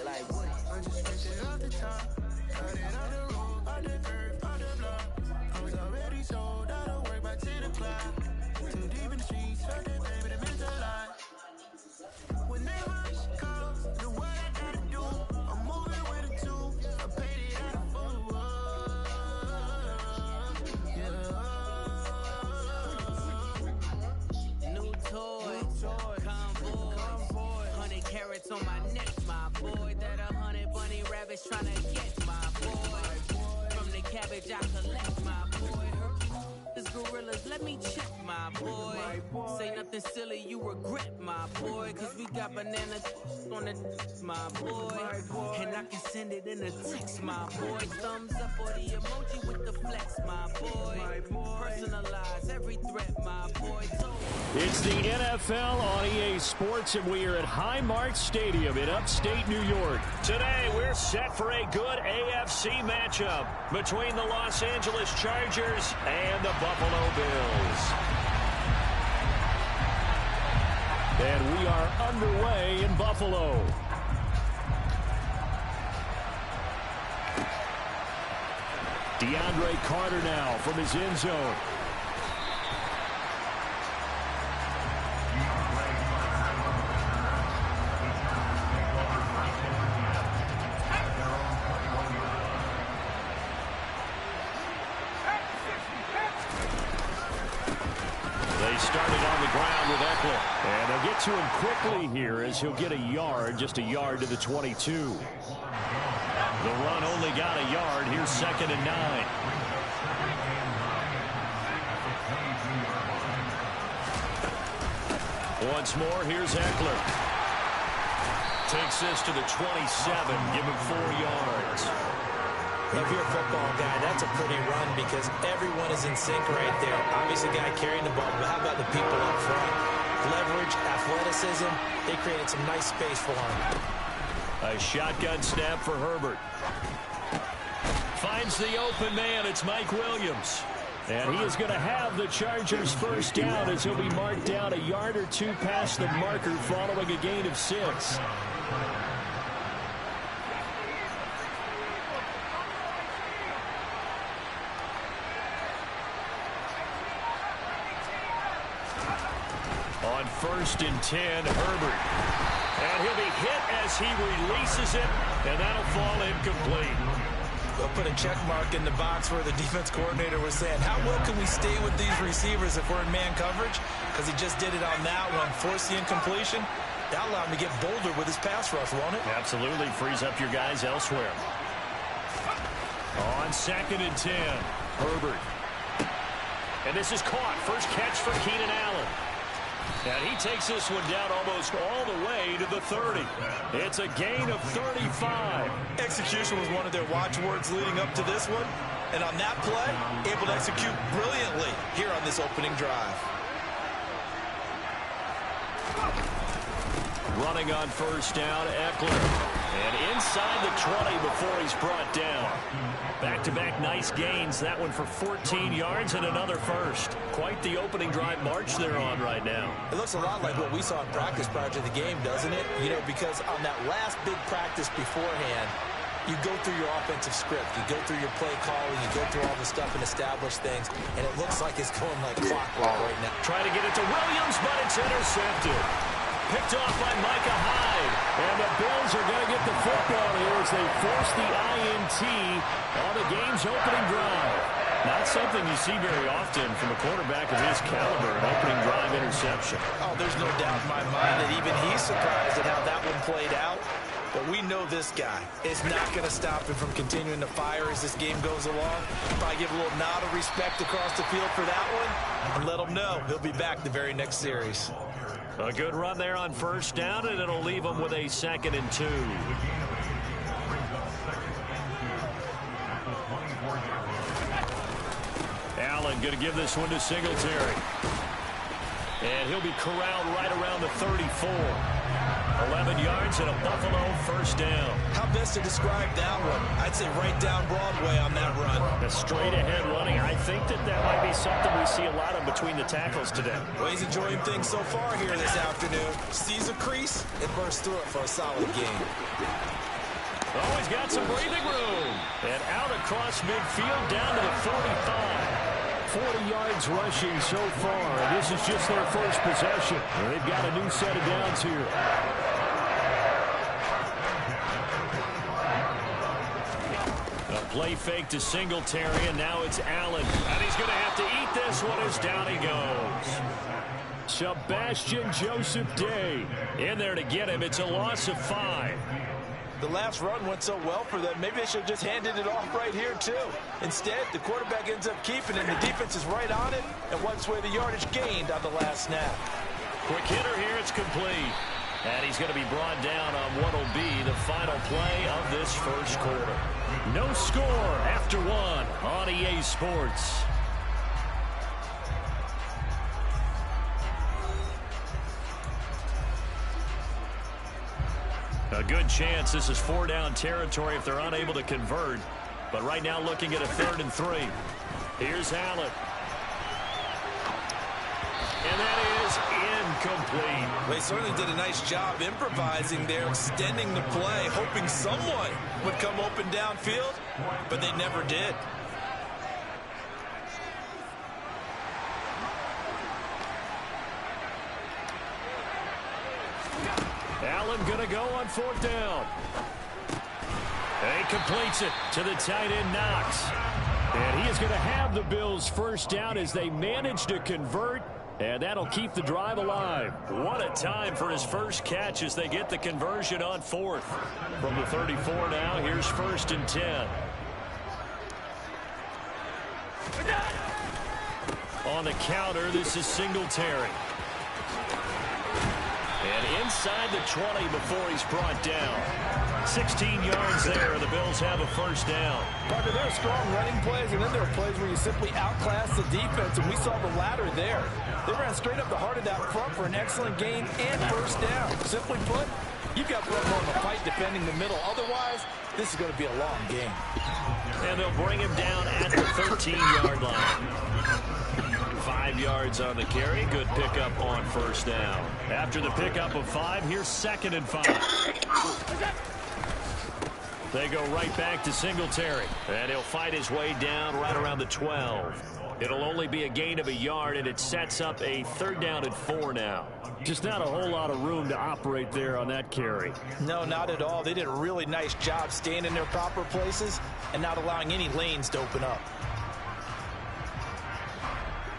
like Woody. I just finished it off the top. Cut it on the road, on the curve, on the block. I was already sold, I don't work by 10 o'clock. Too deep in the streets, felt that baby, that meant a lot. Whenever she calls, do what I gotta do. I'm moving with a two, I paid it out of full. Yeah. New toy, convoy, 100 carats on my neck, my boy. That 100 bunny rabbits tryna get my boy. From the cabbage I collect, my boy. Hercules gorillas, let me check, my boy. Say nothing silly, you regret, my boy. Cause we got banana on the my boy. And I can send it in a text, my boy. Thumbs up or the emoji with the flex, my boy. Personalize every threat, my boy. It's the NFL on EA Sports, and we are at Highmark Stadium in upstate New York. Today, we're set for a good AFC matchup between the Los Angeles Chargers and the Buffalo Bills. And we are underway in Buffalo. DeAndre Carter now from his end zone. They started on the ground with Eckler. And they'll get to him quickly here as he'll get a yard, just a yard to the 22. The run only got a yard. Here's 2nd and 9. Once more, here's Eckler. Takes this to the 27. Give him 4 yards. If you're a football guy, that's a pretty run because everyone is in sync right there. Obviously, guy carrying the ball, but how about the people up front? Leverage, athleticism, they created some nice space for him. A shotgun snap for Herbert. Finds the open man. It's Mike Williams. And he is going to have the Chargers first down as he'll be marked down a yard or 2 past the marker following a gain of 6. On 1st and 10, Herbert. And he'll be hit as he releases it, and that'll fall incomplete. They'll put a check mark in the box where the defense coordinator was saying, how well can we stay with these receivers if we're in man coverage? Because he just did it on that one, forced the incompletion. That'll allow him to get bolder with his pass rush, won't it? Absolutely, frees up your guys elsewhere. On 2nd and 10, Herbert. And this is caught. First catch for Keenan Allen. And he takes this one down almost all the way to the 30. It's a gain of 35. Execution was one of their watchwords leading up to this one. And on that play, able to execute brilliantly here on this opening drive. Running on 1st down, Eckler. And inside the 20 before he's brought down. Back-to-back nice gains. That one for 14 yards and another first. Quite the opening drive march they're on right now. It looks a lot like what we saw in practice prior to the game, doesn't it? You know, because on that last big practice beforehand, you go through your offensive script. You go through your play calling. You go through all the stuff and establish things. And it looks like it's going like clockwork right now. Trying to get it to Williams, but it's intercepted. Picked off by Micah Hyde. And the Bills are going to get the football here as they force the INT on the game's opening drive. Not something you see very often from a quarterback of his caliber, an opening drive interception. Oh, there's no doubt in my mind that even he's surprised at how that one played out. But we know this guy is not going to stop him from continuing to fire as this game goes along. Probably give a little nod of respect across the field for that one and let him know he'll be back the very next series. A good run there on 1st down, and it'll leave them with a 2nd and 2. Allen going to give this one to Singletary. And he'll be corralled right around the 34. 11 yards and a Buffalo first down. How best to describe that one? I'd say right down Broadway on that run. A straight-ahead running. I think that might be something we see a lot of between the tackles today. Well, he's enjoying things so far here this afternoon. Sees a crease and bursts through it for a solid gain. Oh, he's got some breathing room. And out across midfield down to the 45. 40 yards rushing so far. This is just their first possession. They've got a new set of downs here. A play fake to Singletary, and now it's Allen. And he's going to have to eat this one as down he goes. Sebastian Joseph Day in there to get him. It's a loss of 5. The last run went so well for them, maybe they should have just handed it off right here, too. Instead, the quarterback ends up keeping it, and the defense is right on it and wipes away the yardage gained on the last snap. Quick hitter here, it's complete. And he's going to be brought down on what will be the final play of this first quarter. No score after 1 on EA Sports. A good chance this is 4-down territory if they're unable to convert. But right now looking at a 3rd and 3. Here's Allen. And that is incomplete. They certainly did a nice job improvising there, extending the play, hoping someone would come open downfield, but they never did. Allen going to go on 4th down. And he completes it to the tight end Knox. And he is going to have the Bills first down as they manage to convert. And that'll keep the drive alive. What a time for his first catch as they get the conversion on 4th. From the 34 now, here's 1st and 10. On the counter, this is Singletary. And inside the 20 before he's brought down. 16 yards there, and the Bills have a first down. Parker, there are strong running plays, and then there are plays where you simply outclass the defense, and we saw the latter there. They ran straight up the heart of that front for an excellent gain and first down. Simply put, you've got to put more of a fight defending the middle. Otherwise, this is going to be a long game. And they'll bring him down at the 13-yard line. 5 yards on the carry. Good pickup on first down. After the pickup of 5, here's 2nd and 5. They go right back to Singletary. And he'll fight his way down right around the 12. It'll only be a gain of a yard, and it sets up a 3rd down and 4 now. Just not a whole lot of room to operate there on that carry. No, not at all. They did a really nice job staying in their proper places and not allowing any lanes to open up.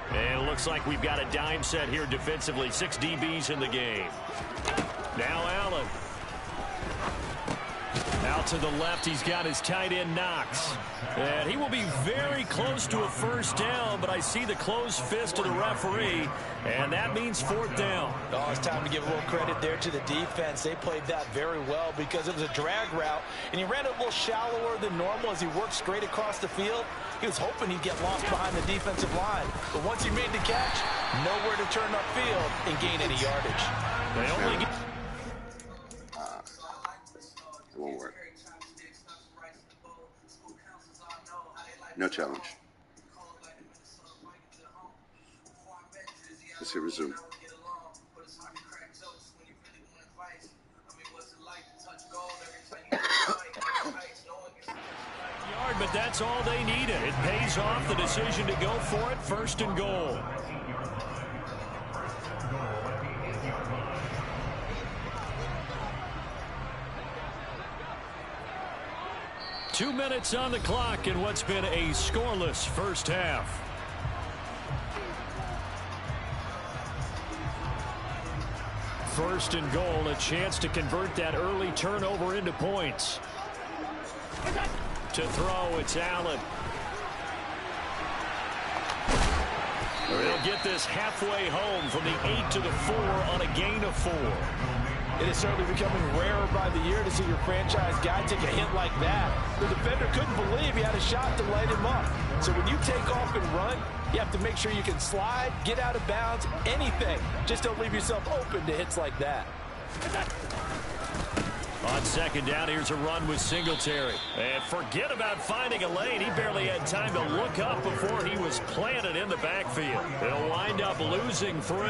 And it looks like we've got a dime set here defensively. 6 DBs in the game. Now Allen. Out to the left, he's got his tight end Knox. And he will be very close to a first down, but I see the closed fist of the referee, and that means 4th down. Oh, it's time to give a little credit there to the defense. They played that very well because it was a drag route, and he ran it a little shallower than normal as he worked straight across the field. He was hoping he'd get lost behind the defensive line. But once he made the catch, nowhere to turn upfield and gain any yardage. They only get... It won't work. No challenge. Let's hit resume. But that's all they needed. It pays off the decision to go for it. 1st and goal. Two minutes on the clock in what's been a scoreless first half. First and goal, a chance to convert that early turnover into points. To throw, it's Allen. They'll get this halfway home from the 8 to the 4 on a gain of 4. It is certainly becoming rarer by the year to see your franchise guy take a hit like that. The defender couldn't believe he had a shot to light him up. So when you take off and run, you have to make sure you can slide, get out of bounds, anything. Just don't leave yourself open to hits like that. On second down, here's a run with Singletary. And forget about finding a lane. He barely had time to look up before he was planted in the backfield. They'll wind up losing 3.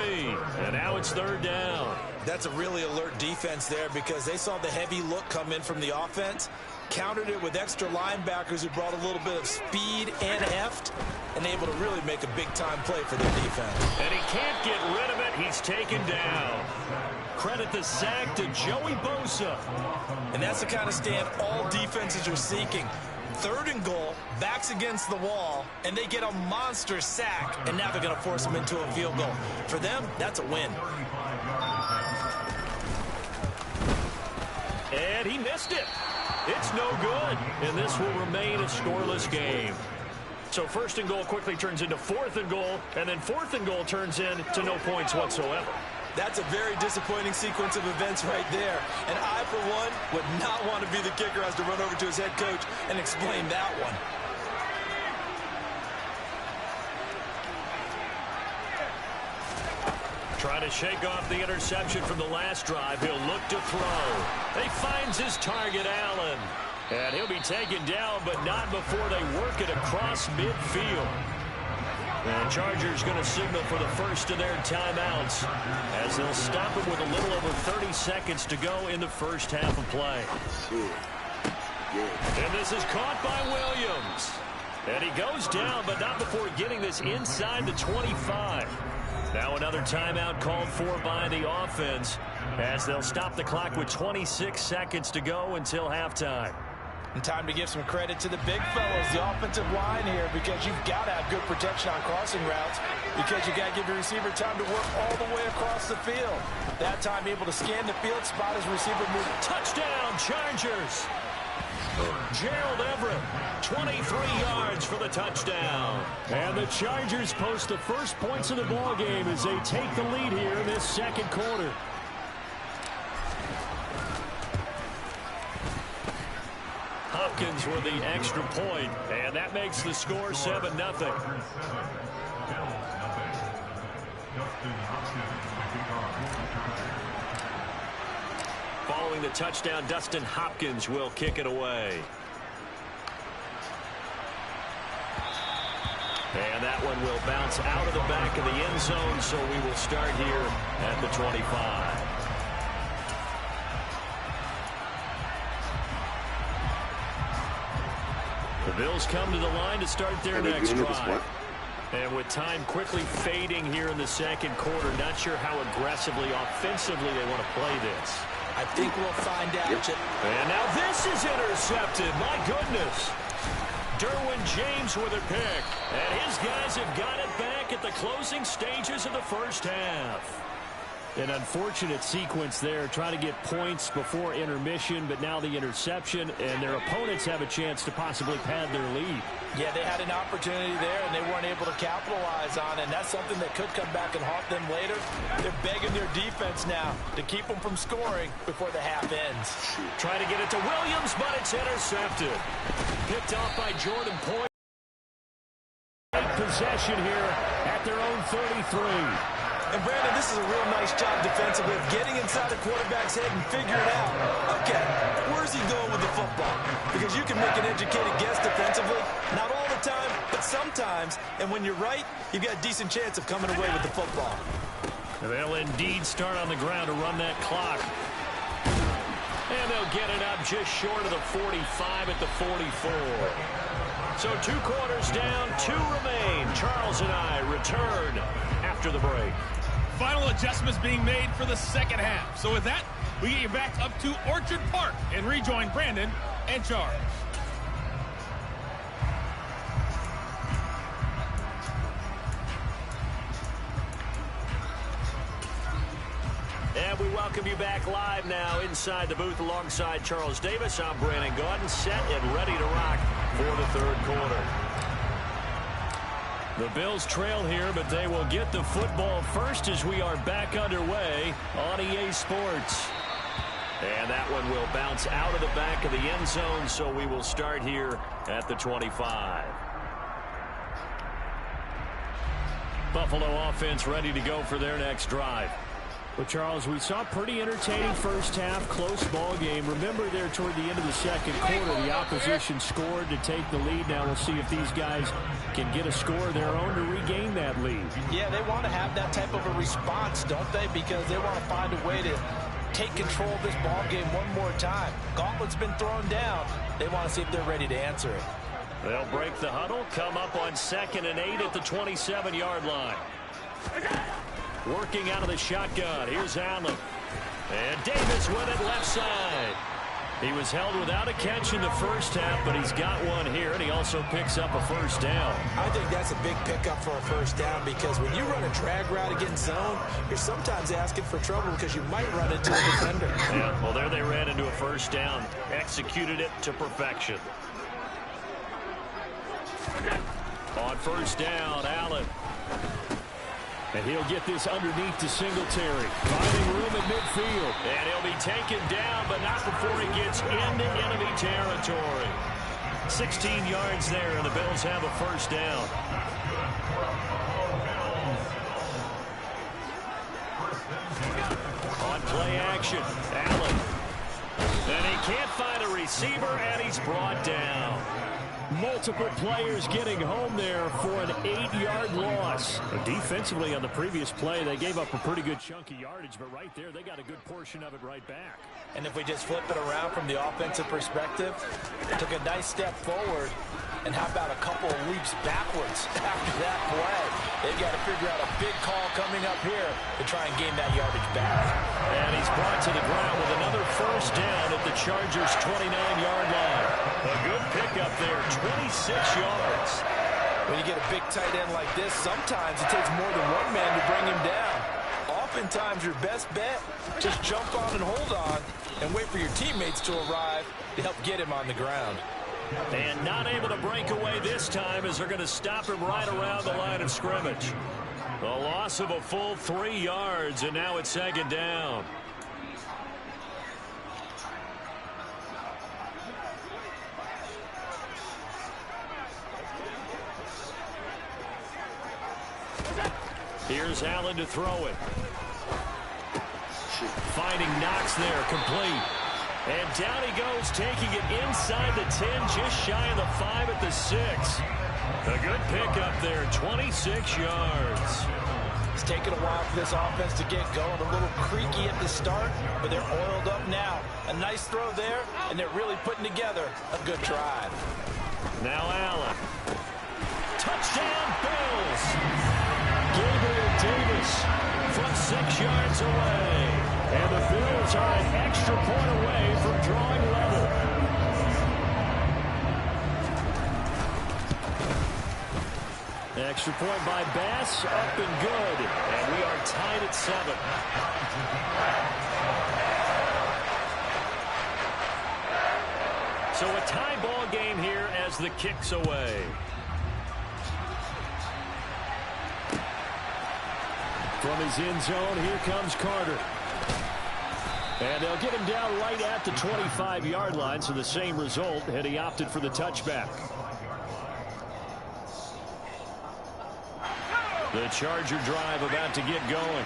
And now it's third down. That's a really alert defense there because they saw the heavy look come in from the offense, countered it with extra linebackers who brought a little bit of speed and heft, and able to really make a big-time play for their defense. And he can't get rid of it. He's taken down. Credit the sack to Joey Bosa. And that's the kind of stand all defenses are seeking. Third and goal, backs against the wall, and they get a monster sack, and now they're going to force them into a field goal. For them, that's a win. And he missed it. It's no good, and this will remain a scoreless game. So first and goal quickly turns into fourth and goal, and then fourth and goal turns into no points whatsoever. That's a very disappointing sequence of events right there. And I, for one, would not want to be the kicker as to run over to his head coach and explain that one. Trying to shake off the interception from the last drive. He'll look to throw. He finds his target, Allen. And he'll be taken down, but not before they work it across midfield. And Chargers going to signal for the first of their timeouts as they'll stop it with a little over 30 seconds to go in the first half of play. And this is caught by Williams. And he goes down, but not before getting this inside the 25. Now another timeout called for by the offense as they'll stop the clock with 26 seconds to go until halftime. And time to give some credit to the big fellas, the offensive line here, because you've got to have good protection on crossing routes because you got to give your receiver time to work all the way across the field. That time able to scan the field, spot his receiver move. Touchdown, Chargers! Gerald Everett, 23 yards for the touchdown. And the Chargers post the first points of the ball game as they take the lead here in this second quarter. Hopkins with the extra point, and that makes the score 7-0. Following the touchdown, Dustin Hopkins will kick it away. And that one will bounce out of the back of the end zone, so we will start here at the 25. The Bills come to the line to start their next drive. And with time quickly fading here in the second quarter, not sure how aggressively, offensively they want to play this. I think we'll find out. And now this is intercepted. My goodness. Derwin James with a pick. And his guys have got it back at the closing stages of the first half. An unfortunate sequence there, trying to get points before intermission, but now the interception, and their opponents have a chance to possibly pad their lead. Yeah, they had an opportunity there, and they weren't able to capitalize on it, and that's something that could come back and haunt them later. They're begging their defense now to keep them from scoring before the half ends. Trying to get it to Williams, but it's intercepted. Picked off by Jordan Poyer. Possession here at their own 33. And, Brandon, this is a real nice job defensively of getting inside the quarterback's head and figuring out, okay, where's he going with the football? Because you can make an educated guess defensively, not all the time, but sometimes. And when you're right, you've got a decent chance of coming away with the football. They'll indeed start on the ground to run that clock. And they'll get it up just short of the 45 at the 44. So 2 quarters down, 2 remain. Charles and I return after the break. Final adjustments being made for the second half. So with that, we get you back up to Orchard Park and rejoin Brandon and Charles. And we welcome you back live now inside the booth alongside Charles Davis. I'm Brandon Gaudin, set and ready to rock for the third quarter. The Bills trail here, but they will get the football first as we are back underway on EA Sports. And that one will bounce out of the back of the end zone, so we will start here at the 25. Buffalo offense ready to go for their next drive. Well, Charles, we saw a pretty entertaining first half, close ball game. Remember there toward the end of the second quarter, the opposition scored to take the lead. Now we'll see if these guys can get a score of their own to regain that lead. Yeah, they want to have that type of a response, don't they? Because they want to find a way to take control of this ball game one more time. Gauntlet's been thrown down. They want to see if they're ready to answer it. They'll break the huddle, come up on 2nd and 8 at the 27-yard line. Working out of the shotgun. Here's Allen. And Davis with it left side. He was held without a catch in the first half, but he's got one here, and he also picks up a first down. I think that's a big pickup for a first down because when you run a drag route against zone, you're sometimes asking for trouble because you might run into a defender. Yeah, well, there they ran into a first down. Executed it to perfection. On first down, Allen. And he'll get this underneath to Singletary. Finding room at midfield. And he'll be taken down, but not before he gets into enemy territory. 16 yards there, and the Bills have a first down. On play action, Allen. And he can't find a receiver, and he's brought down. Multiple players getting home there for an 8-yard loss. Defensively on the previous play, they gave up a pretty good chunk of yardage, but right there, they got a good portion of it right back. And if we just flip it around from the offensive perspective, took a nice step forward, and how about a couple of leaps backwards after that play? They've got to figure out a big call coming up here to try and gain that yardage back. And he's brought to the ground with another first down at the Chargers' 29-yard line. A good pickup there, 26 yards. When you get a big tight end like this, sometimes it takes more than one man to bring him down. Oftentimes, your best bet, just jump on and hold on and wait for your teammates to arrive to help get him on the ground. And not able to break away this time as they're going to stop him right around the line of scrimmage. A loss of a full 3 yards, and now it's 2nd down. Here's Allen to throw it. Finding Knox there, complete. And down he goes, taking it inside the 10, just shy of the 5 at the 6. A good pickup there, 26 yards. It's taken a while for this offense to get going. A little creaky at the start, but they're oiled up now. A nice throw there, and they're really putting together a good drive. Now Allen. Touchdown, Bills. Gabriel Davis from 6 yards away. And the Bills are an extra point away from drawing level. Extra point by Bass, up and good. And we are tied at 7. So a tie ball game here as the kick's away. From his end zone, here comes Carter. And they'll get him down right at the 25-yard line, so the same result had he opted for the touchback. The Charger drive about to get going.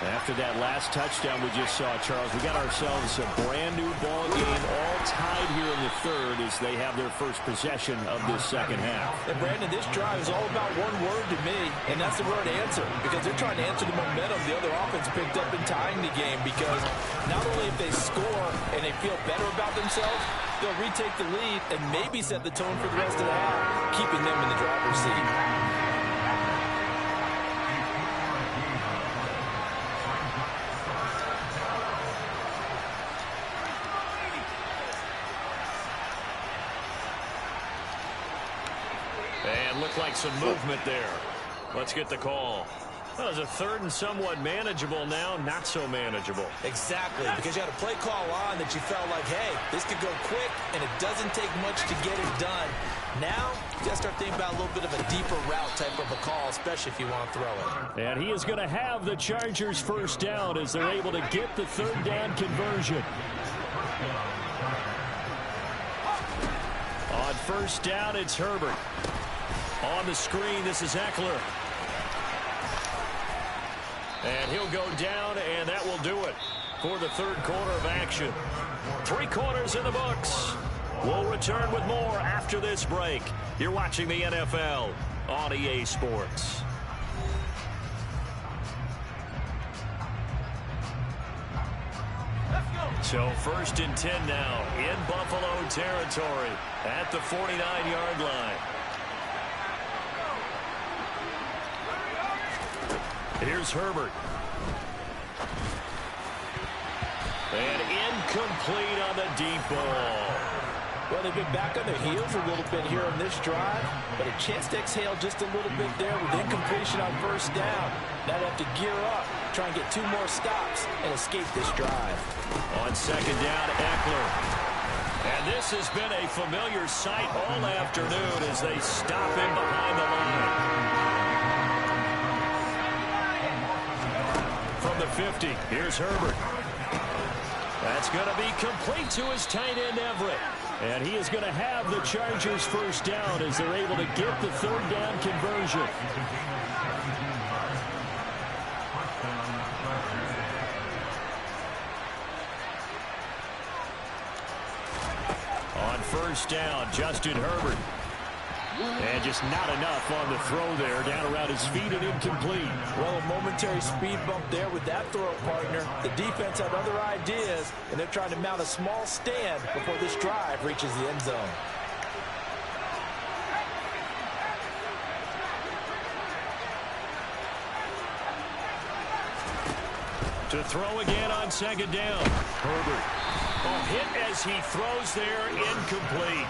After that last touchdown we just saw, Charles, we got ourselves a brand-new ball game, all tied here in the 3rd as they have their first possession of this second half. And, Brandon, this drive is all about one word to me, and that's the word answer, because they're trying to answer the momentum the other offense picked up in tying the game, because not only if they score and they feel better about themselves, they'll retake the lead and maybe set the tone for the rest of the half, keeping them in the driver's seat. Looked like some movement there. Let's get the call. That was a 3rd and somewhat manageable, now not so manageable. Exactly, because you had a play call on that you felt like, hey, this could go quick, and it doesn't take much to get it done. Now, you got to start thinking about a little bit of a deeper route type of a call, especially if you want to throw it. And he is going to have the Chargers first down as they're able to get the 3rd down conversion. On first down, it's Herbert. On the screen, this is Eckler. And he'll go down, and that will do it for the third quarter of action. 3 quarters in the books. We'll return with more after this break. You're watching the NFL on EA Sports. So 1st and 10 now in Buffalo territory at the 49-yard line. Here's Herbert. And incomplete on the deep ball. Well, they've been back on their heels a little bit here on this drive, but a chance to exhale just a little bit there with incompletion on 1st down. Now they have to gear up, try and get 2 more stops, and escape this drive. On 2nd down, Eckler. And this has been a familiar sight all afternoon as they stop him behind the line. From the 50, here's Herbert. That's going to be complete to his tight end, Everett. And he is going to have the Chargers 1st down as they're able to get the 3rd down conversion. On 1st down, Justin Herbert. And just not enough on the throw there, down around his feet and incomplete. Well, a momentary speed bump there with that throw, partner. The defense had other ideas, and they're trying to mount a small stand before this drive reaches the end zone. To throw again on 2nd down. Herbert. Hit as he throws there, incomplete.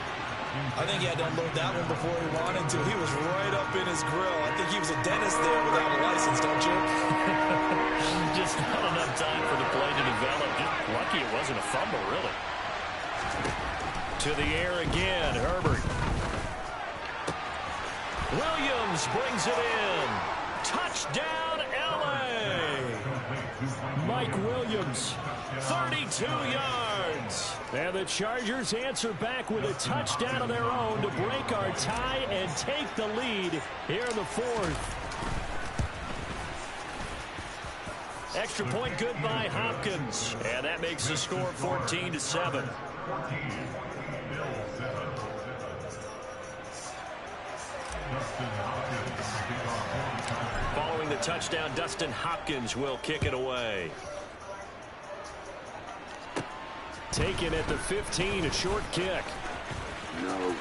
I think he had to unload that one before he wanted to. He was right up in his grill. I think he was a dentist there without a license, don't you? Just not enough time for the play to develop. Just lucky it wasn't a fumble, really. To the air again, Herbert. Williams brings it in. Touchdown, L.A. Mike Williams, 32 yards. And the Chargers answer back with a touchdown of their own to break our tie and take the lead here in the 4th. Extra point good by Hopkins. And that makes the score 14-7. Following the touchdown, Dustin Hopkins will kick it away. Taken at the 15, a short kick. No way.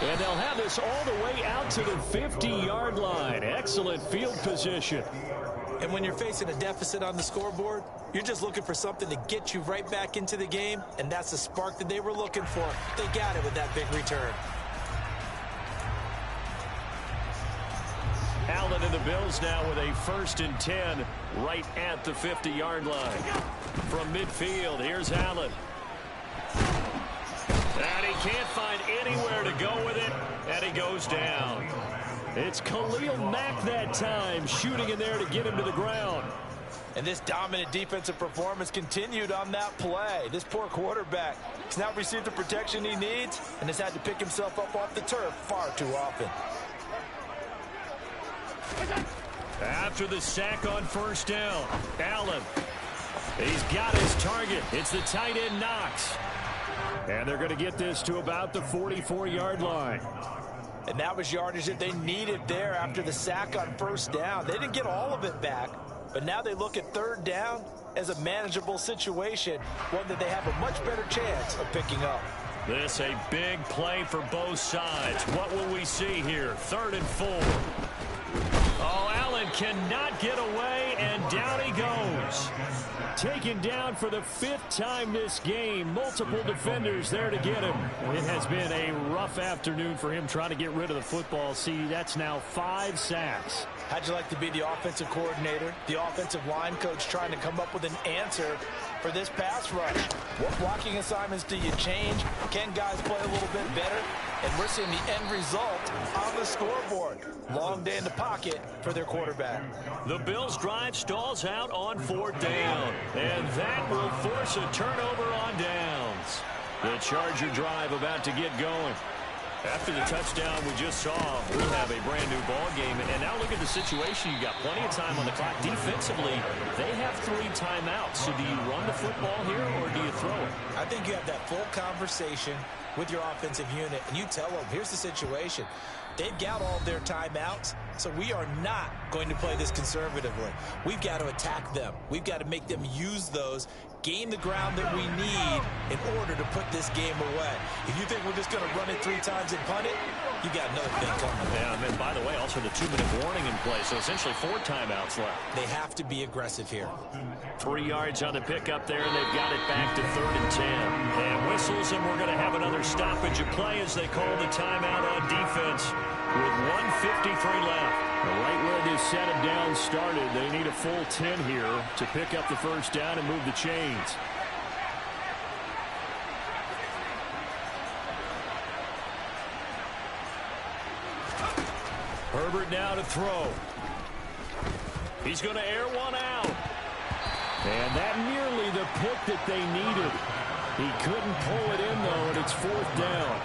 And they'll have this all the way out to the 50-yard line. Excellent field position. And when you're facing a deficit on the scoreboard, you're just looking for something to get you right back into the game, and that's the spark that they were looking for. They got it with that big return. Allen and the Bills now with a 1st and 10 right at the 50-yard line. From midfield, here's Allen. And he can't find anywhere to go with it, and he goes down. It's Khalil Mack that time, shooting in there to get him to the ground. And this dominant defensive performance continued on that play. This poor quarterback has not received the protection he needs and has had to pick himself up off the turf far too often. After the sack on 1st down, Allen. He's got his target. It's the tight end Knox. And they're going to get this to about the 44-yard line. And that was yardage that they needed there after the sack on 1st down. They didn't get all of it back, but now they look at 3rd down as a manageable situation, one that they have a much better chance of picking up. This a big play for both sides. What will we see here? 3rd and 4. Oh, Allen cannot get away, and down he goes. Taken down for the 5th time this game. Multiple defenders there to get him. It has been a rough afternoon for him trying to get rid of the football. See, that's now 5 sacks. How'd you like to be the offensive coordinator, the offensive line coach trying to come up with an answer for this pass rush? What blocking assignments do you change? Can guys play a little bit better? And we're seeing the end result on the scoreboard. Long day in the pocket for their quarterback. The Bills' drive stalls out on 4th down. And that will force a turnover on downs. The Charger drive about to get going. After the touchdown we just saw, we have a brand new ball game. And now look at the situation. You got plenty of time on the clock. Defensively, they have 3 timeouts. So do you run the football here or do you throw it? I think you have that full conversation with your offensive unit, and you tell them, here's the situation. They've got all their timeouts, so we are not going to play this conservatively. We've got to attack them. We've got to make them use those, gain the ground that we need in order to put this game away. If you think we're just going to run it 3 times and punt it, you got another thing coming. Yeah, and by the way, also the 2-minute warning in play, so essentially 4 timeouts left. They have to be aggressive here. 3 yards on the pickup there, and they've got it back to 3rd and 10. And whistles, and we're going to have another stoppage of play as they call the timeout on defense with 1:53 left. Right where this set of downs started, they need a full 10 here to pick up the first down and move the chains. Herbert now to throw. He's going to air one out. And that nearly the pick that they needed. He couldn't pull it in, though, and it's 4th down.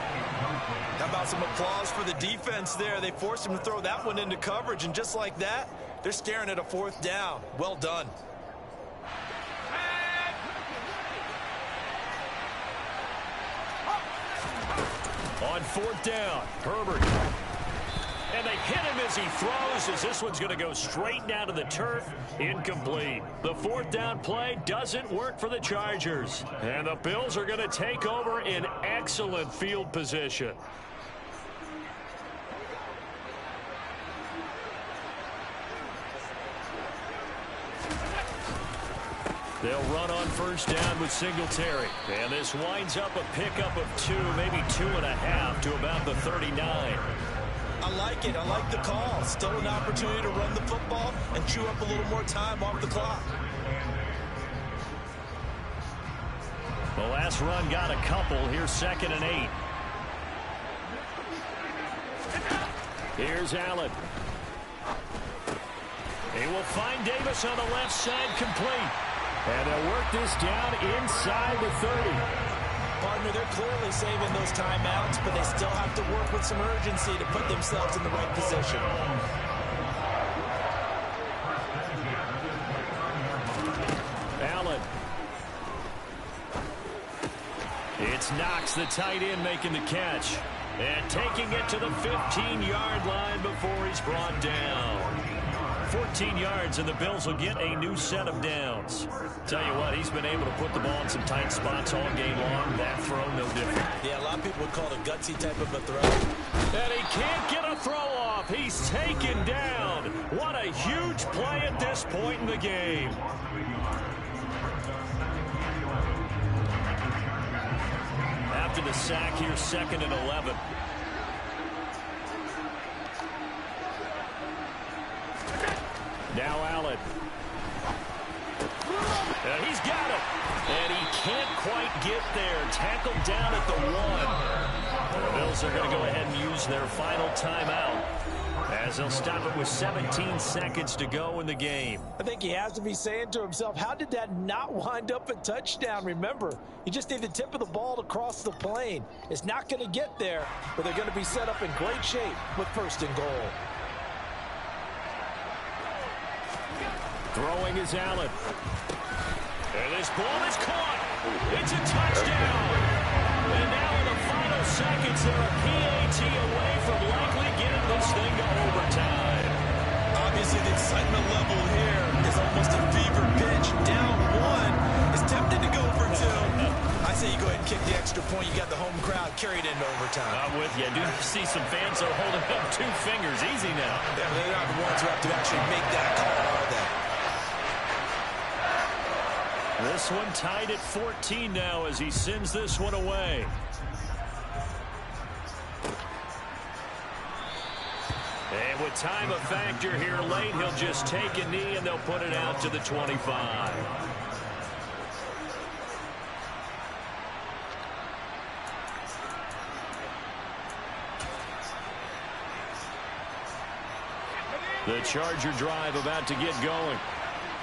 How about some applause for the defense there? They forced him to throw that one into coverage, and just like that, they're staring at a 4th down. Well done. On 4th down, Herbert. And they hit him as he throws, as this one's going to go straight down to the turf. Incomplete. The 4th down play doesn't work for the Chargers. And the Bills are going to take over in excellent field position. They'll run on 1st down with Singletary. And this winds up a pickup of 2, maybe 2.5 to about the 39. I like it. I like the call. Still an opportunity to run the football and chew up a little more time off the clock. The last run got a couple. Here's 2nd and 8. Here's Allen. He will find Davis on the left side, complete. And they'll work this down inside the 30. Partner, they're clearly saving those timeouts, but they still have to work with some urgency to put themselves in the right position. Allen. It's Knox, the tight end, making the catch. And taking it to the 15-yard line before he's brought down. 14 yards, and the Bills will get a new set of downs. Tell you what, he's been able to put the ball in some tight spots all game long. That throw, no different. Yeah, a lot of people would call it a gutsy type of a throw. And he can't get a throw off. He's taken down. What a huge play at this point in the game. After the sack, here's 2nd and 11. Now Allen. He's got it. And he can't quite get there. Tackled down at the 1. The Bills are going to go ahead and use their final timeout, as they'll stop it with 17 seconds to go in the game. I think he has to be saying to himself, how did that not wind up a touchdown? Remember, you just need the tip of the ball to cross the plane. It's not going to get there, but they're going to be set up in great shape with 1st and goal. Throwing is Allen. And this ball is caught. It's a touchdown. And now in the final seconds, they're a PAT away from likely getting this thing to overtime. Obviously, the excitement level here is almost a fever pitch. Down 1. Is tempted to go for 2. I say you go ahead and kick the extra point. You got the home crowd carried into overtime. I'm with you. I do see some fans are holding up 2 fingers. Easy now. Yeah, they're not the ones who have to actually make that call, are they? This one tied at 14 now as he sends this one away. And with time a factor here late, he'll just take a knee and they'll put it out to the 25. The Charger drive about to get going.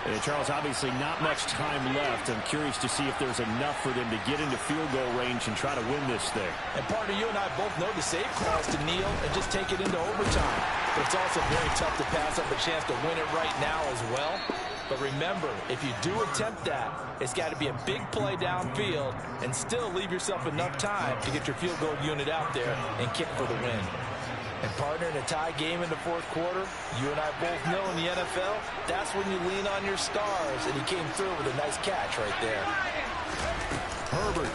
And Charles, obviously not much time left. I'm curious to see if there's enough for them to get into field goal range and try to win this thing. And partner, you and I both know the safe call is to kneel and just take it into overtime. But it's also very tough to pass up a chance to win it right now as well. But remember, if you do attempt that, it's got to be a big play downfield and still leave yourself enough time to get your field goal unit out there and kick for the win. And partner, in a tie game in the fourth quarter, you and I both know in the NFL, that's when you lean on your stars, and he came through with a nice catch right there. Herbert.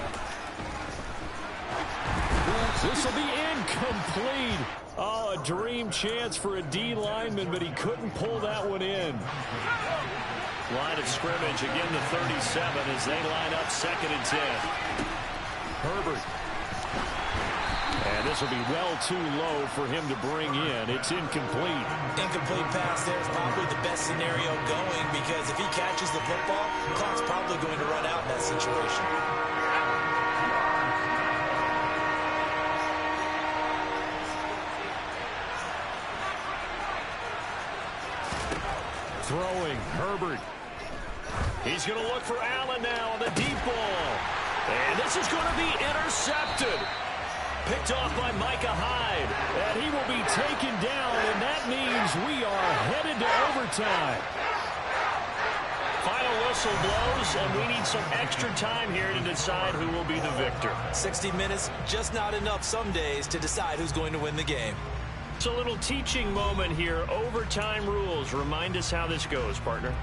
This will be incomplete. Oh, a dream chance for a D lineman, but he couldn't pull that one in. Line of scrimmage, again the 37 as they line up 2nd and 10. Herbert. And this will be well too low for him to bring in. It's incomplete. Incomplete pass there is probably the best scenario going because if he catches the football, the clock's probably going to run out in that situation. Throwing, Herbert. He's going to look for Allen now on the deep ball. And this is going to be intercepted. Picked off by Micah Hyde. And he will be taken down, and that means we are headed to overtime. Final whistle blows, and we need some extra time here to decide who will be the victor. 60 minutes, just not enough some days to decide who's going to win the game. It's a little teaching moment here. Overtime rules. Remind us how this goes, partner.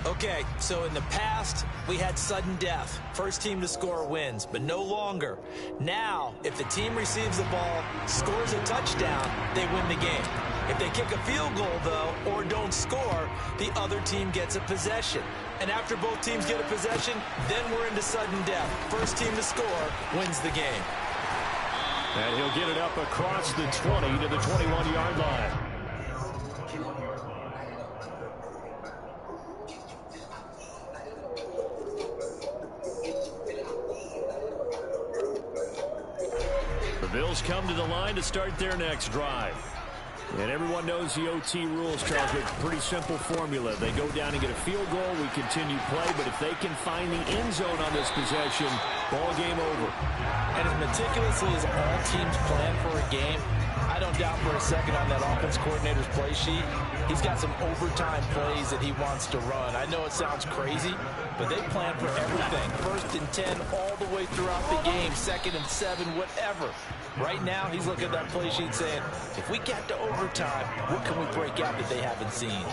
Okay, so in the past, we had sudden death. First team to score wins, but no longer. Now, if the team receives the ball, scores a touchdown, they win the game. If they kick a field goal, though, or don't score, the other team gets a possession. And after both teams get a possession, then we're into sudden death. First team to score wins the game. And he'll get it up across the 20 to the 21-yard line. The Bills come to the line to start their next drive. And everyone knows the OT rules, Charles. It's a pretty simple formula. They go down and get a field goal, we continue play, but if they can find the end zone on this possession, ball game over. And as meticulously as all teams plan for a game, I don't doubt for a second on that offense coordinator's play sheet, he's got some overtime plays that he wants to run. I know it sounds crazy, but they plan for everything. 1st and 10 all the way throughout the game, 2nd and 7, whatever. Right now, he's looking at that play sheet saying, if we get to overtime, what can we break out that they haven't seen?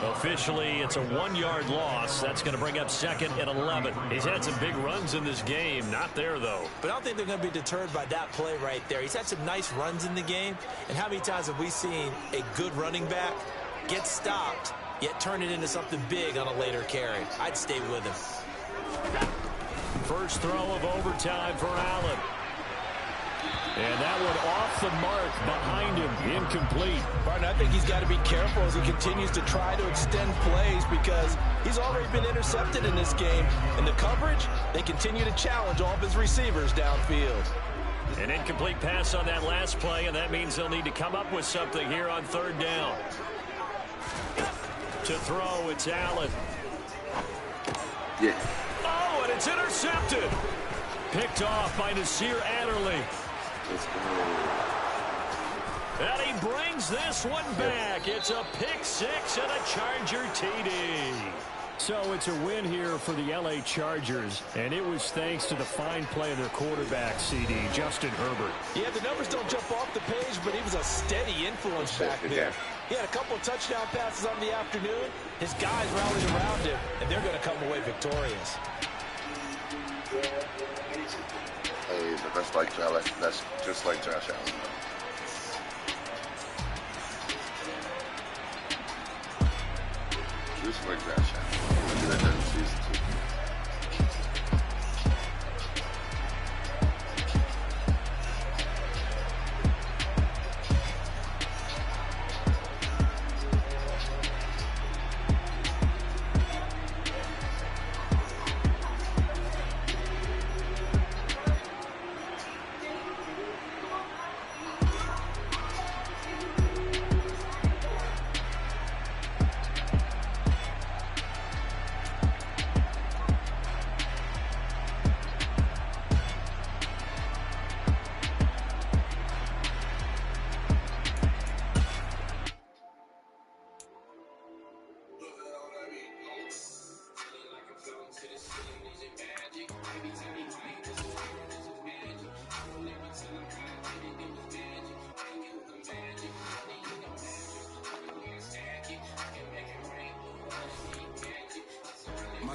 Officially, it's a 1-yard loss. That's going to bring up 2nd and 11. He's had some big runs in this game. Not there, though. But I don't think they're going to be deterred by that play right there. He's had some nice runs in the game. And how many times have we seen a good running back get stopped, yet turn it into something big on a later carry? I'd stay with him. First throw of overtime for Allen. And that one off the mark behind him, incomplete. Martin, I think he's got to be careful as he continues to try to extend plays because he's already been intercepted in this game. In the coverage, they continue to challenge all of his receivers downfield. An incomplete pass on that last play, and that means they'll need to come up with something here on 3rd down. To throw, it's Allen. Yeah. Oh, and it's intercepted. Picked off by Nasir Adderley. Let's go. And he brings this one back. It's a pick 6 and a Charger TD. So it's a win here for the L.A. Chargers, and it was thanks to the fine play of their quarterback, CD, Justin Herbert. Yeah, the numbers don't jump off the page, but he was a steady influence back there. He had a couple of touchdown passes on the afternoon. His guys rallied around him, and they're going to come away victorious. Hey, but that's like that's just like Josh Allen, though. Just like Josh Allen. Look at that in season 2.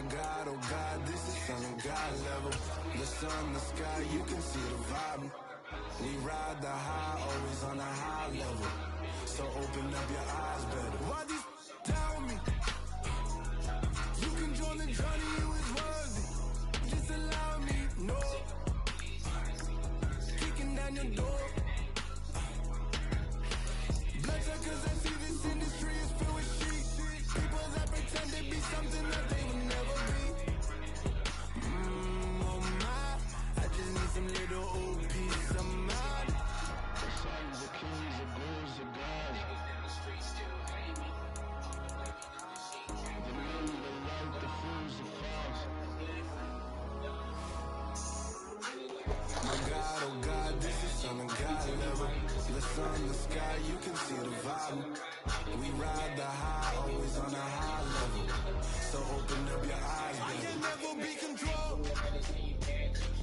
My God, oh God, this is Son of God level. The sun, the sky, you can see the vibe. We ride the high, always on a high level. So open up your eyes better. Why these tell me? You can join the journey, you is worthy. Just allow me, no. Kicking down your door. Bloodsuckers, I see this industry is filled with sheep. People that pretend to be something that they will never be. Oh my, I just need some little old peace of mind. The sons, the kings, the ghouls, the gods. The men, the right, the fools, the fools. My God, oh God, this is Son of God level. The sun, the sky, you can see the vibe. We ride the high, always on a high level. So open up your eyes, baby. I can never be controlled.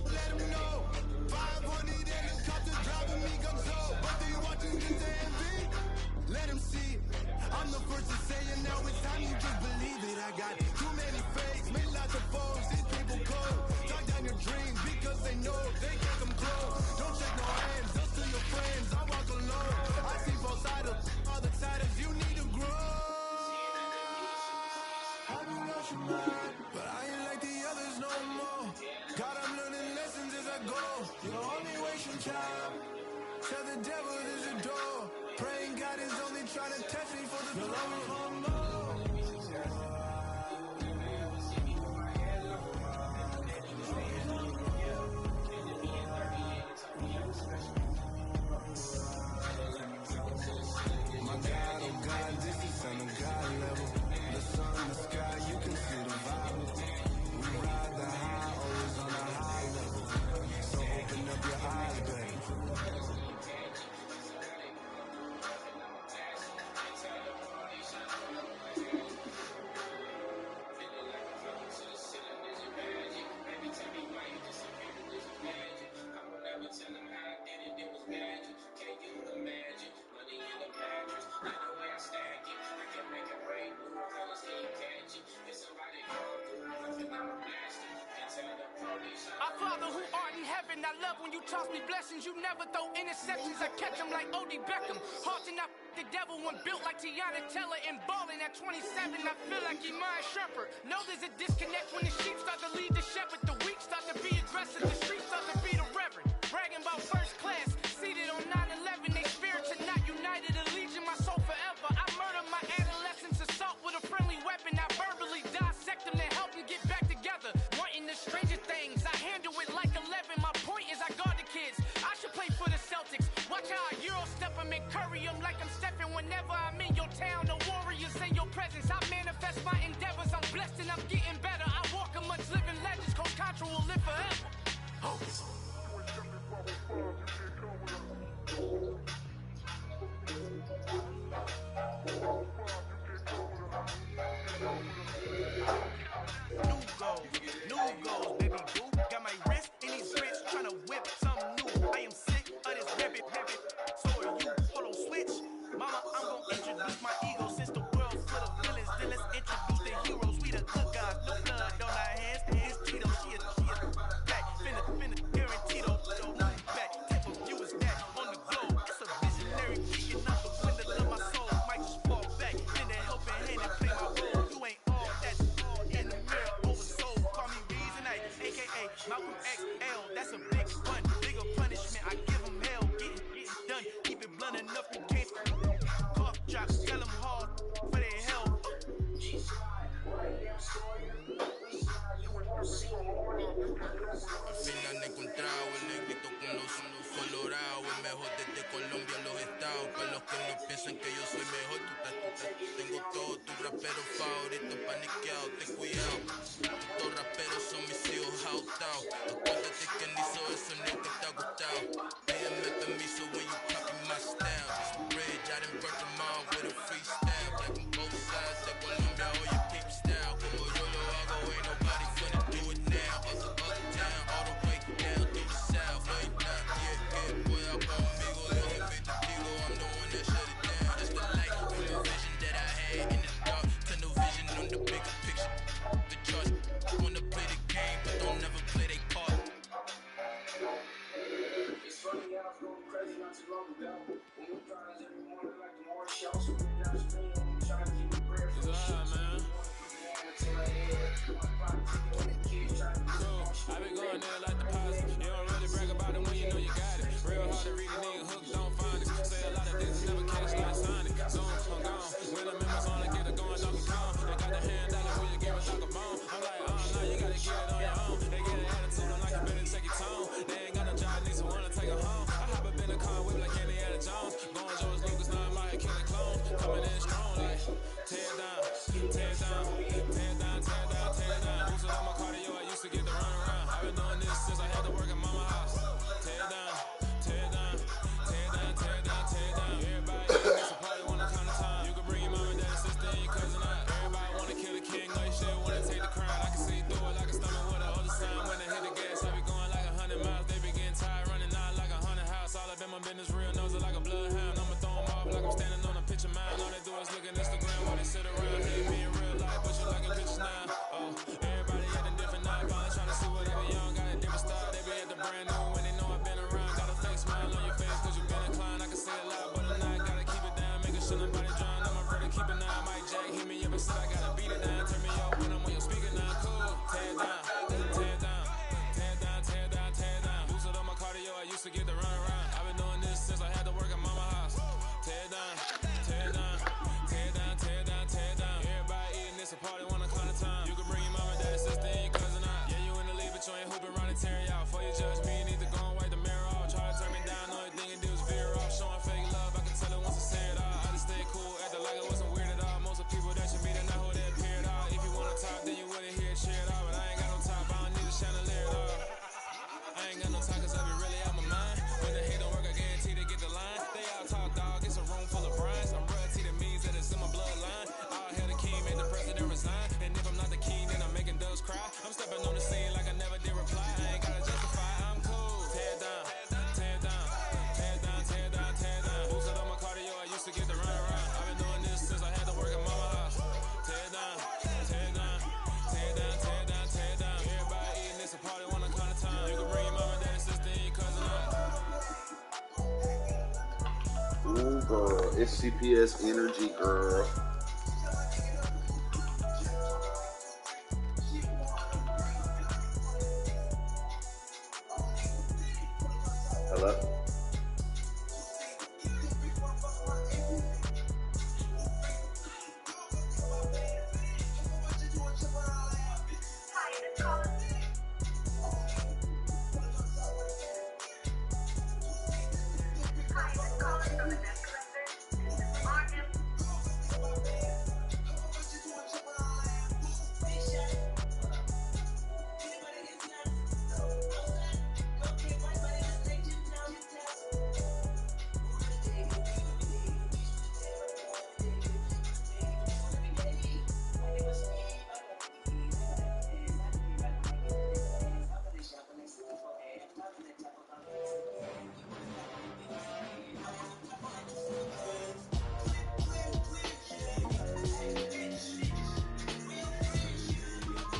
Let them know. 500 helicopters driving me gunso. But they watching this AMV. Let them see it. I'm the first to say it now. It's time you just believe it. I got too many fakes, made lots of foes. These people cold. Talk down your dreams because they know they can't come close. Don't shake no hands, just to your friends. I walk alone. I see both sides of other siders. You need to grow. Have you lost your mind? But I ain't like the others no more. God, I'm learning lessons as I go. You don't only waste your time. Tell the devil there's a door. Praying God is only trying to test me for the love of more. My God, oh God, this is Son of God level. The sun, the sky, you can see the vibe. We ride the high, always on a high level. So open up your eyes, baby. Our Father who art in heaven, I love when you toss me blessings. You never throw interceptions, I catch them like O.D. Beckham. Hard to not the devil when built like Tiana Teller and balling at 27. I feel like Iman Shumpert. Know there's a disconnect when the sheep start to lead the shepherd. The weak start to be aggressive, the streets start to be the reverend. Bragging about first class, seated on 9/11. They spirits are not united, a legion, my soul forever. I murder my adolescence, assault with a friendly weapon. I verbally dissect them, then help them get back together. Wanting the stranger things, I handle it like 11. My point is I guard the kids. I should play for the Celtics. Watch how I Euro step them and curry them like I'm stepping. Whenever I'm in your town, the warriors in your presence. I manifest my endeavors. I'm blessed and I'm getting better. I walk amongst living legends. Coach Contra will live forever. New goals, baby boo. Got my wrist in these grits, tryna whip something new. I am sick of this rabbit. So are you, hold on, switch. Mama, I'm gon' introduce my ego. Since the world full of villains, then let's introduce the heroes. We the good guys, no blood on our hands. It's Cheeto, she is back. Finna, guaranteed, back. Type of view is that on the globe. It's a visionary peeking out the window of my soul. Might just fall back, then they helping hand and play my role. You ain't all that in the mirror, oversold. Call me Reasonite, aka Malcolm XL. That's a big one, bigger punishment. I give them hell, getting done. Keep it blunt enough to can't cough drop. Tell them hard for their help. Al final he encontrado el negrito con los ojos colorados. El mejor desde Colombia a los estados. Para los que no piensan que yo soy mejor, tengo todos tus raperos favoritos paniqueados. Ten cuidado, estos raperos son mis hijos jautados. Acuérdate que ni hizo eso ni que te ha gustado. Pídeme permiso when you copy my style. This bridge, I done burnt them all with a freestyle. Like on both sides de Colombia, all you keep style. Como yo lo hago, ain't nobody finna do it now. Other town, all the way down through the south. Like that, yeah, pueda conmigo, Dios es mi testigo. I'm the one that shut it down. That's the light, from the vision that I had in the dark to the vision on the bigger picture. I been going there like the positive. You don't really brag about it when you know you got it. Real hard to read a nigga hook, don't find it. Say a lot of things, never catch like Sonic. Zone, I'm gone. When I'm in my zone, I get it going, Donkey Kong. They got the hand out when you give a dog a bone. I'm like, no, you gotta get it on your own. They get an attitude, I'm like, you better check your tone. They ain't got no job, need someone to take her home. I hop up in the car, whip like Indiana Jones. Going George Lucas, now I'm like a killer clone. Coming in strong, like, tear down, tear down, tear down, tear down, tear down. Boosted on my cardio, I used to get the run around. I've been doing this since I had to work in mama house. Tear down, tear down, tear down, tear down, tear down. Everybody in this party wanna come to time. You can bring your mama, dad, sister, and your cousin out. Everybody wanna kill the king, no shit, wanna take the crown. I can see through it like a stomach with a other sign. When they hit the gas, I be going like 100 miles. They be getting tired, running out like 100 house. All up in my business, real nose it like a bloodhound. I'ma throw them off like I'm standing on a picture mound. All they do is look at Instagram while they sit around. Hate me in real life, but you liking pictures now. Oh, everybody acting different now. Probably trying to see whatever young got a different style. They be at the brand new when they know I've been around. Got a fake smile on your face cause you been inclined. I can say a lot, but I'm not. Gotta keep it down, making sure nobody drown. I'm a brother, keep it now. Mike Jack, hit me up and said I gotta beat it down. Turn me up when I'm on your speaker now. Cool, tear down, tear down, tear down, tear down, tear down. Boosted on my cardio, I used to get the run around. I've been doing this since I had to work at mama house. Tear down, tear down, tear down, tear down, tear down. Everybody eating this, a party one o'clock time. You can bring your mama, dad, sister, and your cousin out. Yeah, you in the lead, but you ain't hooping around and tear you out. Before you judge me, you need to go and wipe the mirror off. Try to turn me down, only thing you do is veer off. Showing fake love, I can tell it once I say it all. I just stay cool, acting like it wasn't weird at all. Most of the people that you meet are not who they appear at all. If you want to talk, then you wouldn't hear it cheer at all. But I ain't got no top, I don't need a chandelier at all. I ain't got no talk cause I be really out my mind. When the hate don't work, I guarantee they get the line. They all talk, dog, it's a room full of brinds. I'm royalty, that means that it's in my bloodline. All hail the king, made the president resign. And if I'm not the king, then I'm making doves cry. I'm stepping on the scene like I never did reply. I ain't gotta justify, I'm cool. Tear down, tear down, tear down, tear down, tear down. Boosted on my cardio, I used to get the run around. I've been doing this since I had to work at mama house. Tear down, tear down, tear down, tear down, tear down. Everybody eating this, a party one o'clock time. You can bring your mama, dad, sister, and your cousin out. Ooh, girl, it's CPS energy, girl. Hello?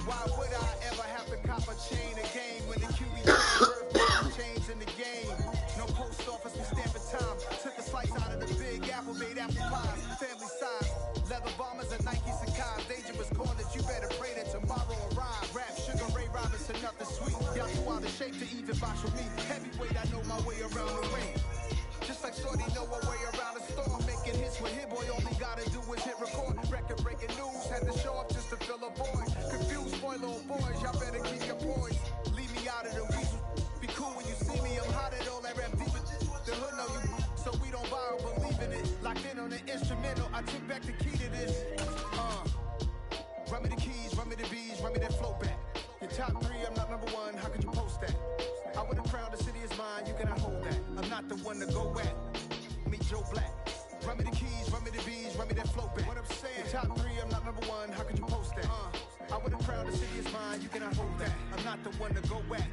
Why would I ever have to cop a chain again when the QB birthday change in the game? No post office, we stamping time. Took a slice out of the big apple, made apple pies, family size. Leather bombers and Nike Sacai's. Dangerous corners, you better pray that tomorrow arrive. Rap, Sugar Ray Robinson, nothing sweet. Y'all too out of shape to even box with me. Heavyweight, I know my way around the ring. Just like Shorty know her way around the storm. Making hits with Hit Boy, all he gotta do is hit record. Record breaking news, had to show up just to fill a void. Confused, spoiled little boys, y'all better keep your poise. Leave me out of the weasel. Be cool when you see me, I'm hot at all that rap deep. The hood know you, so we don't borrow, believe in it. Locked in on the instrumental, I took back the key to this. Run me the keys, run me the bees, run me that flow back. Your top three, I'm not number one, how could you post that? I would have crowned the city is mine, you cannot hold that. I'm not the one to go at. Meet Joe Black. Run me the keys, run me the bees, run me that flow back. What I'm saying, your top three, I'm not number one, how could you post that? I would have crowned the city is mine, you cannot hold that. I'm not the one to go at.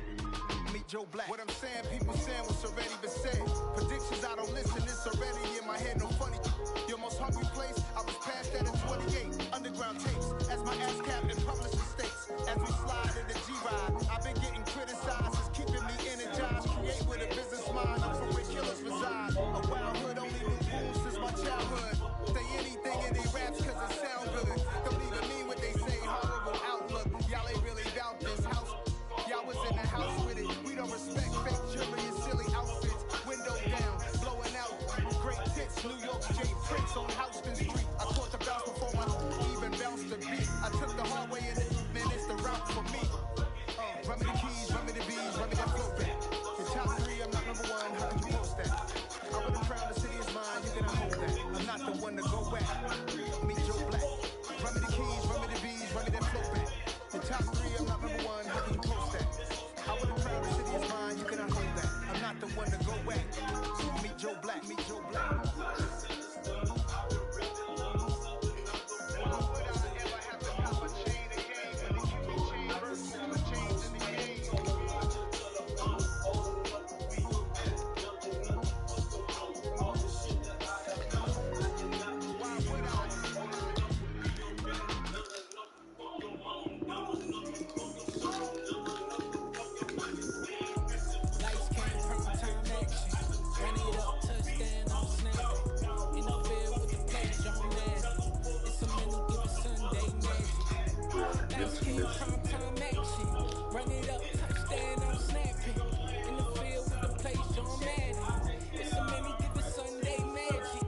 Meet Joe Black. What I'm saying, people saying what's already been said. Predictions, I don't listen, it's already in my head, no funny. Your most hungry place, I was past that in 28. Underground tapes, as my ass cap in published states. As we slide in the G-Ride, I've been getting criticized, it's keeping me energized. Create with a business mind, I'm from where killers reside. A wild Lights, camera, prime time action. Run it up, touchdown, I'm snapping. In the field with the play, John Madden. It's a many given Sunday magic.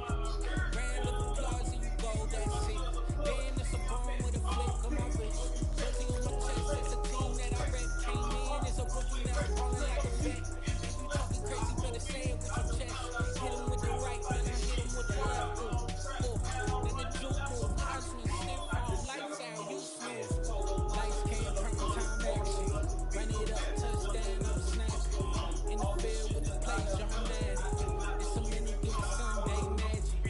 Round of applause and you go, that's it. Then it's a bomb with a flick on my wrist. Jersey on my chest, it's a team that I rep. Came in as a rookie, now I'm ballin' like a vet. If you talking crazy, better say it with your chest. Hit him with the right, then I hit him with the left. Then the juke move, I swing, stiff arm, lights out, you snooze. Lights, cam, prime time action. Run it up, touchdown, I'm snapping. In the field with the play, John Madden. It's a mini given Sunday magic.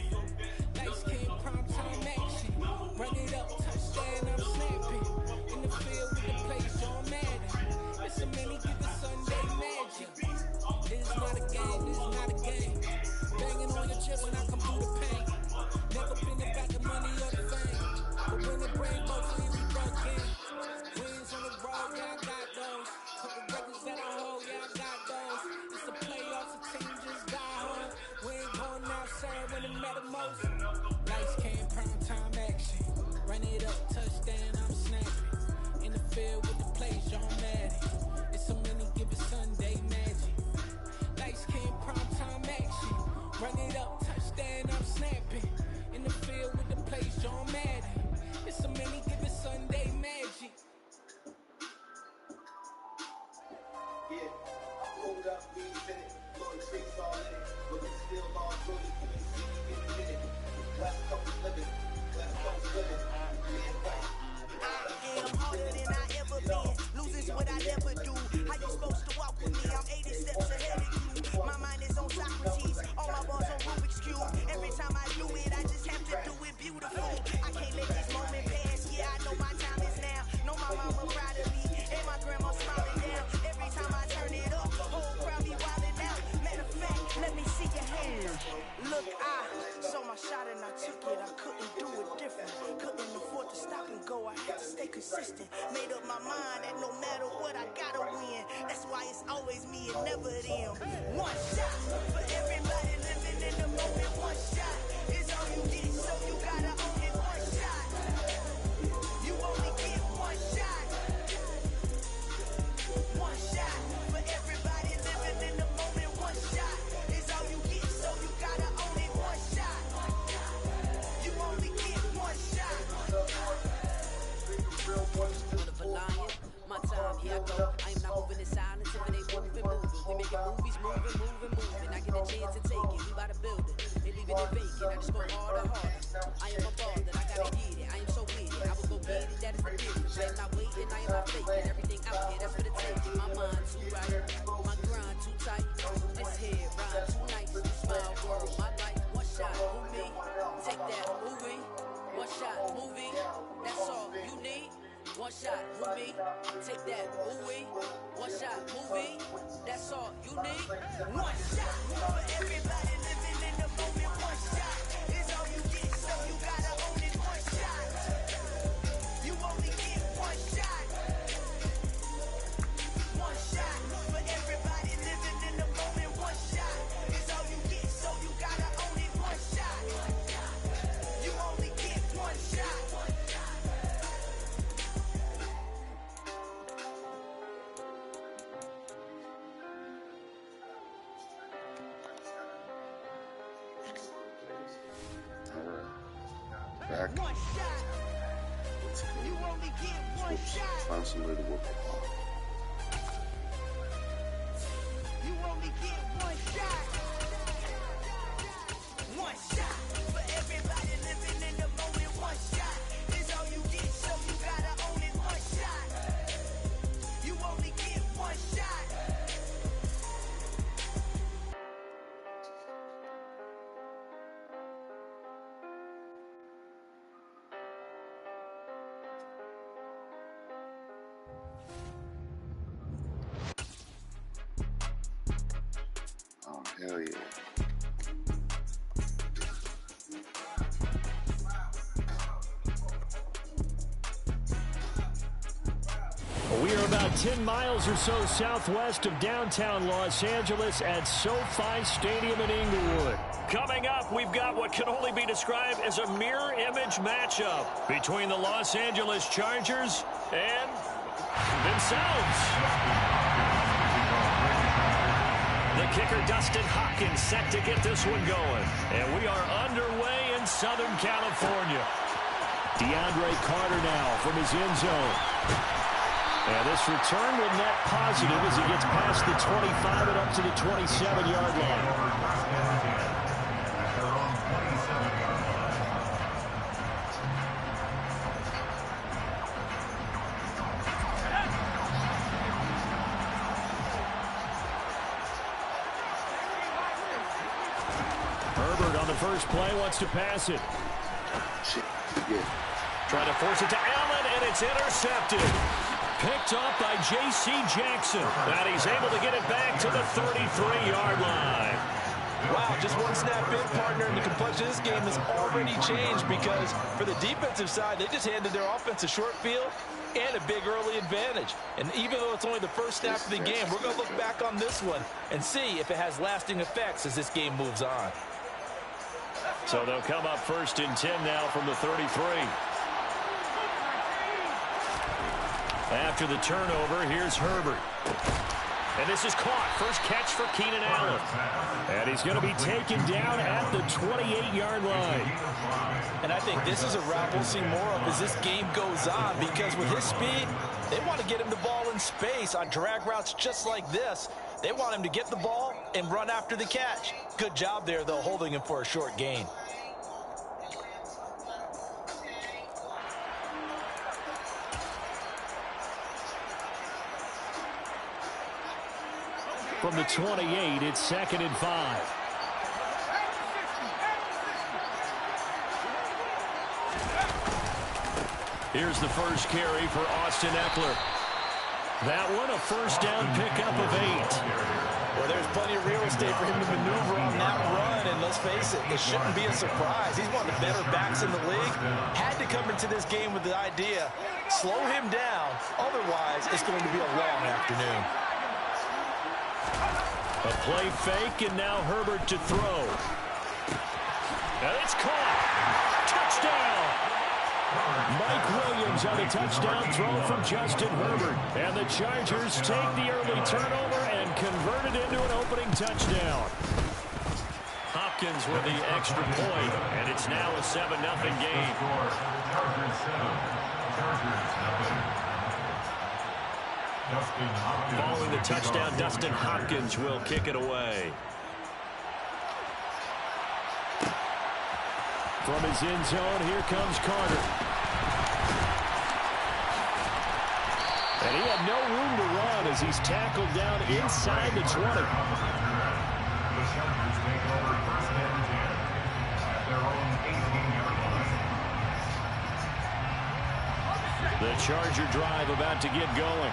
Lights, cam, prime time action. Run it up, touchdown, I'm snapping. In the field with the play, John Madden. It's a mini given Sunday magic. This is not a game, this is not a game. Banging on your chest when I come through the pain. Never been about the money or the fame. But when the brain goes in, we broke in. Wins on the road, yeah, I got those. Couple records that I hold, yeah, I got those. It's the playoffs, the team just got home. We ain't going outside when it matter most. Lights, cam, prime time action. Run it up, touchdown, I'm snapping. In the field with the play, John Madden. It's a mini given Sunday magic. Lights, cam, prime time action. Run it up, touchdown, I'm snapping. In the field with the play, John Madden. It's a mini given Sunday magic. Yeah, hold up, we in it. Blowing trees all in it. Looking still all good. You can see me in a minute. West Coast living. West Coast living. Yeah, right. I'm harder than I ever been. Losing's what I never do. How you supposed to walk with me? I'm 80 steps ahead of you. My mind is on Socrates. All my balls on Rubik's Cube. Every time I do it, I just have to do it beautiful. I can't let this moment pass. Yeah, I know my time is now. Know my mama proud of me. And my grandma smiling down. Every time I turn it up, whole crowd be wildin' out. Matter of fact, let me see your hands. Look, I saw my shot and I took it. I couldn't do it different. Couldn't afford to stop and go. I had to stay consistent. Made up my mind that no matter what, I gotta win. That's why it's always me and never them. One shot for everybody living in the moment. One shot is all you get, so you gotta own it. One shot. You only get one shot. One shot for everybody living in the moment. One shot is all you get, so you gotta own it. One shot. You only get one shot. Of a lion, my time, here I go. I am not moving in silence, if it ain't moving. We making movies, moving. I get a chance to take it, we by the building. They leaving it vacant, I just go harder. I am a baller, I gotta get it. I am so with it, I will go get it, that is the business. I am not waiting, I am not faking. Everything out here, that's for the taking. My mind too right, my grind too tight. This head rhyme too nice. Smile world, my life, one shot, who me? Take that, movie. One shot, movie. That's all you need. One shot, movie. Take that, movie. One shot, movie. That's all you need. One shot for everybody living in the moment. One shot is all you get, so you gotta own it. One shot. You only get one shot. One shot for everybody living in the moment. One shot is all you get, so you gotta own it. One shot. You only get one shot. Back. One shot. You only get one shot. Find some way to work the ball. You only get one shot. One shot for everybody living in the moment. One shot is all you get, so you gotta own it. One shot. You only get one shot. Oh, hell yeah. We are about about 10 miles or so southwest of downtown Los Angeles at SoFi Stadium in Inglewood. Coming up, we've got what can only be described as a mirror image matchup between the Los Angeles Chargers and themselves. The kicker, Dustin Hopkins, set to get this one going. And we are underway in Southern California. DeAndre Carter now from his end zone. And this return will net positive as he gets past the 25 and up to the 27-yard line. Herbert on the first play wants to pass it. Trying to force it to Allen, and it's intercepted. Picked off by J.C. Jackson. And he's able to get it back to the 33-yard line. Wow, just one snap in, partner, and the complexion of this game has already changed because for the defensive side, they just handed their offense a short field and a big early advantage. And even though it's only the first snap of the game, we're going to look back on this one and see if it has lasting effects as this game moves on. So they'll come up 1st and 10 now from the 33. After the turnover, here's Herbert. And this is caught. First catch for Keenan Allen. And he's going to be taken down at the 28-yard line. And I think this is a route we'll see more of as this game goes on because with his speed, they want to get him the ball in space on drag routes just like this. They want him to get the ball and run after the catch. Good job there, though, holding him for a short gain. From the 28, it's 2nd and 5. Here's the first carry for Austin Eckler. That one, a first down pickup of 8. Well, there's plenty of real estate for him to maneuver on that run, and let's face it, it shouldn't be a surprise. He's one of the better backs in the league. Had to come into this game with the idea, slow him down, otherwise it's going to be a long afternoon. A play fake, and now Herbert to throw. And it's caught. Touchdown! Mike Williams on the touchdown throw from Justin Herbert. And the Chargers take the early turnover and convert it into an opening touchdown. Hopkins with the extra point, and it's now a 7-0 game. Following the touchdown, Dustin Hopkins will kick it away. From his end zone, here comes Carter. And he had no room to run as he's tackled down inside the 20. The Charger drive about to get going.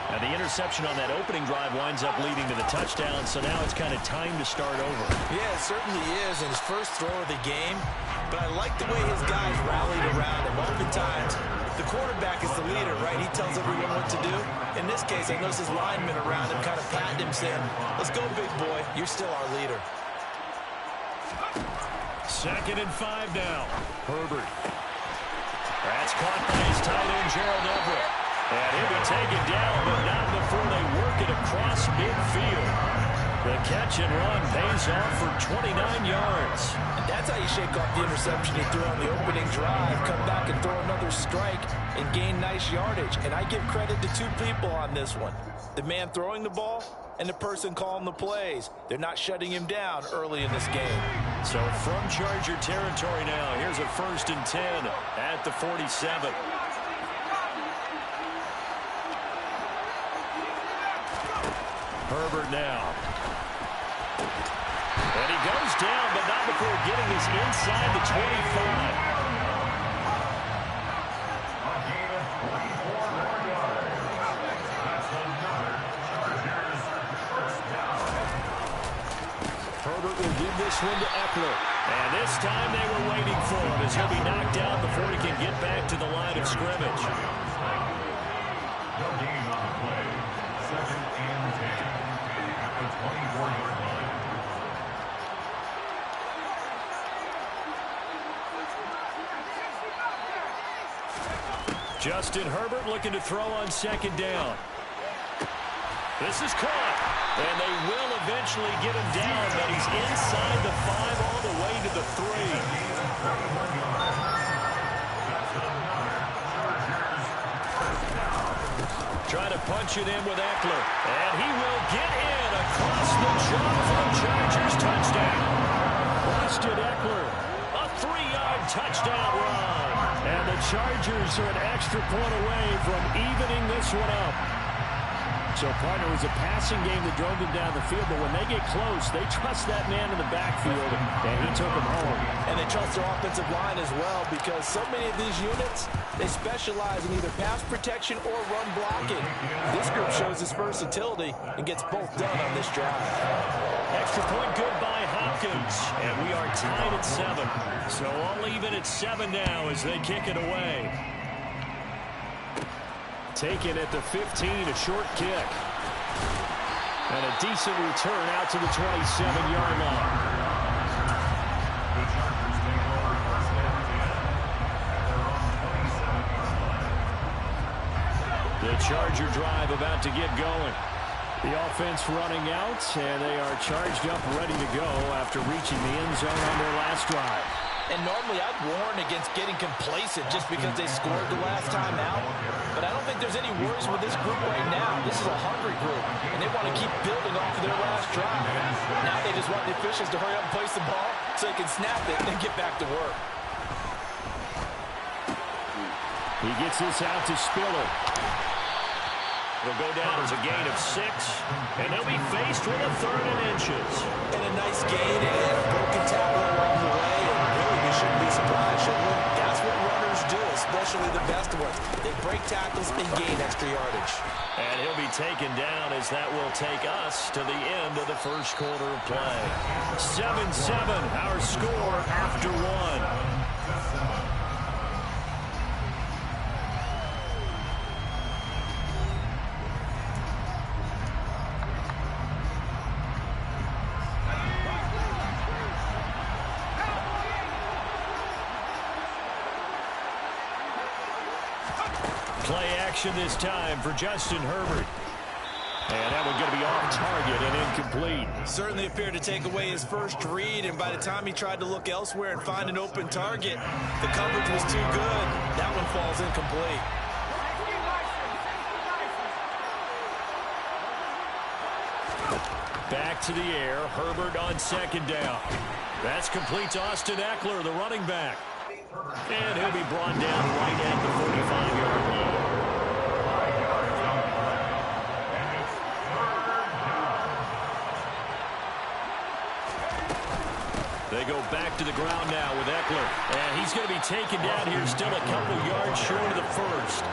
And the interception on that opening drive winds up leading to the touchdown, so now it's kind of time to start over. Yeah, it certainly is in his first throw of the game, but I like the way his guys rallied around him. Oftentimes, the quarterback is the leader, right? He tells everyone what to do. In this case, I noticed his linemen around him kind of patting him, saying, let's go, big boy. You're still our leader. 2nd and 5 now. Herbert. That's caught by his tight end, Gerald Everett. And he'll be taken down, but not before they work it across midfield. The catch and run pays off for 29 yards. And that's how you shake off the interception he threw on the opening drive, come back and throw another strike and gain nice yardage. And I give credit to two people on this one. The man throwing the ball and the person calling the plays. They're not shutting him down early in this game. So from Charger territory now, here's a 1st and 10 at the 47. Herbert now. And he goes down, but not before getting us inside the 25. Herbert will give this one to Eckler. And this time they were waiting for him as he'll be knocked down before he can get back to the line of scrimmage. Justin Herbert looking to throw on second down. This is caught, and they will eventually get him down, but he's inside the 5 all the way to the 3. Trying to punch it in with Eckler, and he will get in across the jump for the Chargers touchdown. Austin Eckler, a 3-yard touchdown run. And the Chargers are an extra point away from evening this one up. So, partner, it was a passing game that drove them down the field, but when they get close, they trust that man in the backfield, and he took them home. And they trust their offensive line as well, because so many of these units, they specialize in either pass protection or run blocking. This group shows its versatility and gets both done on this drive. Extra point good by Hopkins, and we are tied at 7. So all even at 7 now as they kick it away. Taken at the 15, a short kick. And a decent return out to the 27-yard line. The Charger drive about to get going. The offense running out, and they are charged up, ready to go after reaching the end zone on their last drive. And normally I'd warn against getting complacent just because they scored the last time out. But I don't think there's any worries with this group right now. This is a hungry group, and they want to keep building off of their last drive. Now they just want the officials to hurry up and place the ball so they can snap it and then get back to work. He gets this out to Spiller. It'll go down as a gain of 6, and they'll be faced with a 3rd and inches. And a nice gain and a broken tackle along the way. We shouldn't be surprised, should we? That's what runners do, especially the best ones. They break tackles and gain extra yardage. And he'll be taken down as that will take us to the end of the first quarter of play. 7-7, our score after 1. Play action this time for Justin Herbert. And that one going to be off target and incomplete. Certainly appeared to take away his first read, and by the time he tried to look elsewhere and find an open target, the coverage was too good. That one falls incomplete. Back to the air, Herbert on second down. That's complete to Austin Eckler, the running back. And he'll be brought down right at the 45-yard line. They go back to the ground now with Eckler. And he's going to be taken down here, still a couple yards short of the first.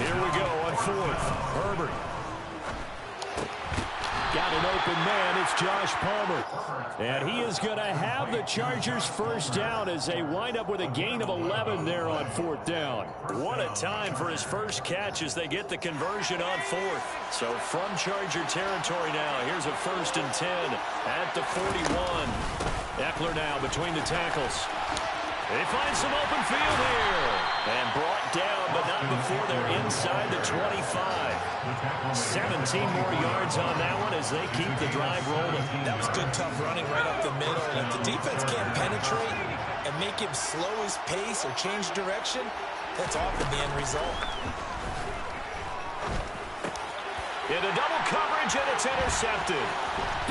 Here we go on 4th. Herbert. Got an open man. It's Josh Palmer. And he is going to have the Chargers first down as they wind up with a gain of 11 there on 4th down. What a time for his first catch as they get the conversion on 4th. So from Charger territory now, here's a 1st and 10 at the 41. Eckler now between the tackles. They find some open field here. And brought down, but not before they're inside the 25. 17 more yards on that one as they keep the drive rolling. That was good, tough running right up the middle. And if the defense can't penetrate and make him slow his pace or change direction, that's often the end result. Into double coverage, and it's intercepted.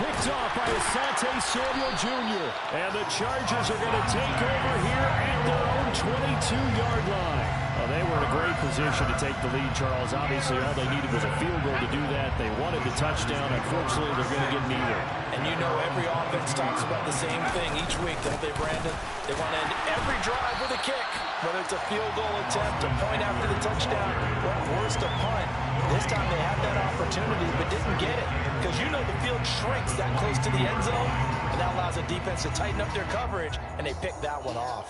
Picked off by Asante Samuel Jr. And the Chargers are going to take over here at their own 22-yard line. Well, they were in a great position to take the lead, Charles. Obviously, all they needed was a field goal to do that. They wanted the touchdown. Unfortunately, they're going to get neither. And you know every offense talks about the same thing each week, don't they, Brandon? They want to end every drive with a kick, whether it's a field goal attempt, a point after the touchdown, or worse, a punt. This time they had that opportunity but didn't get it because you know the field shrinks that close to the end zone, and that allows the defense to tighten up their coverage, and they pick that one off.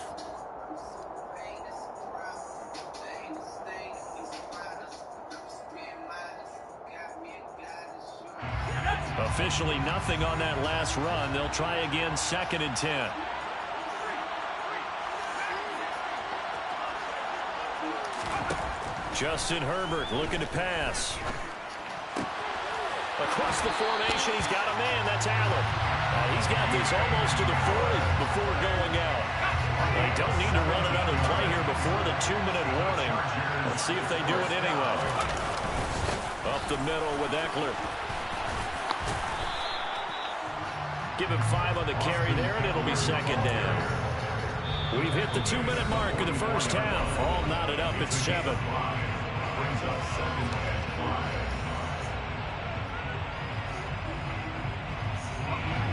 officially nothing on that last run. They'll try again, 2nd and 10. Justin Herbert looking to pass. Across the formation, he's got a man. That's Allen. He's got this almost to the 40 before going out. They don't need to run another play here before the 2-minute warning. Let's see if they do it anyway. Up the middle with Eckler. Give him 5 on the carry there, and it'll be 2nd down. We've hit the 2-minute mark of the first half. All knotted up at 7.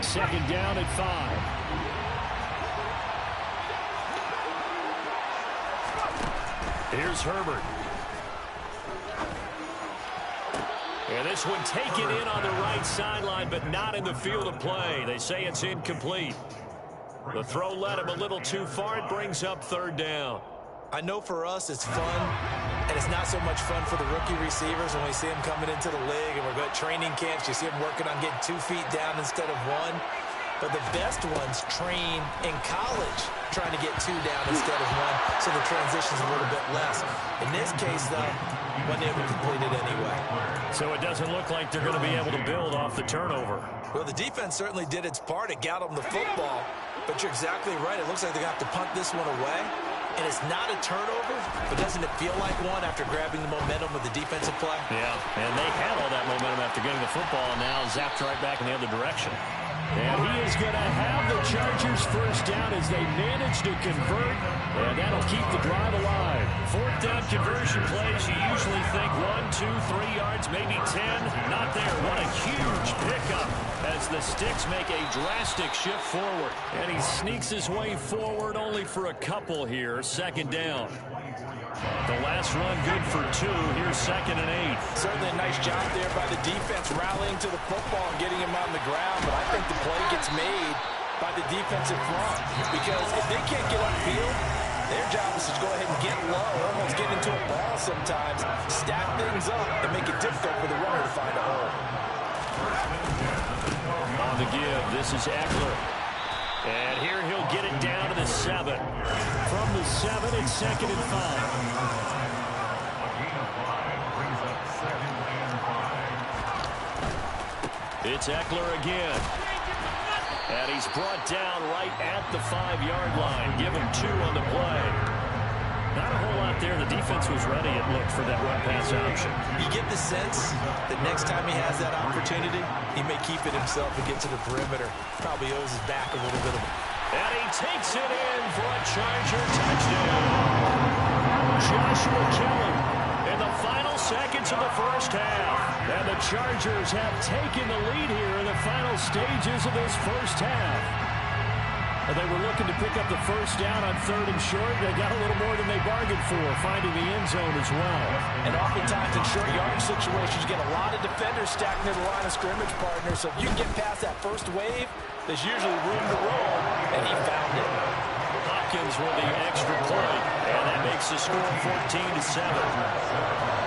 Second down at 5. Here's Herbert. And this one taken in on the right sideline, but not in the field of play. They say it's incomplete. The throw led him a little too far. It brings up 3rd down. I know for us it's fun, and it's not so much fun for the rookie receivers when we see them coming into the league and we're going to training camps. You see them working on getting 2 feet down instead of 1. But the best ones train in college trying to get 2 down instead of 1, so the transition's a little bit less. In this case, though, wasn't able to complete it anyway. So it doesn't look like they're going to be able to build off the turnover. Well, the defense certainly did its part. It got them the football. But you're exactly right. It looks like they're going to have to punt this one away. And it's not a turnover, but doesn't it feel like one after grabbing the momentum with the defensive play? Yeah, and they had all that momentum after getting the football, and now zapped right back in the other direction. And he is going to have the Chargers first down as they manage to convert, and that'll keep the drive alive. 4th down conversion plays, you usually think 1, 2, 3 yards, maybe 10. Not there. What a huge pickup as the Sticks make a drastic shift forward. And he sneaks his way forward only for a couple here. 2nd down. The last run good for 2. Here's 2nd and 8. Certainly a nice job there by the defense rallying to the football and getting him on the ground. But I think the play gets made by the defensive front. Because if they can't get upfield, their job is to go ahead and get low, almost get into a ball sometimes, stack things up, and make it difficult for the runner to find a hole. On the give, this is Eckler. And here he'll get it down to the 7. From the 7, it's 2nd and 5. It's Eckler again. And he's brought down right at the 5-yard line. Give him 2 on the play. Not a whole lot there. The defense was ready, it looked, for that run-pass option. You get the sense that next time he has that opportunity, he may keep it himself and get to the perimeter. Probably owes his back a little bit of it. And he takes it in for a Charger touchdown. Joshua Kelly in the final seconds of the first half. And the Chargers have taken the lead here in the final stages of this first half. And they were looking to pick up the first down on 3rd and short. They got a little more than they bargained for, finding the end zone as well. And oftentimes in short yardage situations, you get a lot of defenders stacking near the line of scrimmage partners. So if you can get past that first wave, there's usually room to roll, and he found it. Hopkins with the extra point, and that makes the score 14-7.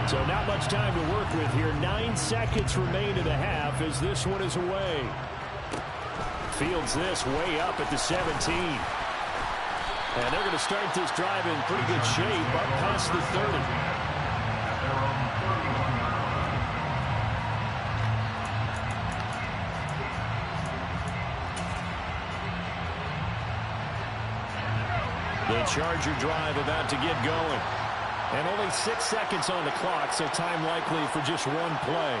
So not much time to work with here. 9 seconds remain in the half as this one is away. Fields this way up at the 17. And they're going to start this drive in pretty good shape up past the 30. The Charger drive about to get going. And only 6 seconds on the clock, so time likely for just one play.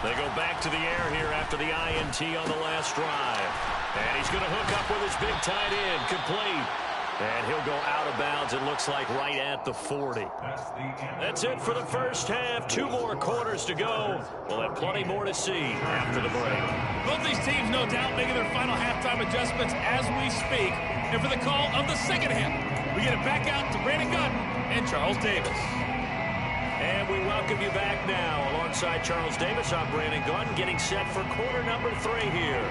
They go back to the air here after the INT on the last drive. And he's going to hook up with his big tight end, complete. And he'll go out of bounds, it looks like, right at the 40. That's it for the first half. 2 more quarters to go. We'll have plenty more to see after the break. Both these teams, no doubt, making their final halftime adjustments as we speak. And for the call of the second half, we get it back out to Brandon Gunn and Charles Davis. And we welcome you back now. Alongside Charles Davis, I'm Brandon Gunn, getting set for quarter number 3 here.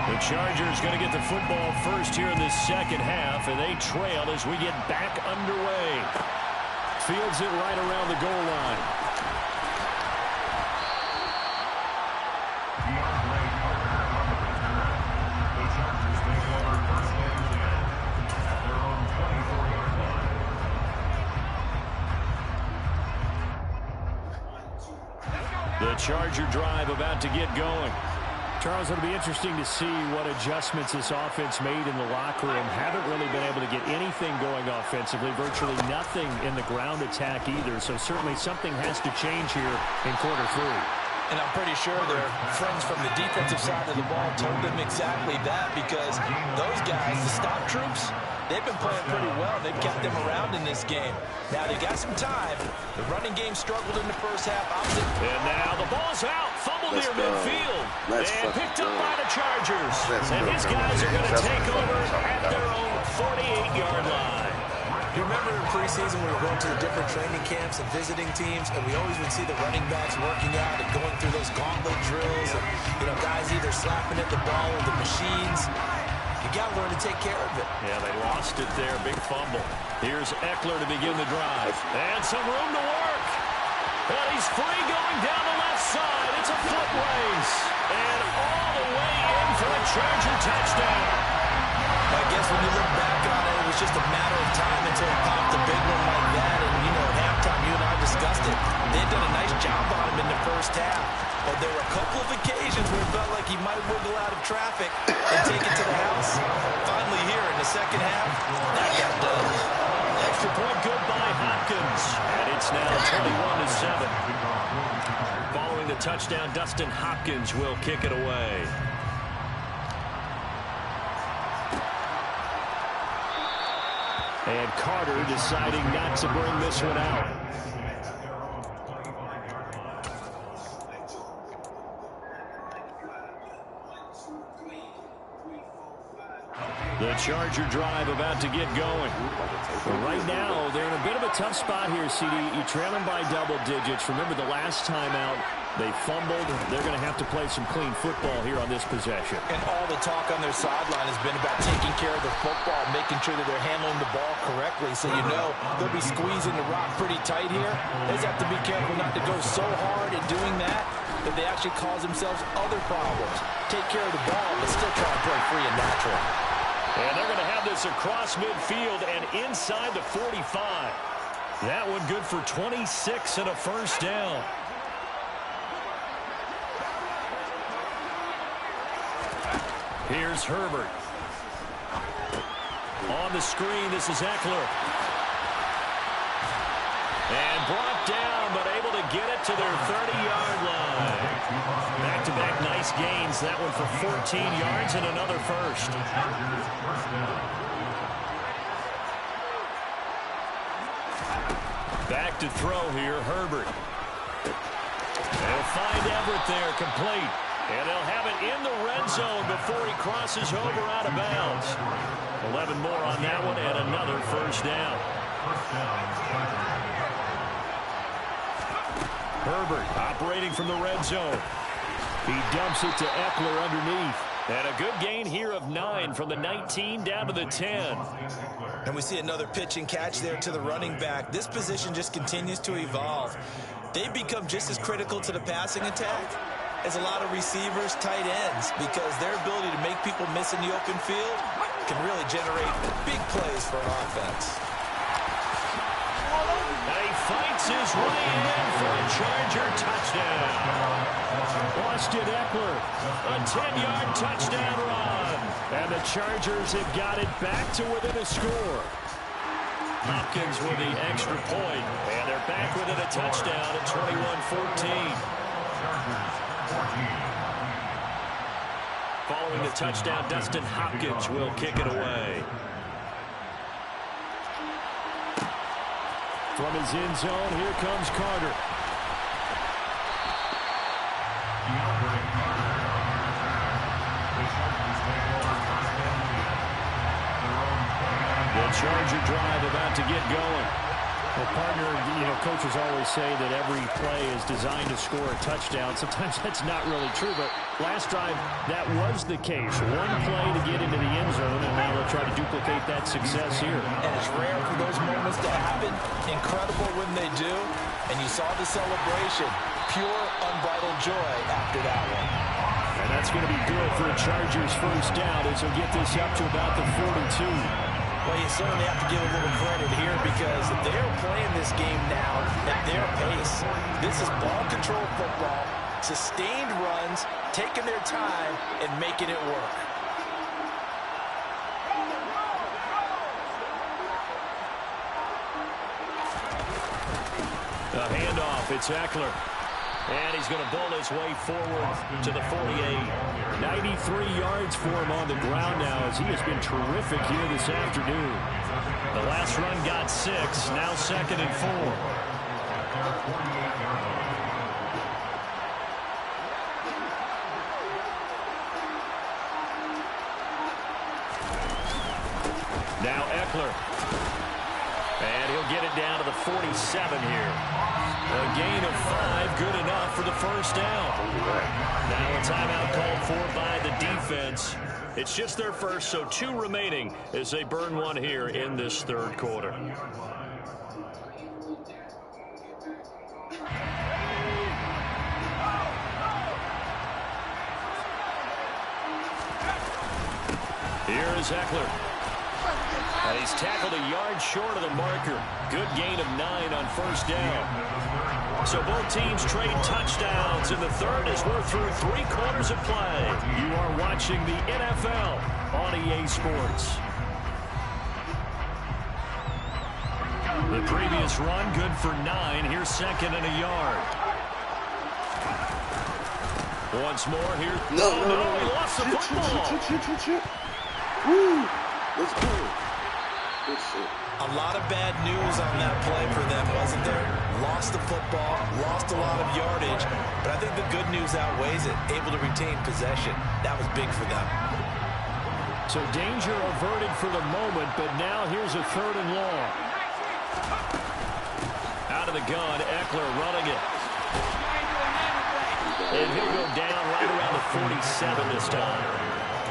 The Chargers going to get the football first here in this second half, and they trail as we get back underway. Fields it right around the goal line. The Charger drive about to get going. Charles, it'll be interesting to see what adjustments this offense made in the locker room. Haven't really been able to get anything going offensively, virtually nothing in the ground attack either. So certainly something has to change here in quarter 3. And I'm pretty sure their friends from the defensive side of the ball told them exactly that, because those guys, the stop troops, they've been playing pretty well. They've kept them around in this game. Now they got some time. The running game struggled in the first half. And now the ball's out. Fumbled near midfield. And picked up by the Chargers. And his guys are going to take over at their own 48-yard line. You remember in preseason we were going to the different training camps and visiting teams, and we always would see the running backs working out and going through those gauntlet drills, and guys either slapping at the ball or the machines. You got to learn to take care of it. Yeah, they lost it there. Big fumble. Here's Eckler to begin the drive. And some room to work. And he's free going down the left side. It's a foot race. And all the way in for a Charger touchdown. I guess when you look back on it, it was just a matter of time until it popped a big one like that. And, at halftime, you and I discussed it. They had done a nice job on him in the first half. But there were a couple of occasions where it felt like he might wiggle out of traffic and take it to the house. Finally here in the second half, that got done. Extra point good by Hopkins. And it's now 21-7. Following the touchdown, Dustin Hopkins will kick it away. And Carter deciding not to bring this one out. The Charger drive about to get going. But right now, they're in a bit of a tough spot here, CD. You're trailing by double digits. Remember the last time out, they fumbled. They're going to have to play some clean football here on this possession. And all the talk on their sideline has been about taking care of the football, making sure that they're handling the ball correctly. So they'll be squeezing the rock pretty tight here. They just have to be careful not to go so hard in doing that they actually cause themselves other problems. Take care of the ball, but still try to play free and natural. And they're going to have this across midfield and inside the 45. That one good for 26 and a first down. Here's Herbert. On the screen, this is Eckler. And brought down, but able to get it to their 30-yard line. Back-to-back nice gains. That one for 14 yards and another first. Back to throw here, Herbert. They'll find Everett there, complete. And they'll have it in the red zone before he crosses over out of bounds. 11 more on that one and another first down. Herbert operating from the red zone. He dumps it to Eckler underneath. And a good gain here of 9 from the 19 down to the 10. And we see another pitch and catch there to the running back. This position just continues to evolve. They become just as critical to the passing attack as a lot of receivers, tight ends, because their ability to make people miss in the open field can really generate big plays for an offense. And he fights his way in for a Charger touchdown. Austin Eckler, a 10-yard touchdown run. And the Chargers have got it back to within a score. Hopkins with the extra point, and they're back within a touchdown at 21-14. Following the touchdown, Dustin Hopkins will kick it away. From his end zone, here comes Carter. The Charger drive about to get going. Well, partner, coaches always say that every play is designed to score a touchdown. Sometimes that's not really true, but last drive, that was the case. One play to get into the end zone, and now they'll try to duplicate that success here. And it's rare for those moments to happen. Incredible when they do. And you saw the celebration. Pure, unbridled joy after that one. And that's going to be good for a Chargers first down as they'll get this up to about the 42. Well, you certainly have to give a little credit here because they're playing this game now at their pace. This is ball control football, sustained runs, taking their time, and making it work. A handoff, it's Eckler. And he's going to bowl his way forward to the 48. 93 yards for him on the ground now as he has been terrific here this afternoon. The last run got 6, now 2nd and 4. Now Eckler. And he'll get it down to the 47 here. A gain of 5, good enough for the first down. Now a timeout called for by the defense. It's just their first, so 2 remaining as they burn one here in this third quarter. Here is Eckler. And he's tackled a yard short of the marker. Good gain of 9 on first down. So both teams trade touchdowns in the third as we're through 3 quarters of play. You are watching the NFL on EA Sports. The previous run, good for 9. Here's 2nd and a yard. Once more here. No, he lost the football. Woo! Let's go. Good shit. A lot of bad news on that play for them, wasn't there? Lost the football, lost a lot of yardage, but I think the good news outweighs it. Able to retain possession. That was big for them. So danger averted for the moment, but now here's a 3rd and long. Out of the gun, Eckler running it. And he'll go down right around the 47 this time.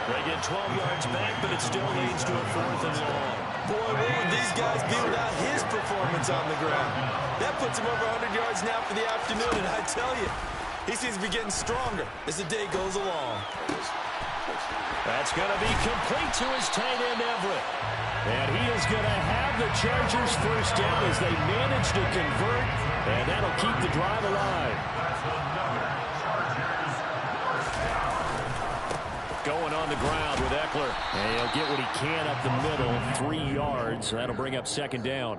They get 12 yards back, but it still leads to a 4th and long. Boy, what would these guys be without his performance on the ground? That puts him over 100 yards now for the afternoon, and I tell you, he seems to be getting stronger as the day goes along. That's going to be complete to his tight end, Everett. And he is going to have the Chargers first down as they manage to convert, and that'll keep the drive alive. Going on the ground with Eckler. And he'll get what he can up the middle, 3 yards. That'll bring up 2nd down.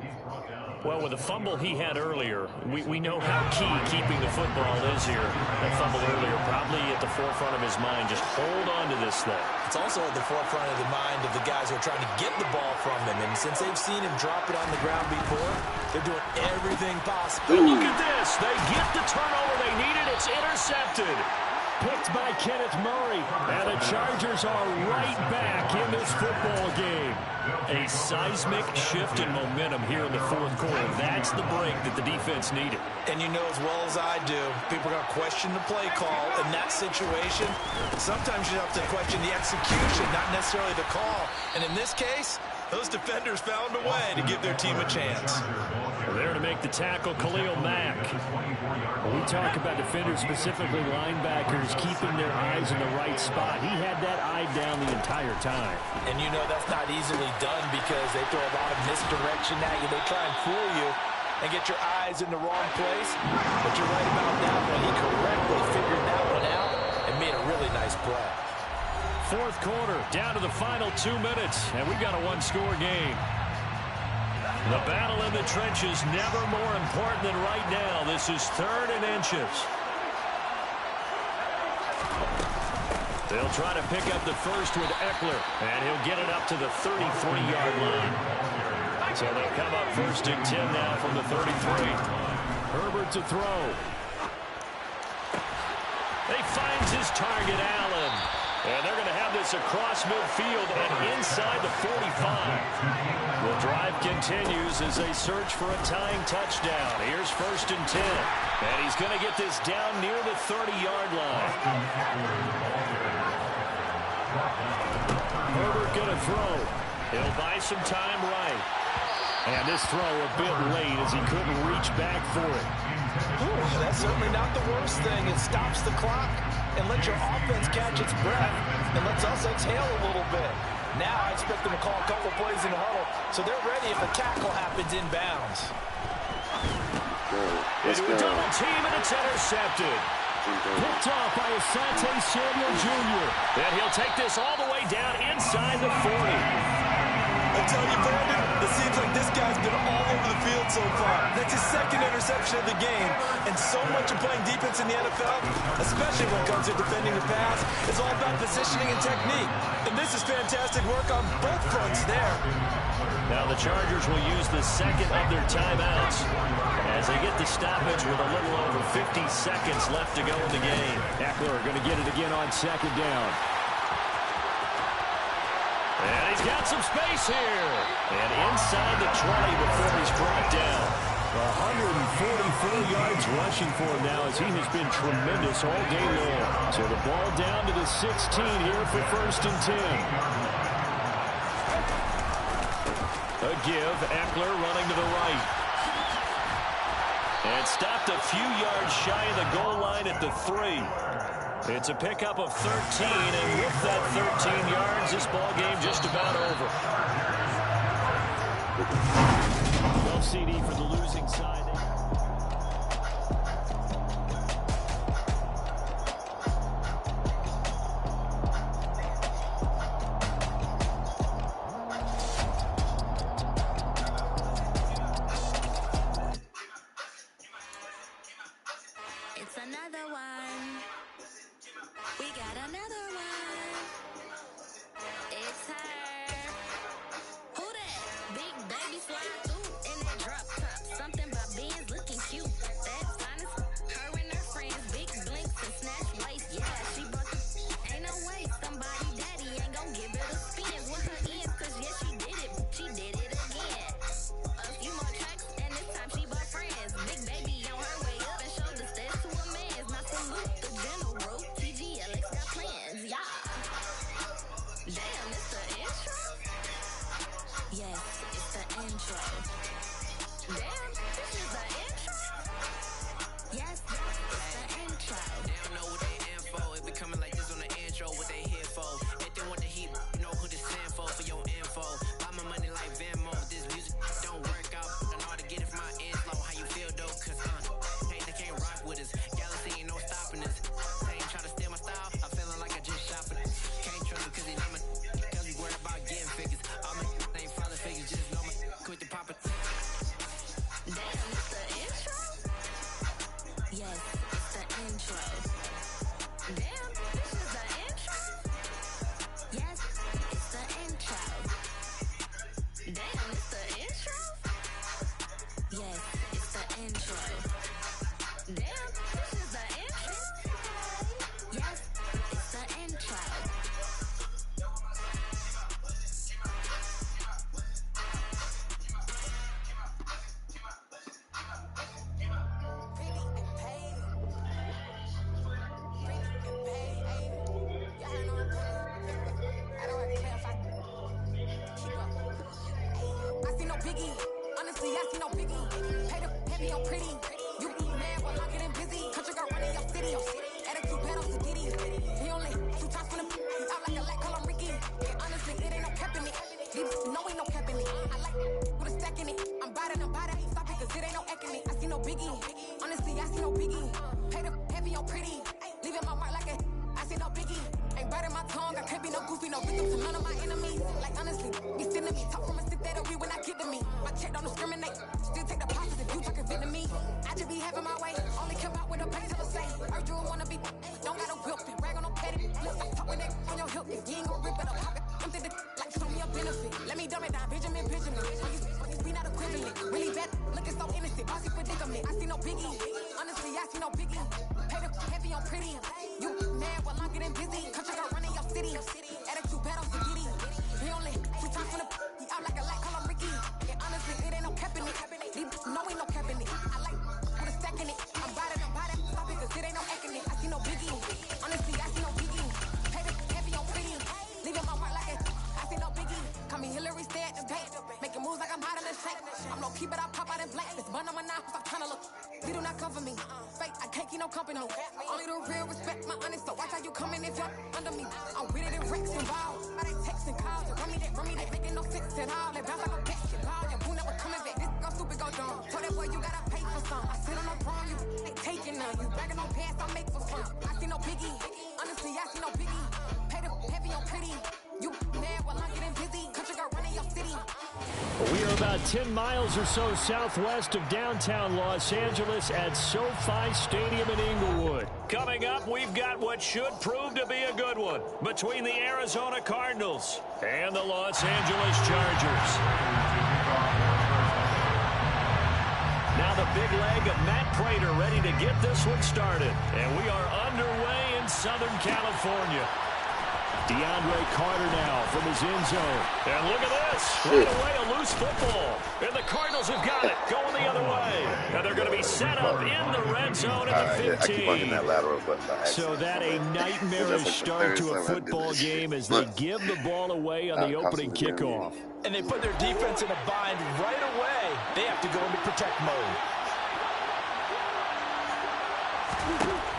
Well, with the fumble he had earlier, we know how key keeping the football is here. That fumble earlier probably at the forefront of his mind. Just hold on to this thing. It's also at the forefront of the mind of the guys who are trying to get the ball from him. And since they've seen him drop it on the ground before, they're doing everything possible. And look at this. They get the turnover they needed. It's intercepted. Picked by Kenneth Murray. And the Chargers are right back in this football game. A seismic shift in momentum here in the 4th quarter. That's the break that the defense needed. And you know as well as I do, people are going to question the play call in that situation. Sometimes you have to question the execution, not necessarily the call. And in this case, those defenders found a way to give their team a chance. There to make the tackle, Khalil Mack. When we talk about defenders, specifically linebackers, keeping their eyes in the right spot. He had that eye down the entire time. And you know that's not easily done because they throw a lot of misdirection at you. They try and fool you and get your eyes in the wrong place. But you're right about that one. He correctly figured that one out and made a really nice play. 4th quarter, down to the final 2 minutes, and we've got a 1-score game. The battle in the trenches, never more important than right now. This is 3rd and inches. They'll try to pick up the first with Eckler, and he'll get it up to the 33-yard line. So they'll come up 1st and 10 now from the 33. Herbert to throw. He finds his target, Allen. And they're going to have this across midfield and inside the 45. The drive continues as they search for a tying touchdown. Here's 1st and 10. And he's going to get this down near the 30-yard line. Herbert going to throw. He'll buy some time right. And this throw a bit late as he couldn't reach back for it. Ooh, that's certainly not the worst thing. It stops the clock and lets your offense catch its breath and lets us exhale a little bit. Now I expect them to call a couple plays in the huddle so they're ready if a tackle happens inbounds. Into a double team, and it's intercepted. Picked off by Asante Samuel Jr. And he'll take this all the way down inside the 40. I'm telling you, Brandon, it seems like this guy's been all over the field so far. That's his 2nd interception of the game. And so much of playing defense in the NFL, especially when it comes to defending the pass, is all about positioning and technique. And this is fantastic work on both fronts there. Now the Chargers will use the 2nd of their timeouts as they get the stoppage with a little over 50 seconds left to go in the game. Eckler going to get it again on 2nd down. And he's got some space here. And inside the 20 before he's brought down. 144 yards rushing for him now as he has been tremendous all day long. So the ball down to the 16 here for 1st and 10. A give, Eckler running to the right. And stopped a few yards shy of the goal line at the 3. It's a pickup of 13, and with that 13 yards, this ball game just about over. 12 CD for the losing side. It's another one. We got another one. It's her. Who that? Big baby slide through in that drop top. Something about Benz looking cute. That's honest. Her and her friends, big blinks and snatch lace. Yeah, she bought the. Ain't no way somebody daddy ain't gon' give it a spin. With her ends, cause yeah, she did it. She did it again. A few more tracks, and this time she bought friends. Big baby on her way up and showed the steps to a man's. Not salute the general. TGLX got plans, yeah. Damn, it's the intro? Yes, it's the intro. Damn, this is the intro? Yes, it's the intro. They don't know what they in for. It be coming like this on the intro, what they here for. If they want the heat, you know who to send for your info. Buy my money like Venmo. This music don't work out. I know how to get it from my inflow. How you feel though? Cause hey, they can't rock with us. Galaxy ain't no stopping us. They ain't try to steal my style. I'm feeling like I just shot for this. Can't trust me cause they know my cause we worried about getting figures. All my ain't father figures, just know my quit the pop it. Damn, it's the intro? Yes, it's the intro. Damn, this is the intro? Yes, it's the intro. Damn, it's the intro? Yes, it's the intro. Damn, this is the intro? Yes, it's the intro. I see no biggie. Honestly, I see no biggie. Pay the heavy on pretty. You be mad while I'm getting busy. Country girl running your city. Attitude bad on Sadiddy. He only 2 times from the out like a light, call him Ricky. And honestly, it ain't no cap in it. These no ain't no cap in it. I like with a stack in it. I'm bad. Stop it, cause it ain't no acting it. I see no biggie. Honestly, I see no biggie. Pay the heavy on pretty. Leaving my mark like a. I see no biggie. Ain't biting my tongue. I can't be no goofy, no victim to none of my enemies. Like honestly, be sending me talk from a stick that'll be when I get to me. My check don't discriminate. Still take the profits if you talking fit to me. I just be having my way. Only come out with a pain till I say. Heard you wanna be. Don't got no whip. Rag on no petty. Flip like talk with that on your hip. You ain't gon' rip it up. Pop it. Empty the like show me a benefit. Let me dumb it down. Benjamin. When you be it. Really bad, looking so innocent. Bossy predicament. I see no biggie. Honestly, I see no biggie. Pay the heavy on pretty. You mad while I'm getting busy. Country girl running your city. Attitude bad on spaghetti. He only 2 times from the he out like a light, call him Ricky. And honestly, it ain't no cap in it. No, ain't no cap in it. I like with a stack in it. I'm bad at stop it, cause it ain't no acting it. I see no biggie. Honestly, I see no biggie. Pay the heavy on pretty. Leaving my mark like it. I see no biggie. Call me Hillary, stay at the bank. Making moves like I'm hot in the shank. I'm low key, but I pop out in blank. This bun on my knife, stop trying to look. They do not come for me. Fake, I can't keep no company. Only the real respect my honest. So watch how you coming if you're under me. I'm with it in Rex involved. I they texting calls. Run me, they making no sense at all. They bounce like a basketball. Your boo never coming back. This go stupid, go dumb. Told that boy you gotta pay for some. I sit on no prom, you ain't taking none. You bragging on past, I make for fun. I see no biggie. Honestly, I see no biggie. Pay the heavy on pretty. You mad while I'm getting busy. Country girl running your city. We are about 10 miles or so southwest of downtown Los Angeles at SoFi Stadium in Inglewood. Coming up, we've got what should prove to be a good one between the Arizona Cardinals and the Los Angeles Chargers. Now the big leg of Matt Prater ready to get this one started. And we are underway in Southern California. DeAndre Carter now from his end zone. And look at this. Right away, a loose football. And the Cardinals have got it. Going the other way. And they're going to be set up in the red zone at the 15. I keep on that lateral button. So that a nightmarish start to a football game as they give the ball away on the opening kickoff. And they put their defense in a bind right away. They have to go into protect mode.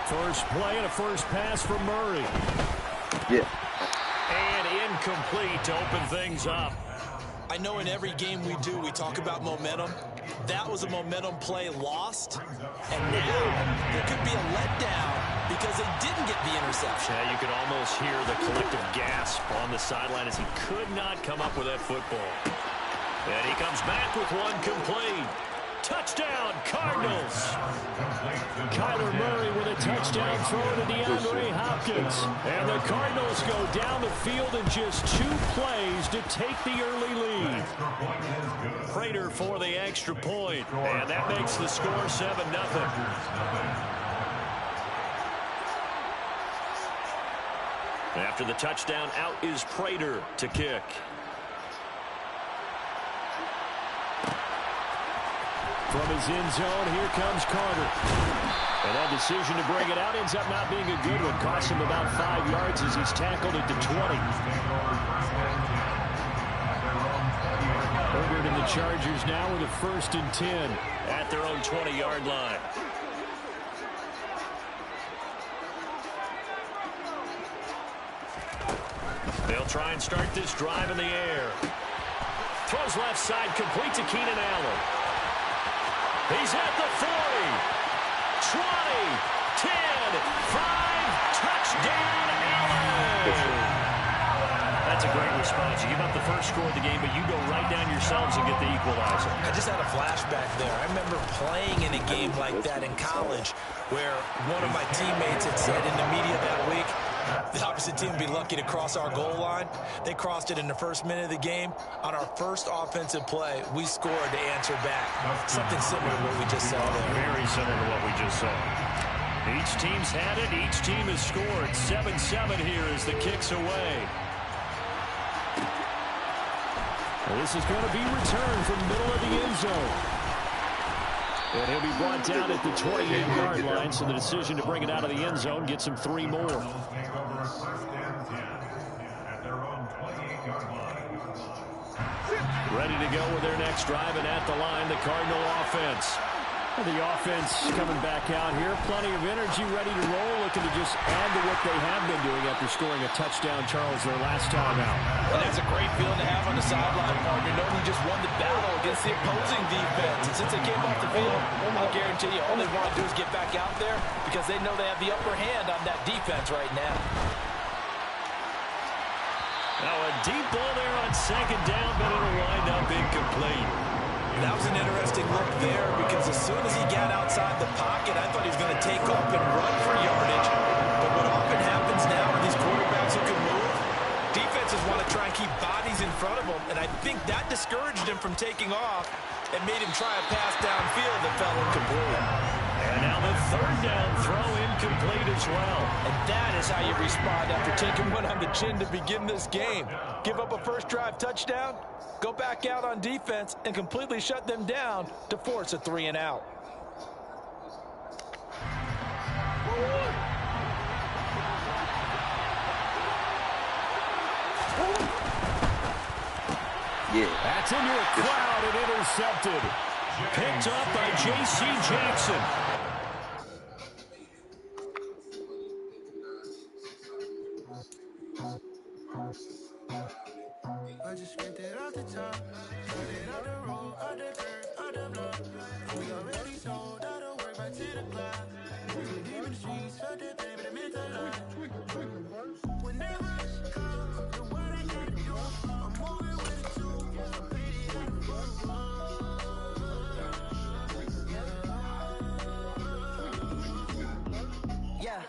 First play and a first pass for Murray. Yeah. And incomplete to open things up. I know in every game we do, we talk about momentum. That was a momentum play lost. And now there could be a letdown because they didn't get the interception. Yeah, you could almost hear the collective gasp on the sideline as he could not come up with that football. And he comes back with one complete. Touchdown, Cardinals. Kyler Murray with a touchdown throw to DeAndre Hopkins. And the Cardinals go down the field in just 2 plays to take the early lead. Prater for the extra point. And that makes the score 7-0. After the touchdown, out is Prater to kick. From his end zone, here comes Carter. And that decision to bring it out ends up not being a good one. Costs him about 5 yards as he's tackled at the 20. Herbert and the Chargers now with a 1st and 10 at their own 20-yard line. They'll try and start this drive in the air. Throws left side, complete to Keenan Allen. He's at the 40, 20, 10, 5, touchdown, Allen! That's a great response. You give up the first score of the game, but you go right down yourselves and get the equalizer. I just had a flashback there. I remember playing in a game like that in college where one of my teammates had said in the media that week, the opposite team would be lucky to cross our goal line. They crossed it in the first minute of the game. On our first offensive play, we scored to answer back. Something similar to what we just saw there. Very similar to what we just saw. Each team's had it. Each team has scored. 7-7 here as the kick's away. Well, this is going to be returned from the middle of the end zone. And he'll be brought down at the 28-yard line, so the decision to bring it out of the end zone gets him 3 more. Ready to go with their next drive, and at the line, the Cardinal offense. The offense coming back out here. Plenty of energy, ready to roll, looking to just add to what they have been doing after scoring a touchdown, Charles, their last time out. And that's a great feeling to have on the sideline, partner. Knowing you just won the battle against the opposing defense. And since they came off the field, I guarantee you all they want to do is get back out there because they know they have the upper hand on that defense right now. Now a deep ball there on 2nd down, but it'll wind up incomplete. That was an interesting look there because as soon as he got outside the pocket, I thought he was going to take off and run for yardage. But what often happens now are these quarterbacks who can move, defenses want to try and keep bodies in front of them, and I think that discouraged him from taking off and made him try a pass downfield that fell incomplete. And now the third down throw incomplete as well. And that is how you respond after taking one on the chin to begin this game. Give up a first drive touchdown, go back out on defense, and completely shut them down to force a 3-and-out. Yeah. That's into a crowd and intercepted. Picked up by J.C. Jackson. I just scraped it off the top, cut it out the road, out the dirt, out the block. We already sold, out of work, back to the clock. Deep in the streets, felt that baby, that meant a lot. Whenever she comes, the what I gotta do, I'm moving with it too. I paid it out the road. Yeah,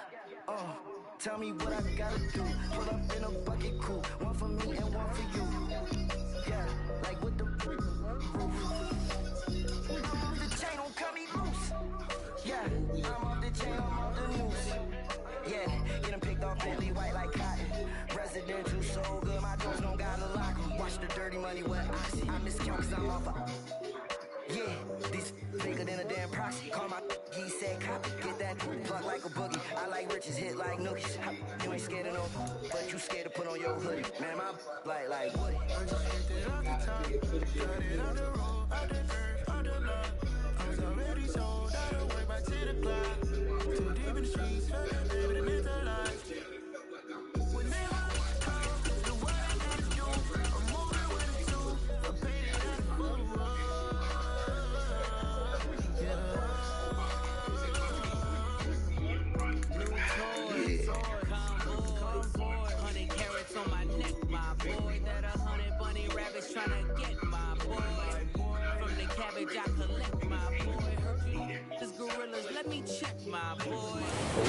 tell me what I gotta do. Pull up in a bucket coupe, one for me and one for you. Yeah, like with the roof. I'm off the chain, don't cut me loose. Yeah, I'm off the chain, I'm off the noose. Yeah, get them picked off Bentley white like cotton. Residential so good, my doors don't gotta lock 'em. Watch the dirty money, what I see. I miscount cause I'm off a... Yeah, this bigger than a damn proxy. Call my he said copy. Get that plug like a boogie. I like riches, hit like nookies. You ain't scared of no, but you scared to put on your hoodie. Man, my like Woody. I just picked it off the top, cut it out the road, out the dirt, out the block. I was already sold, out of work, back to the clock. Too deep in the streets, felt that baby, that meant a lot. Whenever I come, the what I gotta do, I'm moving with it too. I paid it out the road.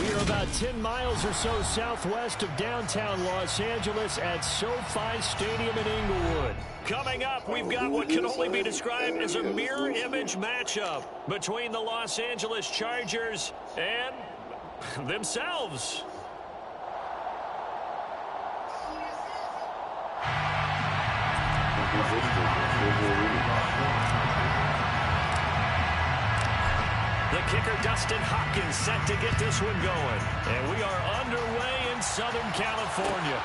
We are about 10 miles or so southwest of downtown Los Angeles at SoFi Stadium in Inglewood. Coming up, we've got what can only be described as a mirror image matchup between the Los Angeles Chargers and themselves. The kicker, Dustin Hopkins, set to get this one going. And we are underway in Southern California.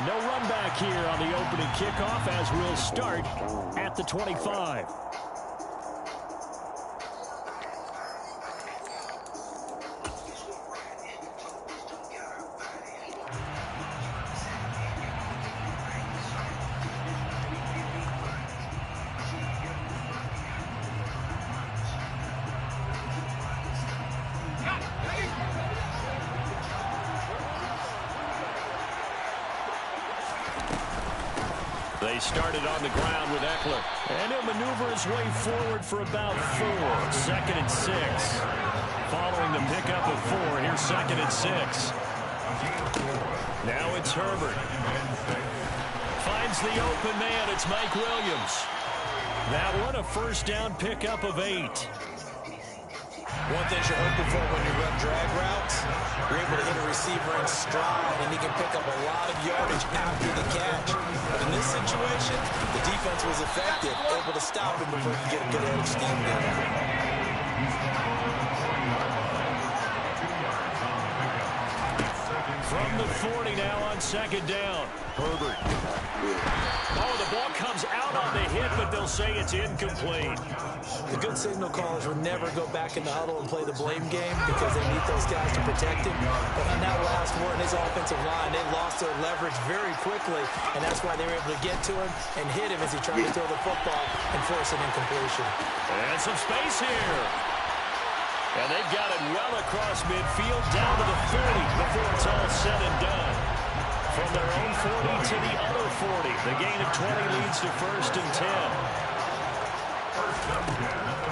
No run back here on the opening kickoff as we'll start at the 25. They started on the ground with Eckler. And he'll maneuver his way forward for about 4. 2nd and 6. Following the pickup of 4, here's 2nd and 6. Now it's Herbert. Finds the open man. It's Mike Williams. That one, a first down pickup of 8. One thing you're hoping for when you run drag routes, you're able to hit a receiver in stride, and he can pick up a lot of yardage after the catch. But in this situation, the defense was effective, able to stop him before he could get a good head of steam going. From the 40 now on 2nd down. Herbert. Oh, the ball comes out on the hit, but they'll say it's incomplete. The good signal callers will never go back in the huddle and play the blame game because they need those guys to protect him. But on that last one, his offensive line, they lost their leverage very quickly, and that's why they were able to get to him and hit him as he tried to throw the football and force an incompletion. And some space here. And they've got it well across midfield down to the 40 before it's all said and done. From their own 40 to the other 40. The gain of 20 leads to 1st and 10.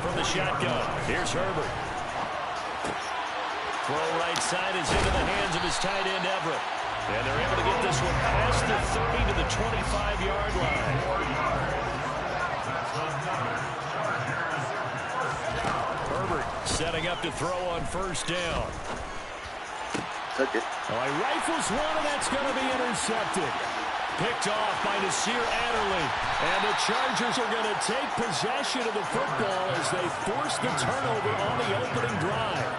From the shotgun, here's Herbert. Throw right side is into the hands of his tight end, Everett. And they're able to get this one past the 30 to the 25-yard line. Herbert setting up to throw on first down. Took it. Oh, he rifles one, and that's going to be intercepted. Picked off by Nasir Adderley. And the Chargers are going to take possession of the football as they force the turnover on the opening drive.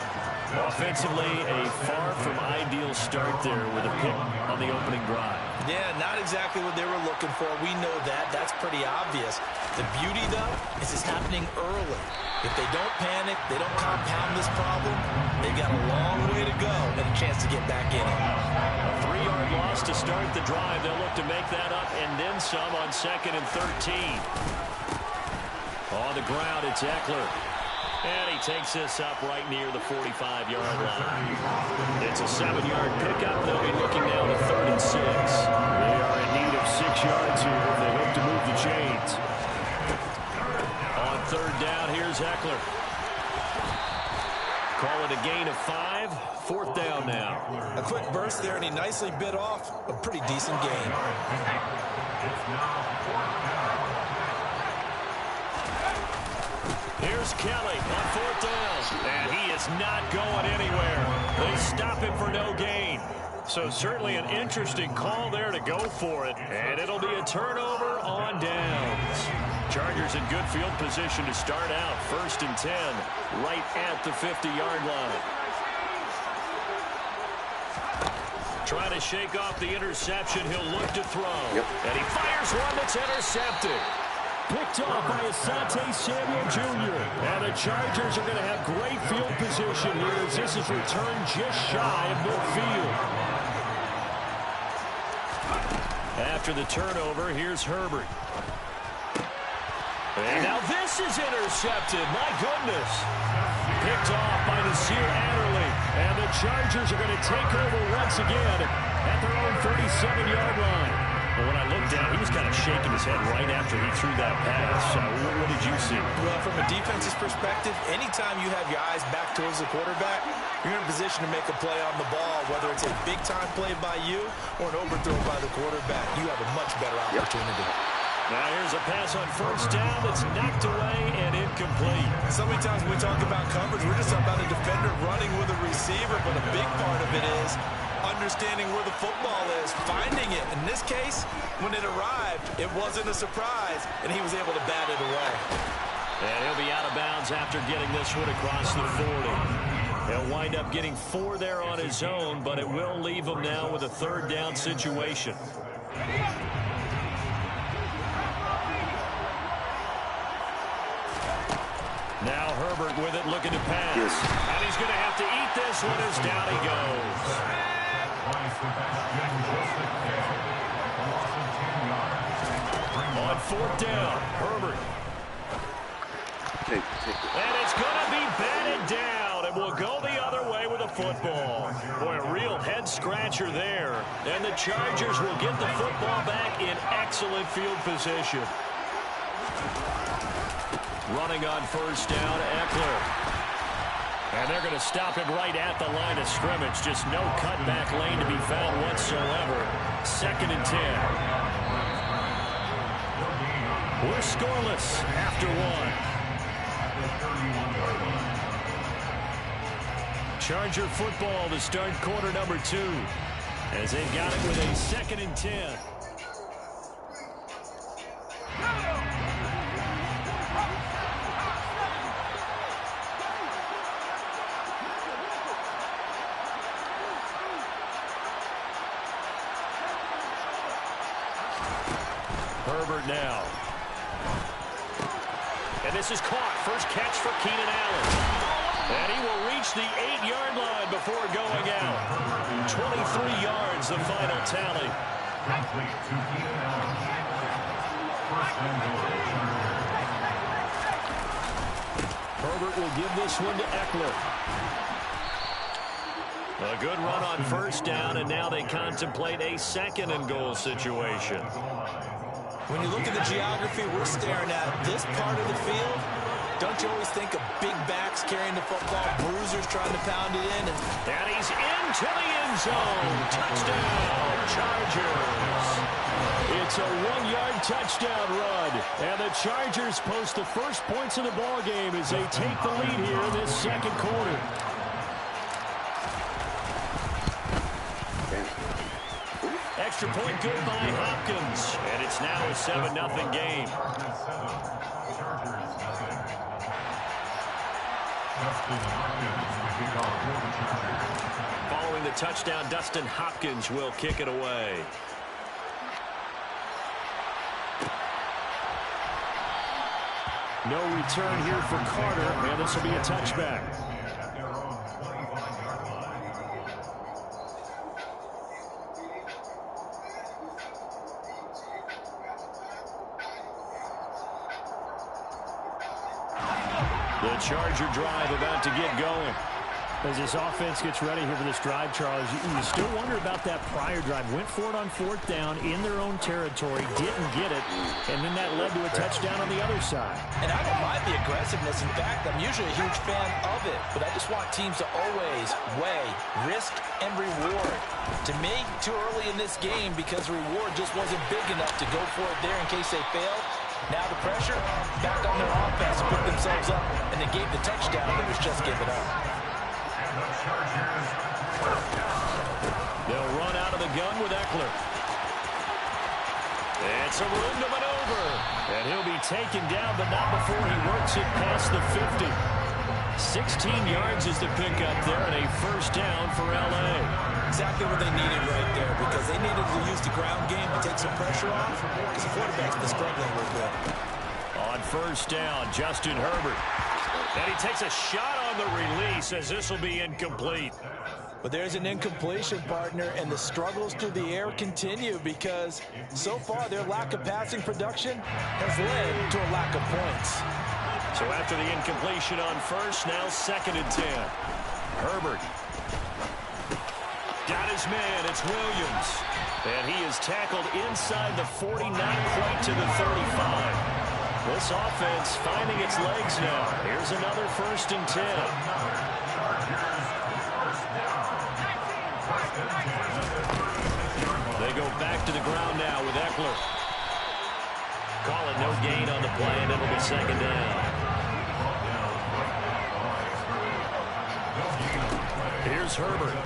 Offensively, a far from ideal start there with a pick on the opening drive. Yeah, not exactly what they were looking for. We know that. That's pretty obvious. The beauty, though, is it's happening early. If they don't panic, they don't compound this problem, they've got a long way to go and a chance to get back in it. A 3-yard loss to start the drive. They'll look to make that up and then some on 2nd and 13. On the ground, it's Eckler. And he takes this up right near the 45-yard line. It's a 7-yard pickup. They'll be looking now to 3rd and 6. They are in need of 6 yards here if they hope to move the chains. On 3rd down, here's Eckler. Call it a gain of 5. 4th down now. A quick burst there, and he nicely bit off a pretty decent gain. Here's Kelly on 4th down. And he is not going anywhere. They stop him for no gain. So certainly an interesting call there to go for it. And it'll be a turnover on downs. Chargers in good field position to start out. 1st and 10, right at the 50-yard line. Trying to shake off the interception. He'll look to throw. Yep. And he fires one that's intercepted. Picked off by Asante Samuel Jr. And the Chargers are going to have great field position here as this is returned just shy of midfield. After the turnover, here's Herbert. And now this is intercepted. My goodness. Picked off by Nasir Adderley. And the Chargers are going to take over once again at their own 37-yard line. Well, when I looked down, he was kind of shaking his head right after he threw that pass. What did you see? Well, from a defense's perspective, anytime you have your eyes back towards the quarterback, you're in a position to make a play on the ball, whether it's a big-time play by you or an overthrow by the quarterback. You have a much better opportunity. Now here's a pass on 1st down that's knocked away and incomplete. So many times when we talk about coverage, we're just talking about a defender running with a receiver, but a big part of it is understanding where the football is, finding it. In this case, when it arrived, it wasn't a surprise, and he was able to bat it away. And he'll be out of bounds after getting this one across the 40. He'll wind up getting 4 there on his own, but it will leave him now with a 3rd down situation. Now Herbert with it, looking to pass. Yes. And he's going to have to eat this one as down he goes. On 4th down, Herbert. Take it. And it's going to be batted down. And will go the other way with the football. Boy, a real head-scratcher there. And the Chargers will get the football back in excellent field position. Running on 1st down, Eckler. And they're going to stop him right at the line of scrimmage. Just no cutback lane to be found whatsoever. 2nd and 10. We're scoreless after 1. Charger football to start quarter number 2. As they've got it with a 2nd and 10. Herbert now. And this is caught. First catch for Keenan Allen. And he will reach the 8-yard line before going out. 23 yards, the final tally. Herbert will give this one to Eckler. A good run on 1st down, and now they contemplate a 2nd and goal situation. When you look at the geography we're staring at, this part of the field Don't you always think of big backs carrying the football, bruisers trying to pound it in? And he's into the end zone. Touchdown, Chargers. It's a 1-yard touchdown run. And the Chargers post the first points of the ball game as they take the lead here in this second quarter. Extra point good by Hopkins. And it's now a 7-0 game. Following the touchdown, Dustin Hopkins will kick it away. No return here for Carter, and this will be a touchback. The Charger drive about to get going. As this offense gets ready here for this drive, Charles, you still wonder about that prior drive. Went for it on 4th down in their own territory, didn't get it, and then that led to a touchdown on the other side. And I don't mind the aggressiveness. In fact, I'm usually a huge fan of it. But I just want teams to always weigh risk and reward. To me, too early in this game because reward just wasn't big enough to go for it there in case they failed. Now the pressure, back on their offense to pick themselves up, and they gave the touchdown that was just given up. They'll run out of the gun with Eckler. It's a room to maneuver. And he'll be taken down, but not before he works it past the 50. 16 yards is the pickup there, and a first down for L.A. Exactly what they needed right there, because they needed to use the ground game to take some pressure off, because the quarterback's been struggling a little bit. On first down, Justin Herbert. And he takes a shot on the release as this will be incomplete. But there's an incompletion, partner, and the struggles through the air continue because so far their lack of passing production has led to a lack of points. So after the incompletion on first, now 2nd and 10. Herbert got his man. It's Williams. And he is tackled inside the 40, not quite to the 35. This offense finding its legs now. Here's another 1st and 10. They go back to the ground now with Eckler. Call it no gain on the play, and it'll be 2nd down. Here's Herbert.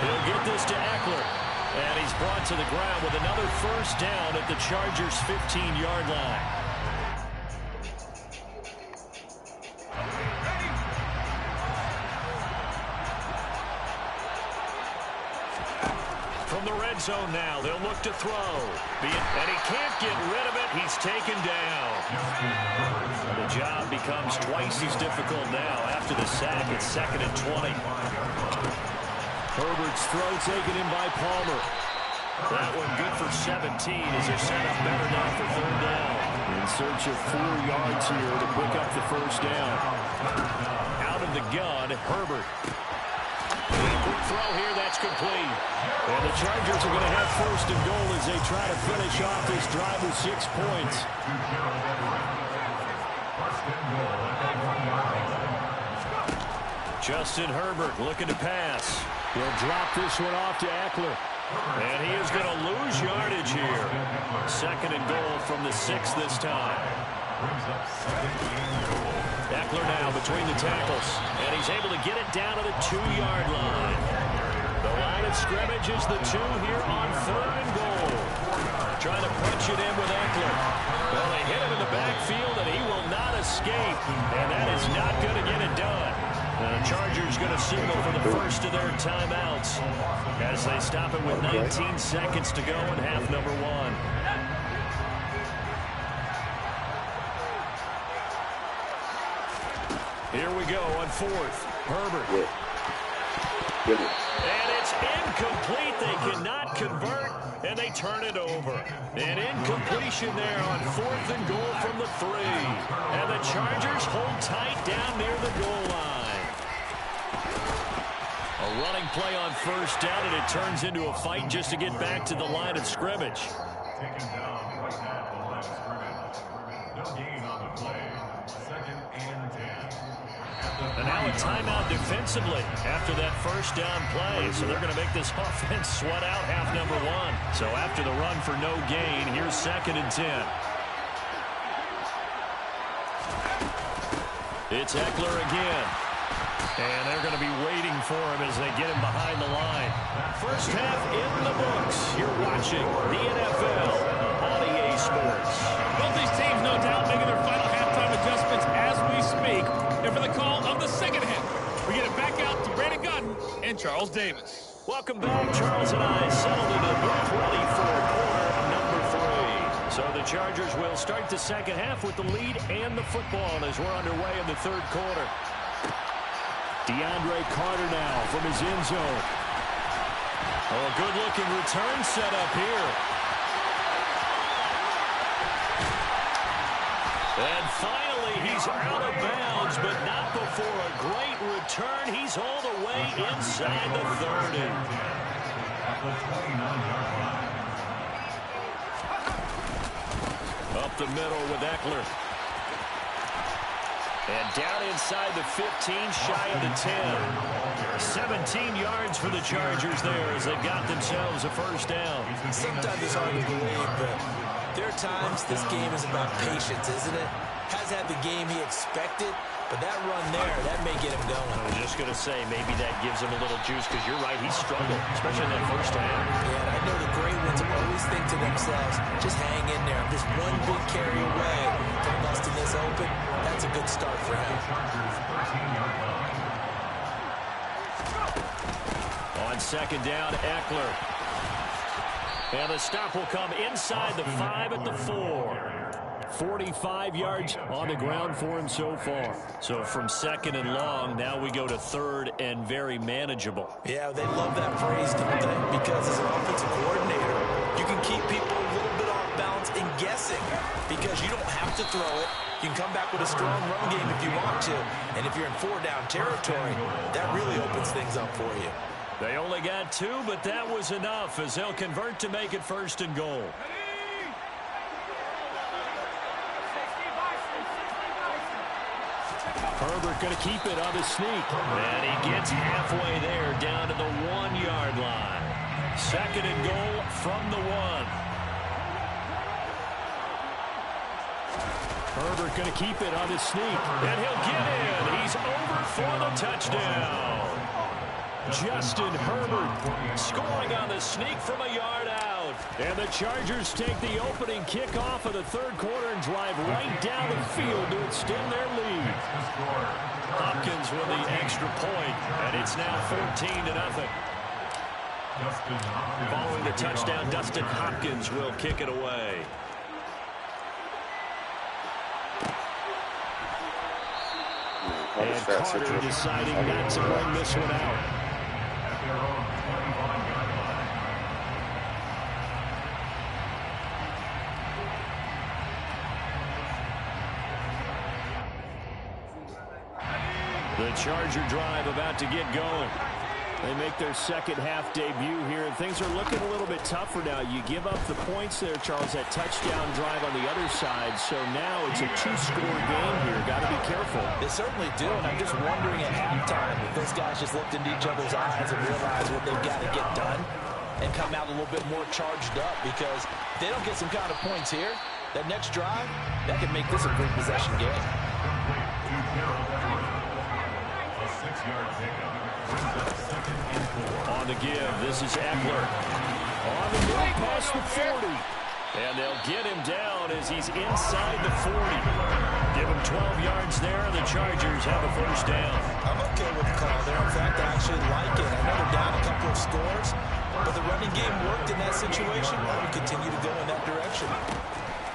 He'll get this to Eckler. And he's brought to the ground with another first down at the Chargers' 15-yard line. From the red zone now, they'll look to throw. And he can't get rid of it. He's taken down. The job becomes twice as difficult now after the sack. It's 2nd and 20. Herbert's throw taken in by Palmer. That one good for 17 as they're set up better now for 3rd down. In search of 4 yards here to pick up the first down. Out of the gun, Herbert. Quick throw here, that's complete. And the Chargers are going to have 1st and goal as they try to finish off this drive with 6 points. Justin Herbert looking to pass. He'll drop this one off to Eckler. And he is going to lose yardage here. 2nd and goal from the 6 this time. Eckler now between the tackles. And he's able to get it down to the 2-yard line. The line of scrimmage is the 2 here on 3rd and goal. Trying to punch it in with Eckler. Well, they hit him in the backfield, and he will not escape. And that is not going to get it done. The Chargers going to signal for the first of their timeouts as they stop it with 19 seconds to go in half number 1. Here we go on 4th. Herbert. And it's incomplete. They cannot convert, and they turn it over. An incompletion there on 4th and goal from the 3. And the Chargers hold tight down near the goal line. A running play on first down, and it turns into a fight just to get back to the line of scrimmage. And now a timeout defensively after that first down play. So they're going to make this offense sweat out half number one. So after the run for no gain, here's 2nd and 10. It's Eckler again. And they're going to be waiting for him as they get him behind the line. First half in the books. You're watching the NFL on EA Sports. Both these teams, no doubt, making their final halftime adjustments as we speak. And for the call of the second half, we get it back out to Brandon Godden and Charles Davis. Welcome back. Charles and I settled into booth ready for quarter number 3. So the Chargers will start the second half with the lead and the football as we're underway in the third quarter. DeAndre Carter now from his end zone. Oh, a good-looking return set up here. And finally, he's out of bounds, but not before a great return. He's all the way inside the 30. Up the middle with Eckler. And down inside the 15, shy of the 10. 17 yards for the Chargers there as they got themselves a first down. Sometimes it's hard to believe, but there are times this game is about patience, isn't it? Has had the game he expected, but that run there, that may get him going. I was just going to say, maybe that gives him a little juice because you're right, he struggled, especially in that first half. Yeah, and I know the great ones always think to themselves, just hang in there. Just one big carry away from busting this open. That's a good start for him. On second down, Eckler. And the stop will come inside the 5 at the 4. 45 yards on the ground for him so far. So from second and long, now we go to third and very manageable. Yeah, they love that phrase, don't they? Because as an offensive coordinator, you can keep people a little bit off balance and guessing because you don't have to throw it. You can come back with a strong run game if you want to. And if you're in 4-down territory, that really opens things up for you. They only got 2, but that was enough as they'll convert to make it first and goal. Herbert going to keep it on the sneak. And he gets halfway there down to the 1-yard line. Second and goal from the 1. Herbert going to keep it on the sneak. And he'll get in. He's over for the touchdown. Justin Herbert scoring on the sneak from a yard out. And the Chargers take the opening kickoff of the third quarter and drive right down the field to extend their lead. Hopkins with the extra point, and it's now 14-0. Following the touchdown, Dustin Hopkins will kick it away. And Carter deciding not to bring this one out. The Charger drive about to get going. They make their second half debut here, and things are looking a little bit tougher now. You give up the points there, Charles, that touchdown drive on the other side. So now it's a 2-score game here. Got to be careful. They certainly do, and I'm just wondering at halftime if those guys just looked into each other's eyes and realized what they've got to get done and come out a little bit more charged up, because if they don't get some kind of points here, that next drive, that could make this a great possession game. On the give, this is Eckler. On the move past the 40. And they'll get him down as he's inside the 40. Give him 12 yards there, and the Chargers have a first down. I'm okay with the call there. In fact, I actually like it. I know they're down a couple of scores, but the running game worked in that situation. I would continue to go in that direction.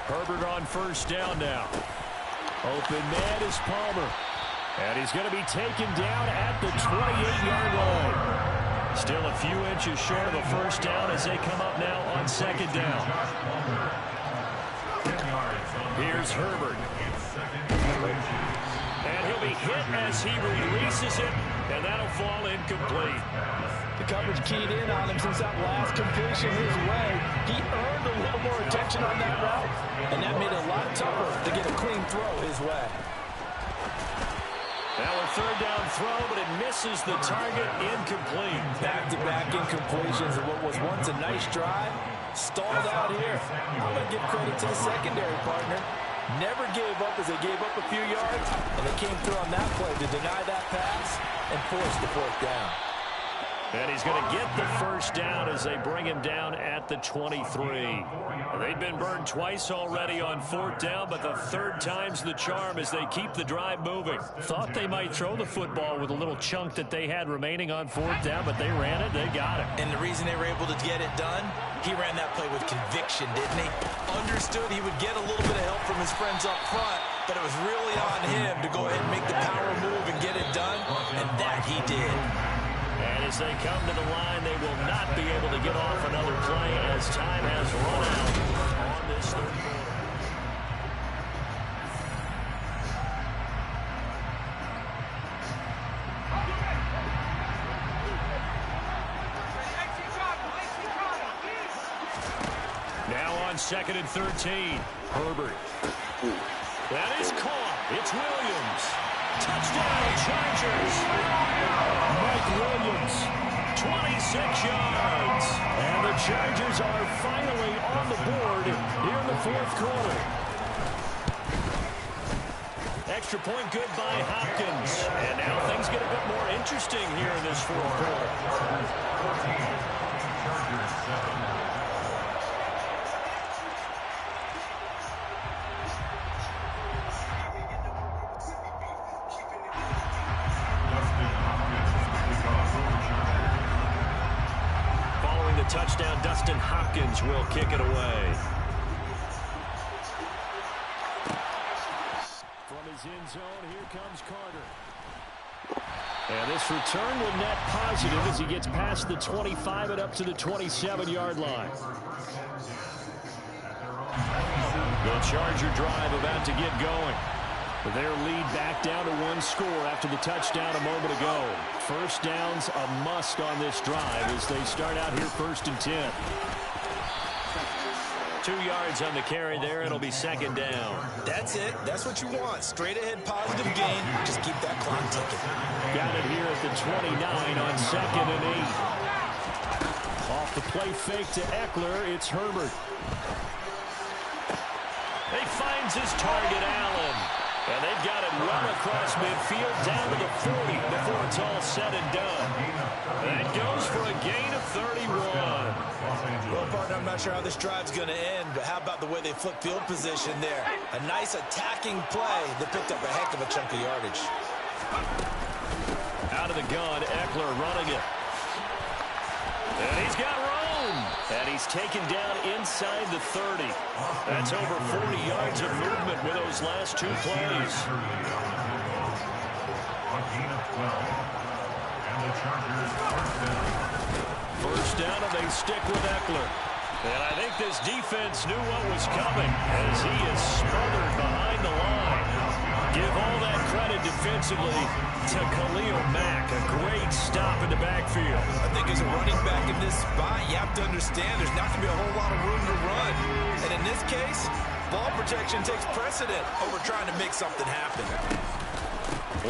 Herbert on first down now. Open man is Palmer. And he's going to be taken down at the 28-yard line. Still a few inches short of a first down as they come up now on second down. Here's Herbert. And he'll be hit as he releases it And that'll fall incomplete. The coverage keyed in on him since that last completion his way. He earned a little more attention on that route, and that made it a lot tougher to get a clean throw his way. Now a third down throw, but it misses the target, incomplete. Back-to-back incompletions of what was once a nice drive. Stalled out here. I'm going to give credit to the secondary partner. Never gave up as they gave up a few yards, and they came through on that play to deny that pass and force the fourth down. And he's going to get the first down as they bring him down at the 23. They've been burned twice already on fourth down, but the third time's the charm as they keep the drive moving. Thought they might throw the football with a little chunk that they had remaining on fourth down, but they ran it, they got it. And the reason they were able to get it done, he ran that play with conviction, didn't he? Understood he would get a little bit of help from his friends up front, but it was really on him to go ahead and make the power move and get it done, and that he did. And as they come to the line, they will not be able to get off another play as time has run out on this third quarter. Now on 2nd and 13, Herbert. That is caught. It's Williams. Touchdown, Chargers. Mike Williams, 26 yards. And the Chargers are finally on the board here in the fourth quarter. Extra point good by Hopkins. And now things get a bit more interesting here in this fourth quarter. Touchdown, Dustin Hopkins will kick it away. From his end zone, here comes Carter. And this return will net positive as he gets past the 25 and up to the 27-yard line. The Charger drive about to get going. Their lead back down to one score after the touchdown a moment ago. First down's a must on this drive as they start out here 1st and 10. 2 yards on the carry there. It'll be 2nd down. That's it. That's what you want. Straight ahead positive gain. Just keep that clock ticking. Got it here at the 29 on 2nd and 8. Off the play fake to Eckler. It's Herbert. He finds his target, Allen. And they've got it well across midfield down to the 40 before it's all said and done. That goes for a gain of 31. Well, partner, I'm not sure how this drive's going to end, but how about the way they flip field position there? A nice attacking play that picked up a heck of a chunk of yardage. Out of the gun, Eckler running it. And he's got room. And he's taken down inside the 30. That's over 40 yards of movement with those last 2 plays. First down, and they stick with Eckler. And I think this defense knew what was coming as he is smothered behind the line. Give all that credit defensively to Khalil Mack. A great stop in the backfield. I think as a running back in this spot, you have to understand there's not going to be a whole lot of room to run. And in this case, ball protection takes precedent over trying to make something happen.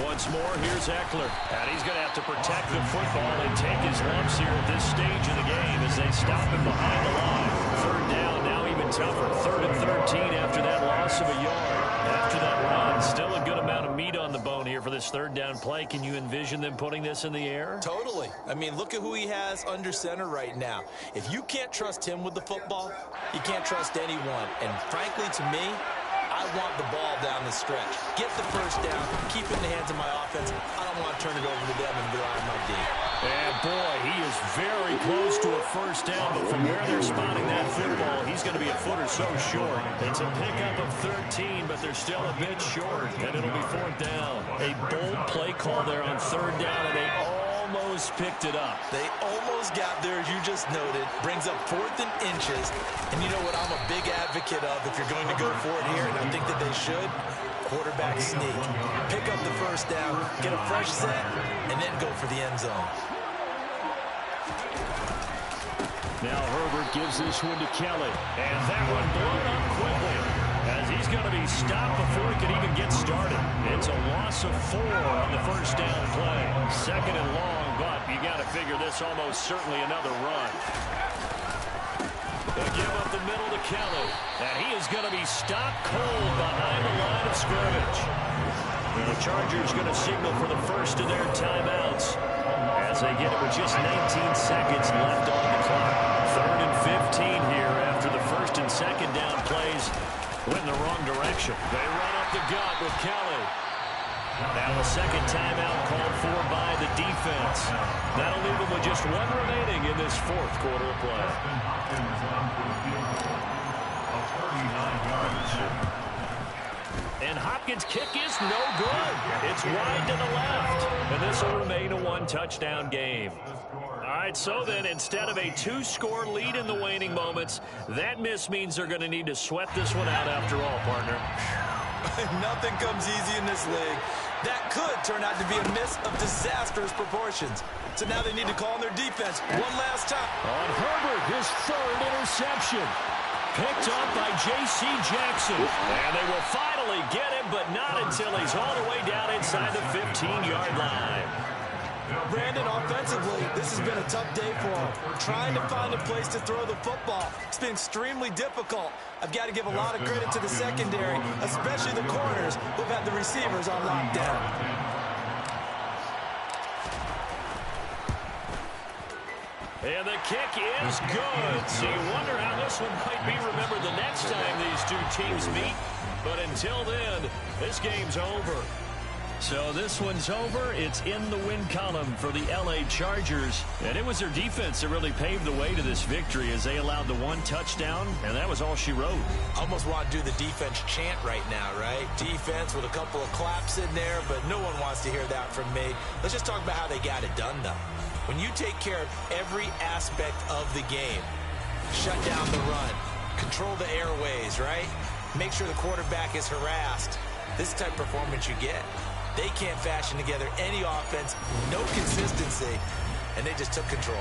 Once more, here's Eckler. And he's going to have to protect the football and take his lumps here at this stage of the game as they stop him behind the line. Third down, now even tougher. 3rd and 13 after that loss of a yard. After that run, still a good amount of meat on the bone here for this 3rd down play. Can you envision them putting this in the air? Totally. I mean, look at who he has under center right now. If you can't trust him with the football, you can't trust anyone. And frankly, to me, I want the ball down the stretch. Get the first down, keep it in the hands of my offense. I don't want to turn it over to them and rely on my D. And boy, he is very close to a first down, but from where they're spotting that football, he's going to be a foot or so short. It's a pickup of 13, but they're still a bit short, and it'll be 4th down. A bold play call there on 3rd down, and they almost picked it up. They almost got there, as you just noted. Brings up 4th and inches. And you know what I'm a big advocate of if you're going to go for it here, and I think that they should? Quarterback sneak. Pick up the first down, get a fresh set, and then go for the end zone. Now Herbert gives this one to Kelly. And that one blown up quickly, as he's going to be stopped before he can even get started. It's a loss of 4 on the first down play. Second and long, but you got to figure this almost certainly another run. They give up the middle to Kelly, and he is going to be stopped cold behind the line of scrimmage. And the Chargers going to signal for the first of their timeouts as they get it with just 19 seconds left on the clock. 3rd and 15 here after the first and second down plays went in the wrong direction. They run up the gut with Kelly. Now a second timeout called for by the defense. That'll leave them with just 1 remaining in this 4th quarter of play. And Hopkins' kick is no good. It's wide to the left. And this will remain a 1-touchdown game. All right, so then instead of a 2-score lead in the waning moments, that miss means they're going to need to sweat this one out after all, partner. Nothing comes easy in this league. That could turn out to be a miss of disastrous proportions. So now they need to call on their defense one last time. On Herbert, his 3rd interception. Picked up by J.C. Jackson. And they will finally get him, but not until he's all the way down inside the 15-yard line. Brandon, offensively, this has been a tough day for him. Trying to find a place to throw the football. It's been extremely difficult. I've got to give a lot of credit to the secondary, especially the corners who've had the receivers on lockdown. And the kick is good. So you wonder how this one might be remembered the next time these two teams meet. But until then, this game's over. So this one's over. It's in the win column for the L.A. Chargers. And it was their defense that really paved the way to this victory as they allowed the 1 touchdown, and that was all she wrote. Almost want to do the defense chant right now, right? Defense with a couple of claps in there, but no one wants to hear that from me. Let's just talk about how they got it done, though. When you take care of every aspect of the game, shut down the run, control the airways, right? Make sure the quarterback is harassed. This is the type of performance you get. They can't fashion together any offense, no consistency, and they just took control.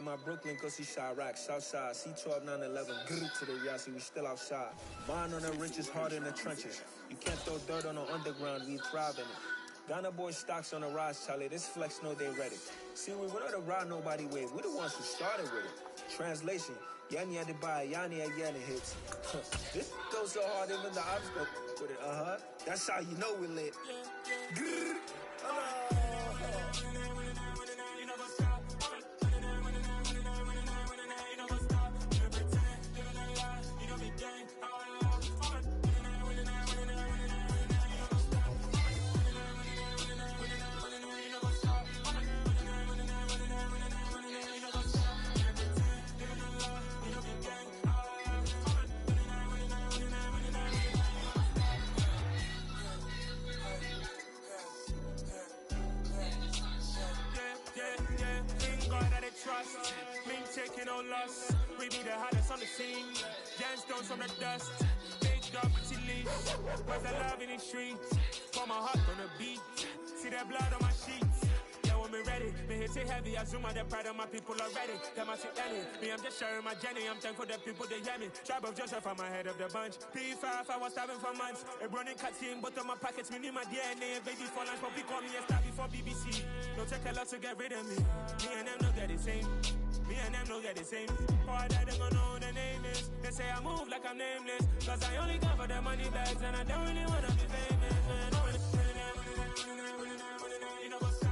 My Brooklyn, go see Chirac, Southside, C12, 911, grrr to the Yassi, we still outside. Bond on the riches, hard in the trenches. You can't throw dirt on the underground, we thrive in it. Ghana boys stocks on the rise, Charlie, this flex know they ready. See, we were the ride nobody wave, we the ones who started with it. Translation, Yanni had to buy, Yanni had Yanni hits. This goes so hard, even the ops go with it, That's how you know we lit. Grrr. Trust, me taking no loss. We be the hottest on the scene. Gemstones from the dust. Big up to leash. Where's the love in the streets? Pour my heart on the beat. See that blood on my sheets. Yeah, when me ready, me hit it heavy. I zoom out the pride of my people already. Them I see any. Me, I'm just sharing my journey. I'm thankful that people they hear me. Tribe of Joseph, I'm ahead of the bunch. P5, I was starving for months. A running cut team, but on my pockets, me need my DNA. Baby for lunch, but we call me a star before BBC. Don't take a lot to get rid of me. Me and them don't get the same. Me and them don't get the same. Boy, that they gonna know the name is. They say I move like I'm nameless. Cause I only come for the money bags and I don't really wanna be famous. You know what's up?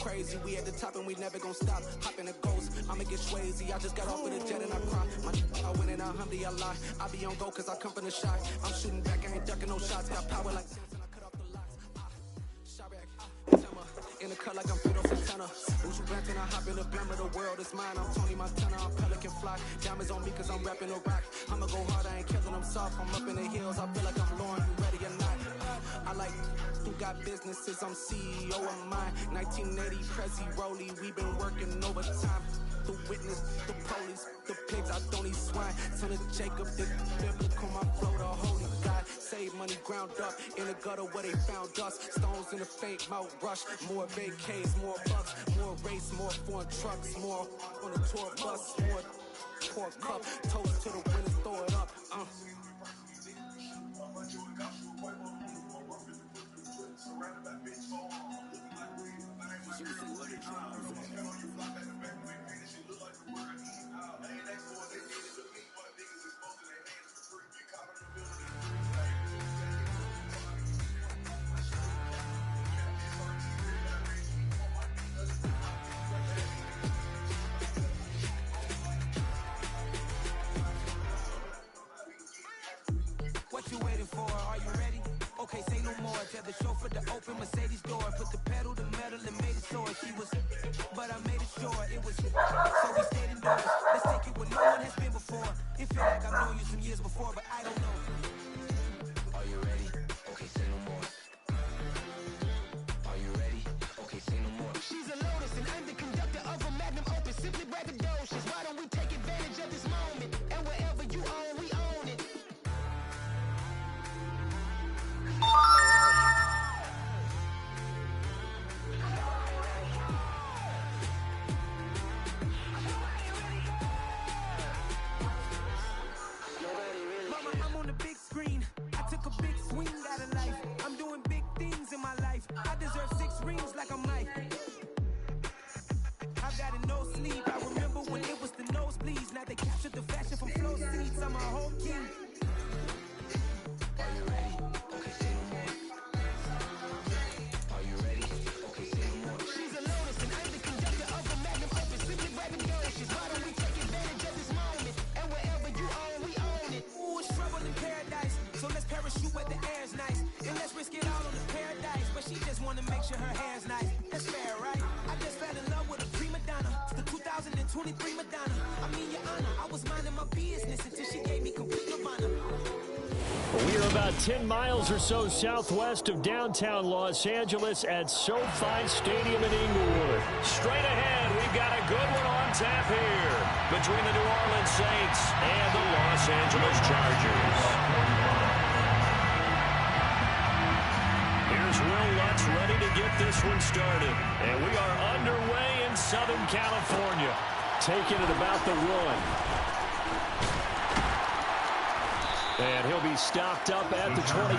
crazy. We at the top and we never gonna stop. Hop in a ghost, I'ma get swayzy. I just got off with a jet and I cry. I win in a Humvee, I lie. I be on go cause I come from the shot. I'm shooting back, I ain't ducking no shots. Got power like Samson, I cut off the locks. In the cut like I'm Fiddle Santana. Who's you rapping? I hop in the blimmer. The world is mine. I'm Tony Montana. I'm Pelican Fly. Diamonds on me cause I'm rapping a rock. I'ma go hard. I ain't killing them soft. I'm up in the hills. I feel like I'm Lauren. You ready or not? I like who got businesses. I'm CEO of mine. 1980 Prezi Rolly. We been working overtime. The witness, the police, the pigs, I don't eat swine. Son of Jacob, this biblical, my flow, the holy God. Save money ground up in the gutter where they found us. Stones in the faint mouth rush. More vacays, more bucks, more race, more foreign trucks, more on the tour bus, more pork cup. Toast to the winners, throw it up. What you waiting for? Are you ready? Okay, say no more. Tell the chauffeur to open Mercedes door. Put the pedal to metal and made it sore. She was, but I made it sure it was. So we stayed indoors. Let's take it where no one has been before. It feel like I've known you some years before, but I don't know. Are you ready? Okay, say no more. Are you ready? Okay, say no more. She's a Lotus and I'm the conductor of a Magnum Opus. Simply braggadocious. Why don't we take advantage of this moment? And wherever you own, we own it. Mama, I'm on the big screen. I took a big swing out of life. I'm doing big things in my life. I deserve 6 rings like I'm Mike. I've got a no sleep. I remember when it was the nosebleeds. Now they captured the fashion from flow seats. I'm a whole king. Are you ready? Okay, say no more. Are you ready? Okay, say no more. She's a Lotus and I'm the conductor of a Magnum Opus. Simply braggadocious. Why don't we take advantage of this moment? And wherever you own, we own it. Ooh, it's trouble in paradise. So let's parachute where the air's nice. And let's risk it all on the paradise. But she just wanna make sure her hair's nice. That's fair, right? I just fell in love with a prima donna. The 2023 Madonna. I mean, your honor, I was minding my business until she gave me complete nirvana. We are about 10 miles or so southwest of downtown Los Angeles at SoFi Stadium in Inglewood. Straight ahead, we've got a good one on tap here between the New Orleans Saints and the Los Angeles Chargers. Here's Will Lutz ready to get this one started. And we are underway in Southern California. Taking it about the 1. And he'll be stopped up at the 25.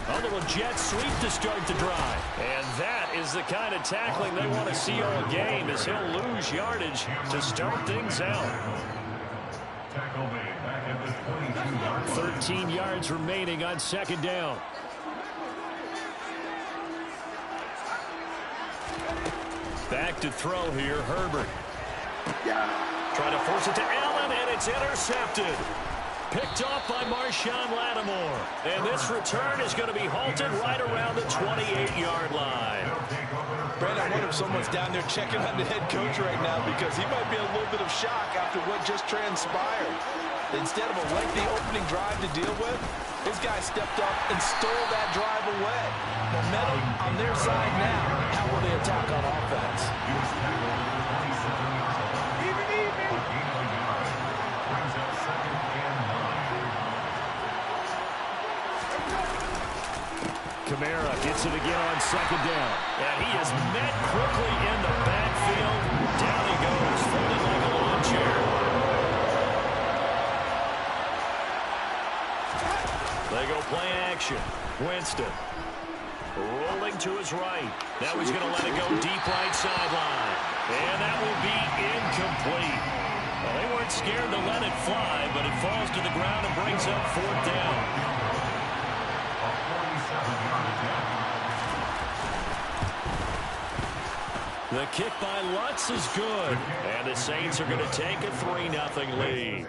A little jet sweep to start the drive. And that is the kind of tackling they want to see all game, as he'll lose yardage to start things out. 13 yards remaining on second down. Back to throw here, Herbert. Trying to force it to Allen, and it's intercepted. Picked off by Marshawn Lattimore. And this return is going to be halted right around the 28-yard line. Brandon, I wonder if someone's down there checking on the head coach right now, because he might be in a little bit of shock after what just transpired. Instead of a lengthy opening drive to deal with, his guy stepped up and stole that drive away. Momentum on their side now. How will they attack on offense? Kamara gets it again on second down. And he is met quickly in the backfield. Down he goes, folded like a lawn chair. They go play action. Winston rolling him to his right. Now he's going to let it go deep right sideline. And that will be incomplete. Well, they weren't scared to let it fly, but it falls to the ground and brings up 4th down. The kick by Lutz is good. And the Saints are going to take a 3-0 lead.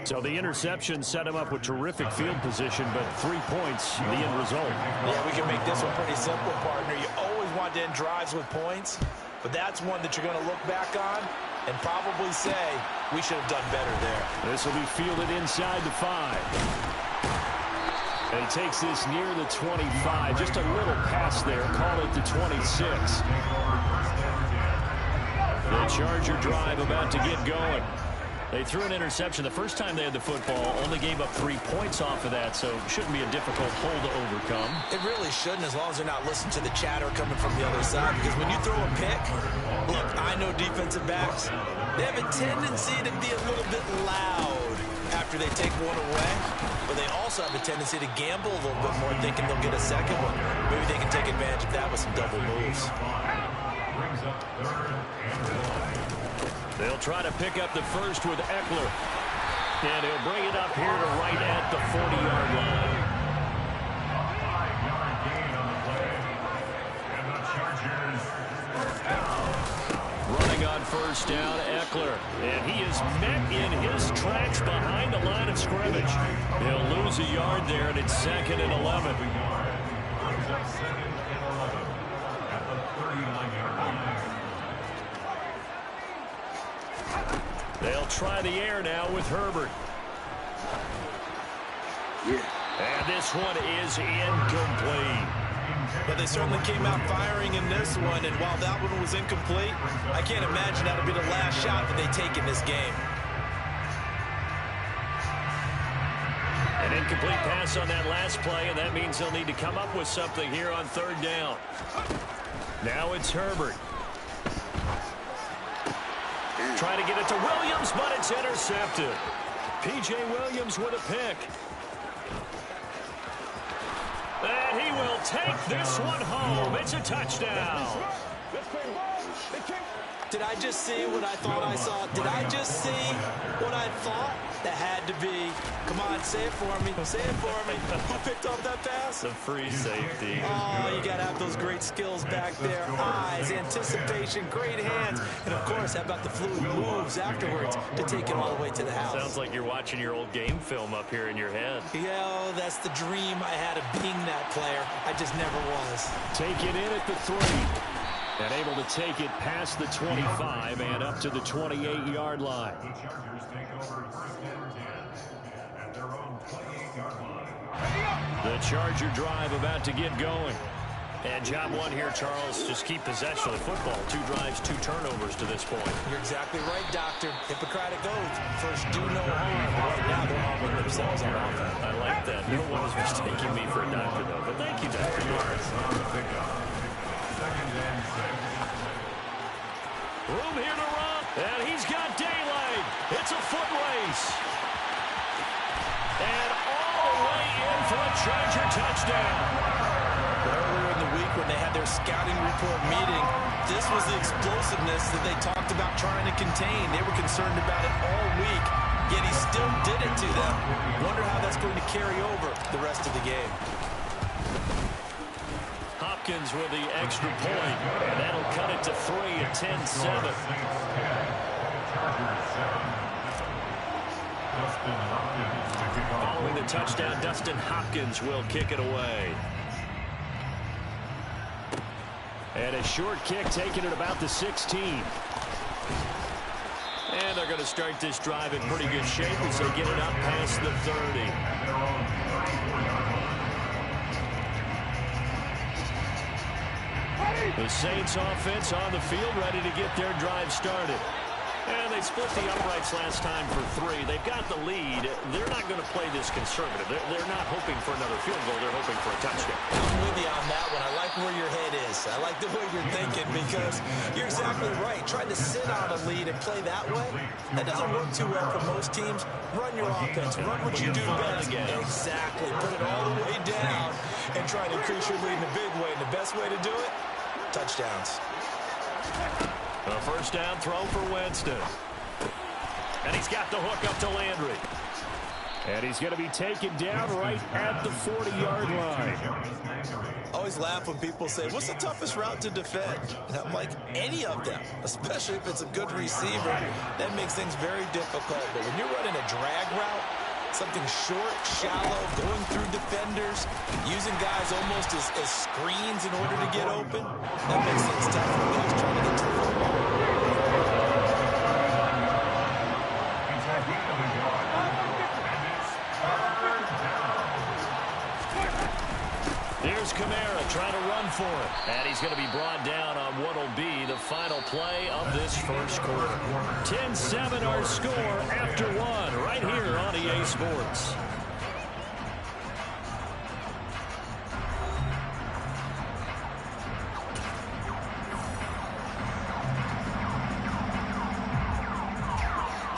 So the interception set him up with terrific field position, but 3 points, the end result. Yeah, we can make this one pretty simple, partner. You always want to end drives with points, but that's one that you're going to look back on and probably say, we should have done better there. This will be fielded inside the 5. And he takes this near the 25. Just a little pass there. Call it the 26. The Charger drive about to get going. They threw an interception the first time they had the football, only gave up 3 points off of that, so it shouldn't be a difficult hole to overcome. It really shouldn't, as long as they're not listening to the chatter coming from the other side, because when you throw a pick, look, I know defensive backs, they have a tendency to be a little bit loud after they take one away, but they also have a tendency to gamble a little bit more, thinking they'll get a second one. Maybe they can take advantage of that with some double moves. They'll try to pick up the first with Eckler. And he'll bring it up here to right at the 40-yard line. Running on first down, Eckler. And he is met in his tracks behind the line of scrimmage. He'll lose a yard there, and it's 2nd and 11. They'll try the air now with Herbert. And this one is incomplete. But they certainly came out firing in this one, and while that one was incomplete, I can't imagine that'll be the last shot that they take in this game. An incomplete pass on that last play, and that means they'll need to come up with something here on 3rd down. Now it's Herbert. Trying to get it to Williams, but it's intercepted. P.J. Williams with a pick. And he will take this one home. It's a touchdown. Did I just see what I thought I saw? Did I just see what I thought? That had to be. Come on, say it for me. Say it for me. Who picked up that pass? The free safety. Oh, you got to have those great skills back there. Eyes, anticipation, great hands. And, of course, how about the fluid moves afterwards to take it all the way to the house? Sounds like you're watching your old game film up here in your head. Yeah, that's the dream I had of being that player. I just never was. Take it in at the 3. And able to take it past the 25 and up to the 28-yard line. The Charger drive about to get going. And job one here, Charles, just keep possession of the football. 2 drives, 2 turnovers to this point. You're exactly right, Doctor. Hippocratic oath. First, do no harm. Right now, they're harming themselves on offense. I like that. No one is mistaking me for a doctor, though. But thank you, Dr. Norris. Room here to run, and he's got daylight. It's a foot race. And all the way in for a Charger touchdown. Earlier in the week when they had their scouting report meeting, this was the explosiveness that they talked about trying to contain. They were concerned about it all week, yet he still did it to them. Wonder how that's going to carry over the rest of the game. Hopkins with the extra point, and that'll cut it to 3 at 10-7. Following the touchdown, Dustin Hopkins will kick it away. And a short kick taken at about the 16. And they're going to start this drive in pretty good shape as they get it up past the 30. The Saints offense on the field ready to get their drive started. And they split the uprights last time for 3. They've got the lead. They're not going to play this conservative. They're not hoping for another field goal. They're hoping for a touchdown. I'm with you on that one. I like where your head is. I like the way you're thinking because you're exactly right. Trying to sit on a lead and play that way, that doesn't work too well for most teams. Run your offense. Run what you do best. Exactly. Put it all the way down and try to increase your lead in a big way. And the best way to do it, touchdowns. A first down throw for Winston. And he's got the hook up to Landry. And he's going to be taken down right at the 40-yard line. I always laugh when people say, what's the toughest route to defend? And I'm like, any of them, especially if it's a good receiver. That makes things very difficult. But when you're running a drag route, something short, shallow, going through defenders, using guys almost as screens in order to get open, that makes things tough for guys trying to get to the football. Here's Kamara trying to run for it. And he's going to be brought down on what will be the final play of this first quarter. 10-7 our score after 1 right here on EA Sports.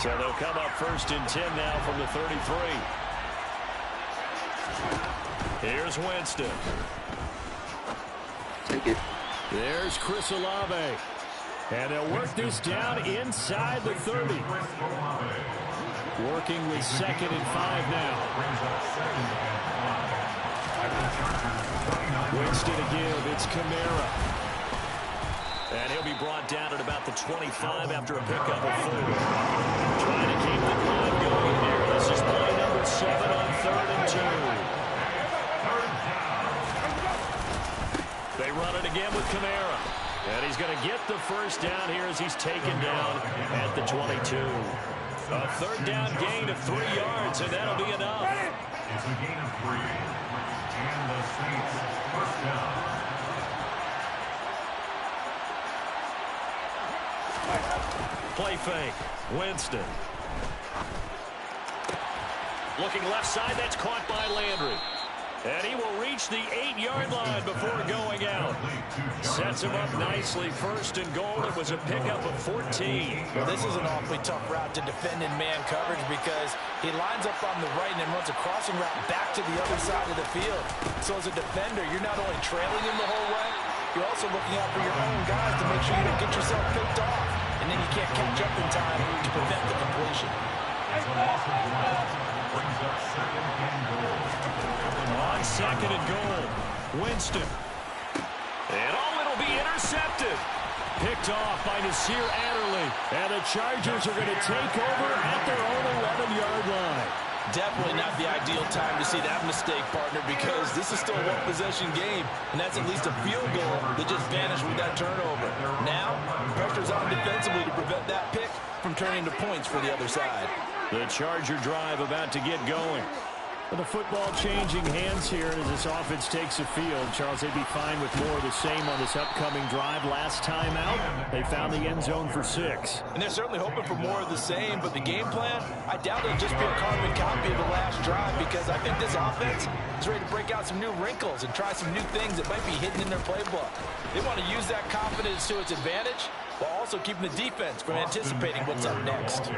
So they'll come up 1st and 10 now from the 33. Here's Winston. Take it. There's Chris Olave. And they'll work this down inside the 30. Working with 2nd and 5 now. Winston again. It's Kamara. And he'll be brought down at about the 25 after a pickup of 4. Trying to keep the drive going here. This is play number 7 on 3rd and 2. They run it again with Kamara. And he's going to get the first down here as he's taken down at the 22. A 3rd down gain of 3 yards, and that'll be enough. It's a gain of 3. And the Saints first down. Play fake. Winston. Looking left side. That's caught by Landry. And he will reach the 8-yard line before going out. Sets him up nicely. 1st and goal. It was a pickup of 14. Well, this is an awfully tough route to defend in man coverage because he lines up on the right and then runs a crossing route back to the other side of the field. So as a defender, you're not only trailing him the whole way, you're also looking out for your own guys to make sure you don't get yourself picked off. And then you can't catch up in time to prevent the completion. On 2nd and goal, Winston. And it'll be intercepted. Picked off by Nasir Adderley. And the Chargers are going to take over at their own 11-yard line. Definitely not the ideal time to see that mistake, partner, because this is still a one-possession game, and that's at least a field goal that just vanished with that turnover. Now, pressure's on defensively to prevent that pick from turning to points for the other side. The Charger drive about to get going. With the football changing hands here as this offense takes the field. Charles, they'd be fine with more of the same on this upcoming drive. Last time out, they found the end zone for 6. And they're certainly hoping for more of the same, but the game plan, I doubt it'll just be a carbon copy of the last drive because I think this offense is ready to break out some new wrinkles and try some new things that might be hidden in their playbook. They want to use that confidence to its advantage while also keeping the defense from anticipating what's up next.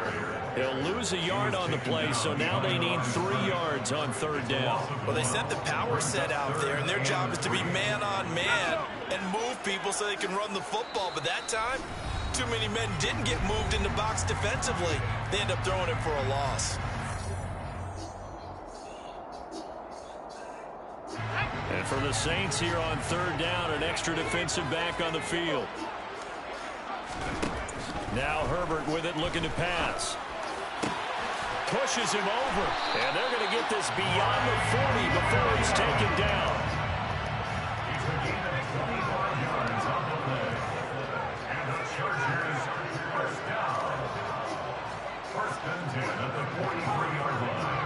They'll lose a yard on the play, so now they need 3 yards on 3rd down. Well, they sent the power set out there, and their job is to be man-on-man and move people so they can run the football. But that time, too many men didn't get moved in the box defensively. They end up throwing it for a loss. And for the Saints here on 3rd down, an extra defensive back on the field. Now Herbert with it, looking to pass. Pushes him over, and they're going to get this beyond the 40 before he's taken down. It's a gain of 21 yards on the play. And the Chargers first down. 1st and 10 at the 43-yard line.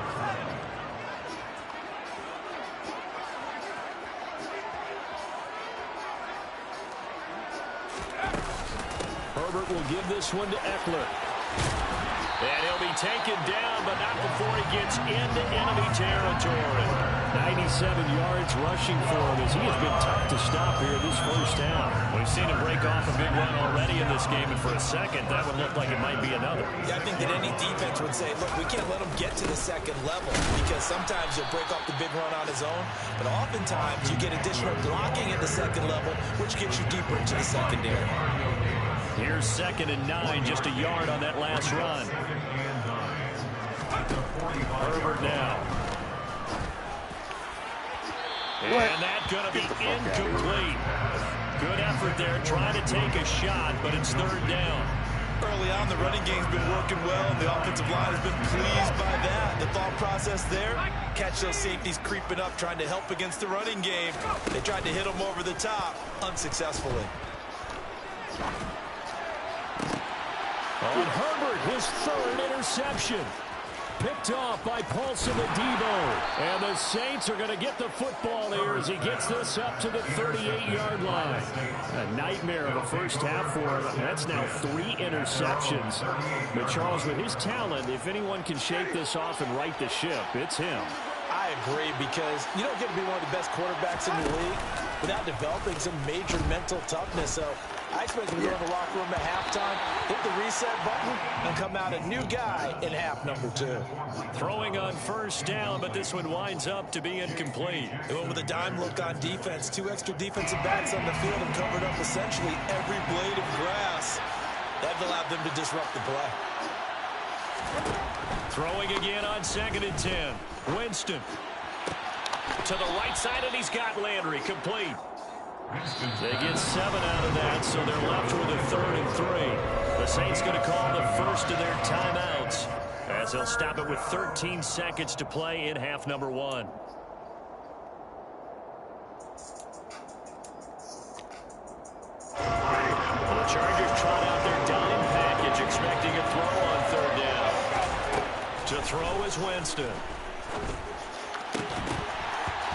Herbert will give this one to Eckler. taken down, but not before he gets into enemy territory. 97 yards rushing for him as he has been tough to stop here this first half. We've seen him break off a big run already in this game, and for a second, that would look like it might be another. Yeah, I think that any defense would say, look, we can't let him get to the second level because sometimes he'll break off the big run on his own, but oftentimes you get additional blocking at the second level, which gets you deeper into the secondary. Here's 2nd and 9, just a yard on that last run. Herbert now. And that's going to be incomplete. Good effort there, trying to take a shot, but it's 3rd down. Early on, the running game's been working well, and the offensive line has been pleased by that. The thought process there, catch those safeties creeping up, trying to help against the running game. They tried to hit them over the top, unsuccessfully. On Herbert, his 3rd interception. Picked off by Paulson Adebo. And the Saints are going to get the football here as he gets this up to the 38-yard line. A nightmare of a first half for him. That's now 3 interceptions. But Charles, with his talent, if anyone can shake this off and right the ship, it's him. I agree, because you don't get to be one of the best quarterbacks in the league without developing some major mental toughness. So I expect him to go in the locker room at halftime, hit the reset button, and come out a new guy in half number 2. Throwing on 1st down, but this one winds up to be incomplete. They went with a dime look on defense. 2 extra defensive backs on the field and covered up essentially every blade of grass. That allowed them to disrupt the play. Throwing again on 2nd and 10. Winston to the right side, and he's got Landry complete. They get 7 out of that, so they're left with a 3rd and 3. The Saints going to call the first of their timeouts as they'll stop it with 13 seconds to play in half number 1. The Chargers trot out their dime package, expecting a throw on 3rd down. To throw is Winston.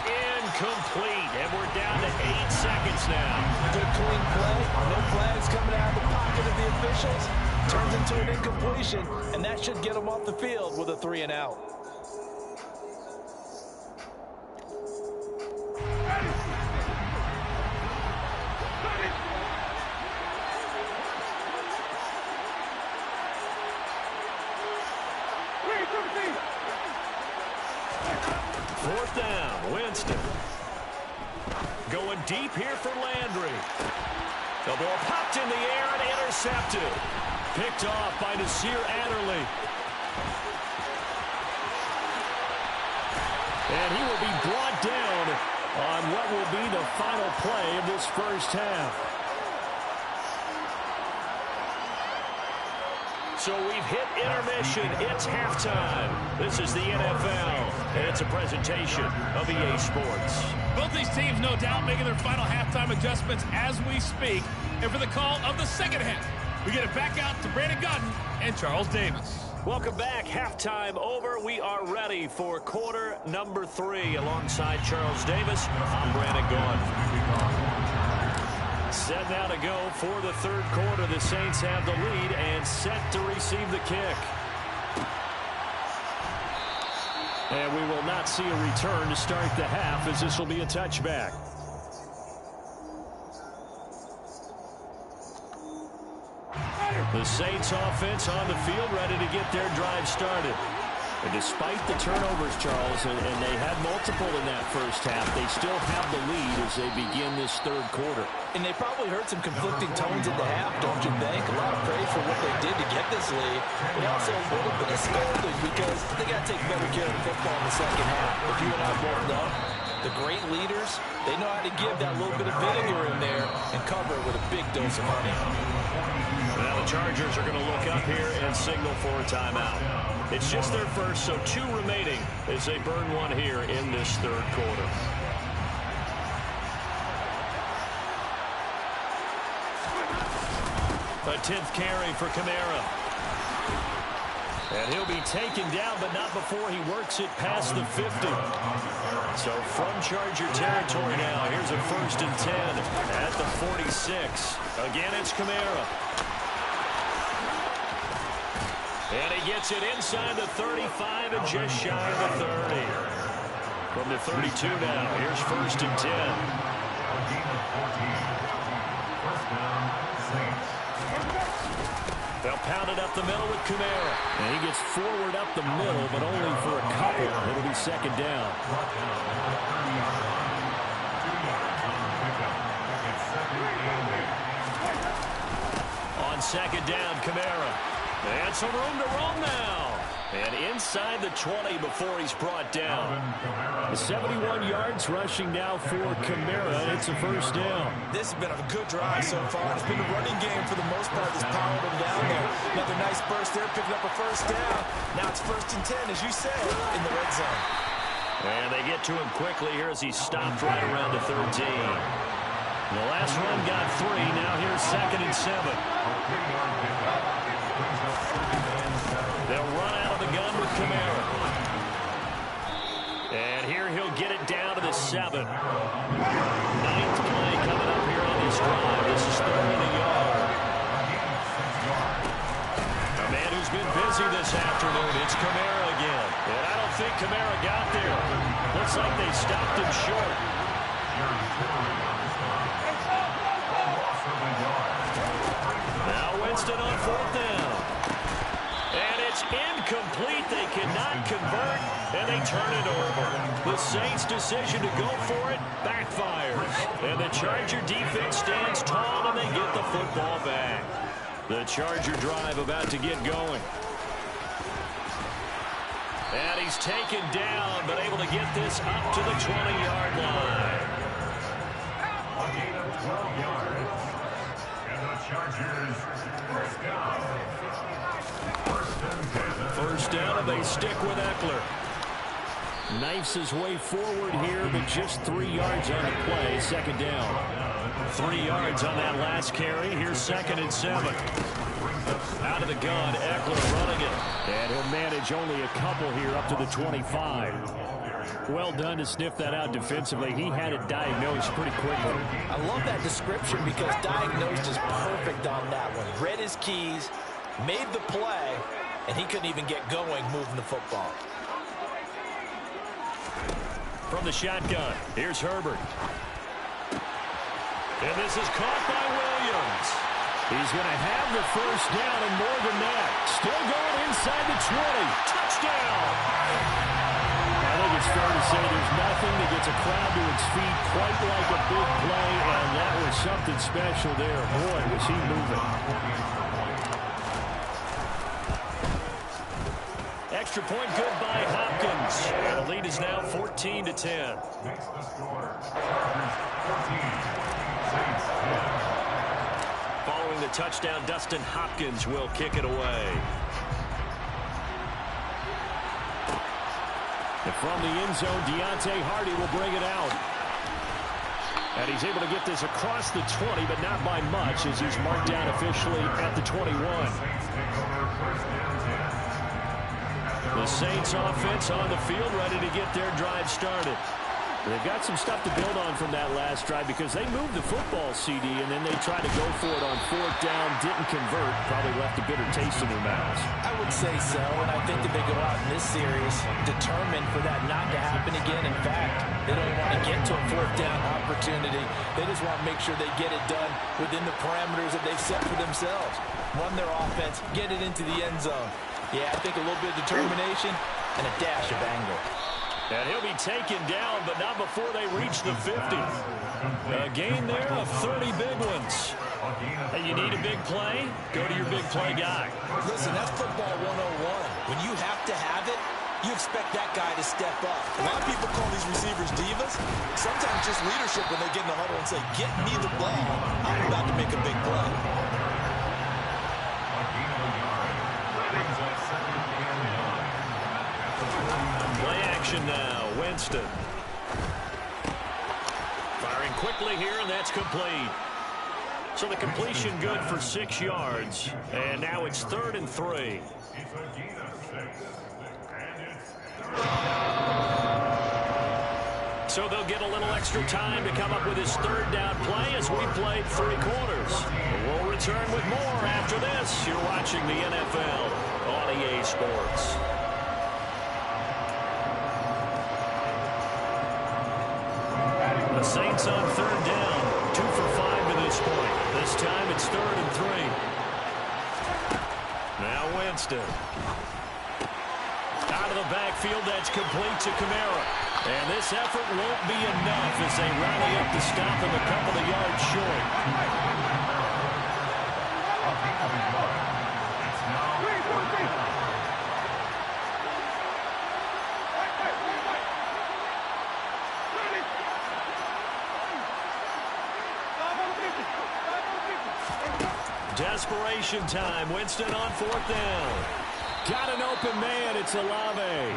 Incomplete, and we're down to 8 seconds now. Good clean play. No flags coming out of the pocket of the officials. Turns into an incompletion, and that should get them off the field with a 3 and out. Fourth down, Winston. Going deep here for Landry. The ball popped in the air and intercepted. Picked off by Nasir Adderley. And he will be brought down on what will be the final play of this first half. So we've hit intermission. It's halftime. This is the NFL, and it's a presentation of EA Sports. Both these teams, no doubt, making their final halftime adjustments as we speak. And for the call of the second half, we get it back out to Brandon Gunn and Charles Davis. Welcome back. Halftime over. We are ready for quarter number 3. Alongside Charles Davis, I'm Brandon Gunn. Set now to go for the 3rd quarter. The Saints have the lead and set to receive the kick. And we will not see a return to start the half, as this will be a touchback. The Saints offense on the field, ready to get their drive started. And despite the turnovers, Charles, and they had multiple in that first half, they still have the lead as they begin this 3rd quarter. And they probably heard some conflicting tones in the half, don't you think? A lot of praise for what they did to get this lead. But also a little bit of scolding because they got to take better care of the football in the second half. If you and I both know, the great leaders, they know how to give that little bit of vinegar in there and cover it with a big dose of honey. Now the Chargers are going to look up here and signal for a timeout. It's just their first, so 2 remaining as they burn one here in this 3rd quarter. A 10th carry for Kamara. And he'll be taken down, but not before he works it past the 50. So from Charger territory now, here's a 1st and 10 at the 46. Again, it's Kamara. And he gets it inside the 35 and just shy of the 30. From the 32 now, here's 1st and 10. They'll pound it up the middle with Kamara. And he gets forward up the middle, but only for a couple. It'll be 2nd down. On 2nd down, Kamara. And some room to roam now. And inside the 20 before he's brought down. 71 yards rushing now for Kamara. It's a 1st down. This has been a good drive so far. It's been a running game for the most part that's powered him down there. Another nice burst there, picking up a 1st down. Now it's 1st and 10, as you said, in the red zone. And they get to him quickly here as he stopped right around the 13. The last run got 3. Now here's 2nd and 7. They'll run out of the gun with Kamara. And here he'll get it down to the 7. 9th play coming up here on this drive. This is 3rd and a yard. A man who's been busy this afternoon. It's Kamara again. And I don't think Kamara got there. Looks like they stopped him short. Now Winston on 4th down. And it's incomplete. They cannot convert, and they turn it over. The Saints' decision to go for it backfires. And the Charger defense stands tall, and they get the football back. The Charger drive about to get going. And he's taken down, but able to get this up to the 20-yard line. A gain of 12 yards. And the Chargers, 1st down. 1st down, and they stick with Eckler. Knifes his way forward here, but just 3 yards on the play. 2nd down. 3 yards on that last carry. Here's 2nd and 7. Out of the gun, Eckler running it. And he'll manage only a couple here up to the 25. Well done to sniff that out defensively. He had it diagnosed pretty quickly. I love that description because diagnosed is perfect on that one. Read his keys, made the play, and he couldn't even get going moving the football. From the shotgun, here's Herbert. And this is caught by Williams. He's going to have the 1st down and more than that. Still going inside the 20. Touchdown! I think it's fair to say there's nothing that gets a crowd to its feet quite like a big play, and that was something special there. Boy, was he moving. Extra point good by Hopkins. And the lead is now 14-10. Makes the score. Chargers 14. Saints 10. Following the touchdown, Dustin Hopkins will kick it away. And from the end zone, Deontay Hardy will bring it out. And he's able to get this across the 20, but not by much, as he's marked down officially at the 21. The Saints offense on the field, ready to get their drive started. They've got some stuff to build on from that last drive because they moved the football, CD, and then they tried to go for it on 4th down, didn't convert, probably left a bitter taste in their mouths. I would say so, and I think that they go out in this series determined for that not to happen again. In fact, they don't want to get to a 4th down opportunity. They just want to make sure they get it done within the parameters that they've set for themselves. Run their offense, get it into the end zone. Yeah, I think a little bit of determination and a dash of anger. And he'll be taken down, but not before they reach the 50. A gain there of 30 big ones. Hey, you need a big play? Go to your big play guy. Listen, that's football 101. When you have to have it, you expect that guy to step up. A lot of people call these receivers divas. Sometimes just leadership when they get in the huddle and say, get me the ball. I'm about to make a big play. Play action now, Winston. Firing quickly here, and that's complete. So the completion good for 6 yards, and now it's 3rd and 3. So they'll get a little extra time to come up with his 3rd down play as we played 3 quarters. We'll return with more after this. You're watching the NFL on EA. Sports. The Saints on third down. 2 for 5 to this point. This time it's 3rd and 3. Now Winston. Out of the backfield, that's complete to Kamara. And this effort won't be enough as they rally up to stop him a couple of yards short. Desperation time. Winston on 4th down. Got an open man. It's Olave.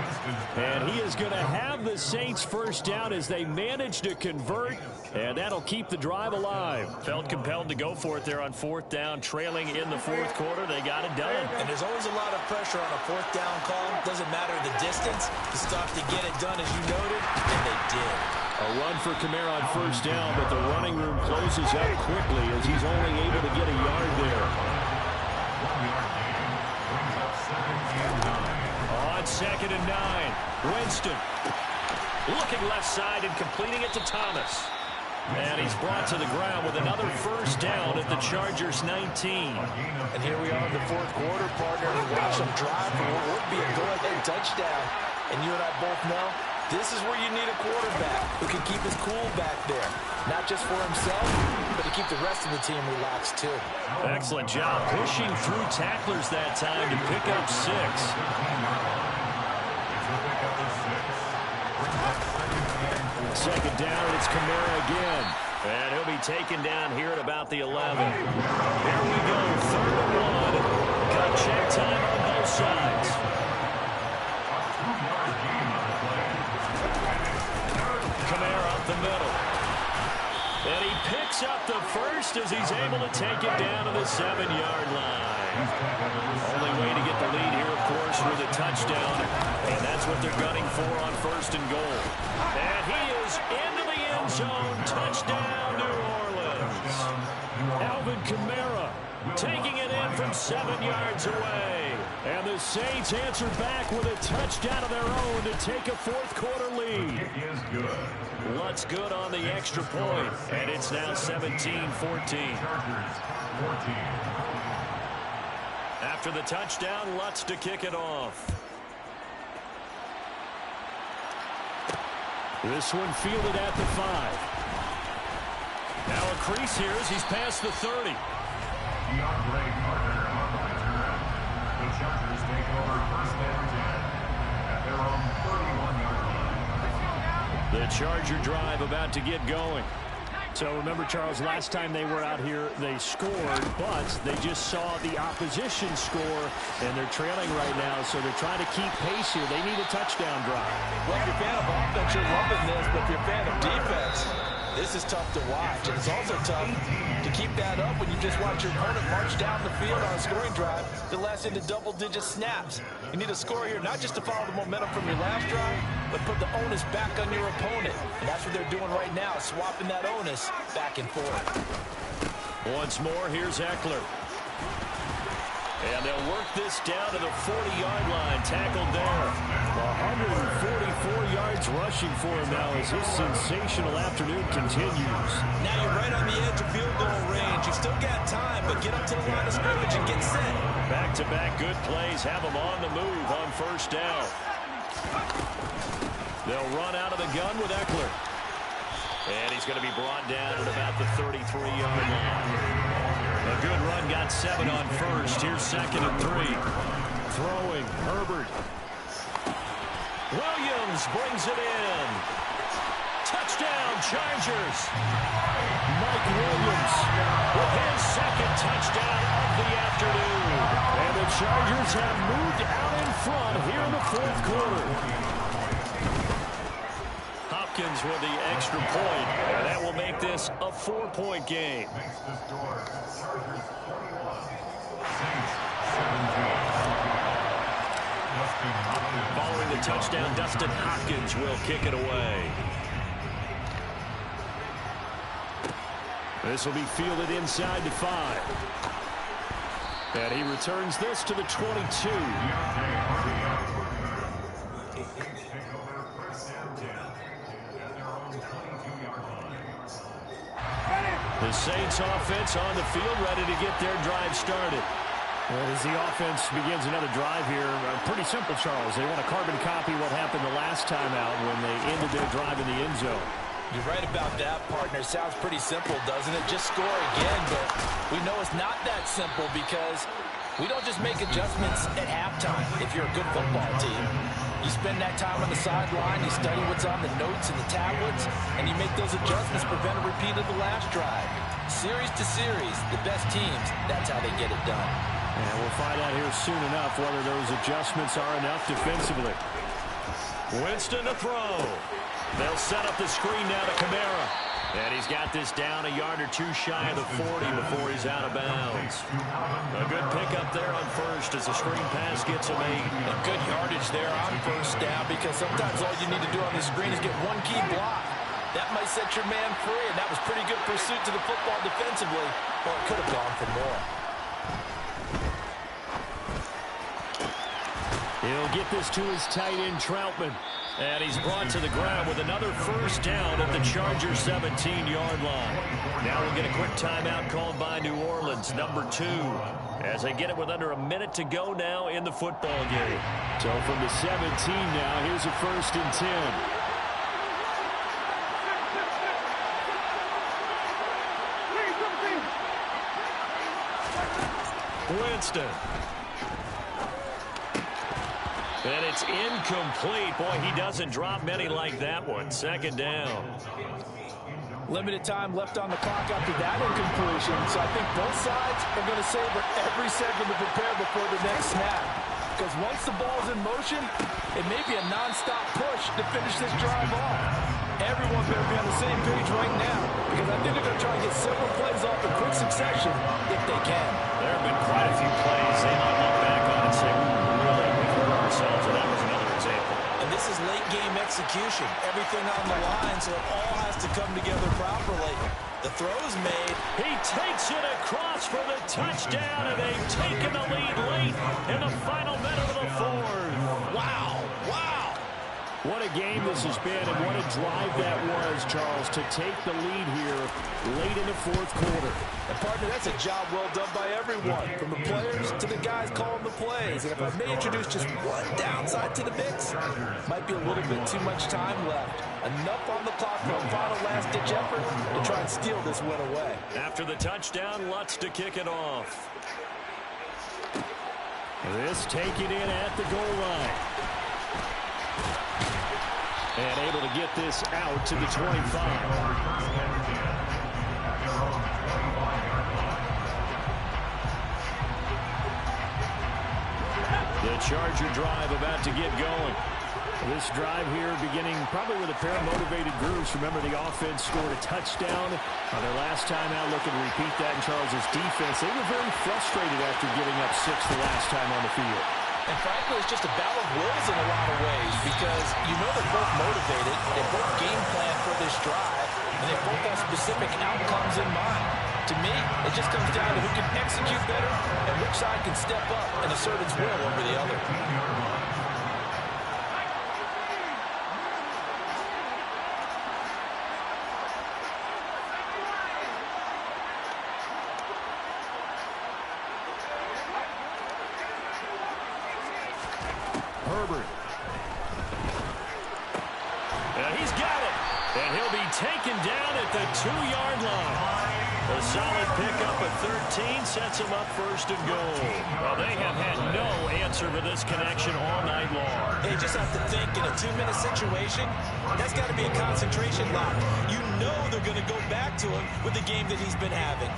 And he is going to have the Saints first down as they manage to convert. And that'll keep the drive alive. Felt compelled to go for it there on 4th down. Trailing in the 4th quarter. They got it done. And there's always a lot of pressure on a 4th down call. Doesn't matter the distance. You still have to get it done as you noted. And they did. A run for Kamara on 1st down, but the running room closes up quickly as he's only able to get a yard there. On 2nd and 9, Winston looking left side and completing it to Thomas. And he's brought to the ground with another first down at the Chargers' 19. And here we are in the 4th quarter, partner, and watch them drive for what would be a go-ahead touchdown. And you and I both know this is where you need a quarterback who can keep his cool back there. Not just for himself, but to keep the rest of the team relaxed, too. Excellent job pushing through tacklers that time to pick up 6. Second down, it's Kamara again. And he'll be taken down here at about the 11. Here we go, 3rd and 1. Got check time on both sides. Kamara up the middle. And he picks up the first as he's able to take it down to the 7-yard line. Only way to get the lead here, of course, with a touchdown. And that's what they're gunning for on 1st and goal. And he is into the end zone. Touchdown, New Orleans. Alvin Kamara taking it in from 7 yards away. And the Saints answer back with a touchdown of their own to take a 4th quarter lead. Lutz good on the extra point. And it's now 17-14. After the touchdown, Lutz to kick it off. This one fielded at the 5. Now a crease here as he's past the 30. The Chargers take over 1st and 10 at their own 31-yard line. The Charger drive about to get going. So remember, Charles, last time they were out here, they scored, but they just saw the opposition score, and they're trailing right now, so they're trying to keep pace here. They need a touchdown drive. Well, if you're a fan of offense, you're loving this, but if you're a fan of defense, this is tough to watch. And it's also tough to keep that up when you just watch your opponent march down the field on a scoring drive that lasts into double-digit snaps. You need a score here, not just to follow the momentum from your last drive, but put the onus back on your opponent. And that's what they're doing right now, swapping that onus back and forth. Once more, here's Eckler. And they'll work this down to the 40-yard line. Tackled there. 144 yards rushing for him now as his sensational afternoon continues. Now you're right on the edge of field goal range. You've still got time, but get up to the line of scrimmage and get set. Back-to-back good plays have him on the move on 1st down. They'll run out of the gun with Eckler. And he's going to be brought down at about the 33-yard line. A good run, got 7 on 1st. Here's 2nd and 3. Throwing, Herbert. Williams brings it in. Touchdown, Chargers. Mike Williams with his 2nd touchdown of the afternoon. And the Chargers have moved out in front here in the 4th quarter. Hopkins with the extra point, and that will make this a 4-point game. Following the touchdown, Dustin Hopkins will kick it away. This will be fielded inside the 5. And he returns this to the 22. The Saints offense on the field, ready to get their drive started. Well, as the offense begins another drive here, pretty simple, Charles. They want to carbon copy what happened the last time out when they ended their drive in the end zone. You're right about that, partner. Sounds pretty simple, doesn't it? Just score again, but we know it's not that simple because we don't just make adjustments at halftime if you're a good football team. You spend that time on the sideline, you study what's on the notes and the tablets, and you make those adjustments to prevent a repeat of the last drive. Series to series, the best teams, that's how they get it done. And we'll find out here soon enough whether those adjustments are enough defensively. Winston to throw. They'll set up the screen now to Kamara. And he's got this down a yard or two shy of the 40 before he's out of bounds. A good pickup there on first as the screen pass gets him 8. A good yardage there on first down because sometimes all you need to do on the screen is get one key block. That might set your man free, and that was pretty good pursuit to the football defensively. Well, it could have gone for more. He'll get this to his tight end, Troutman. And he's brought to the ground with another first down at the Chargers' 17-yard line. Now we'll get a quick timeout called by New Orleans, number 2, as they get it with under a minute to go now in the football game. So from the 17 now, here's a 1st and 10. Winston. And it's incomplete. Boy, he doesn't drop many like that one. 2nd down. Limited time left on the clock after that incompletion. So I think both sides are going to savor every second to prepare before the next snap. Because once the ball's in motion, it may be a nonstop push to finish this drive off. Everyone better be on the same page right now, because I think they're going to try and get several plays off in quick succession if they can. There have been quite a few plays they might look back on and say, really, we've hurt ourselves, and that was another example. And this is late game execution. Everything on the line, so it all has to come together properly. The throw's made. He takes it across for the touchdown, and they've taken the lead late in the final minute of the 4th. Wow, wow. What a game this has been, and what a drive that was, Charles, to take the lead here late in the 4th quarter. And, partner, that's a job well done by everyone, from the players to the guys calling the plays. And if I may introduce just one downside to the mix, might be a little bit too much time left. Enough on the clock for a final last-ditch effort to try and steal this win away. After the touchdown, Lutz to kick it off. This taken in at the goal line. And able to get this out to the 25. The Charger drive about to get going. This drive here beginning probably with a pair of motivated groups. Remember, the offense scored a touchdown on their last time out. Looking to repeat that in Charles' defense. They were very frustrated after giving up 6 the last time on the field. And frankly, it's just a battle of wills in a lot of ways because you know they're both motivated, they both game plan for this drive, and they both have specific outcomes in mind. To me, it just comes down to who can execute better and which side can step up and assert its will over the other. Herbert. And he's got it. And he'll be taken down at the 2-yard line. A solid pickup at 13 sets him up 1st and goal. Well, they have had no answer for this connection all night long. They just have to think in a 2-minute situation, that's got to be a concentration lock. You know they're going to go back to him with the game that he's been having.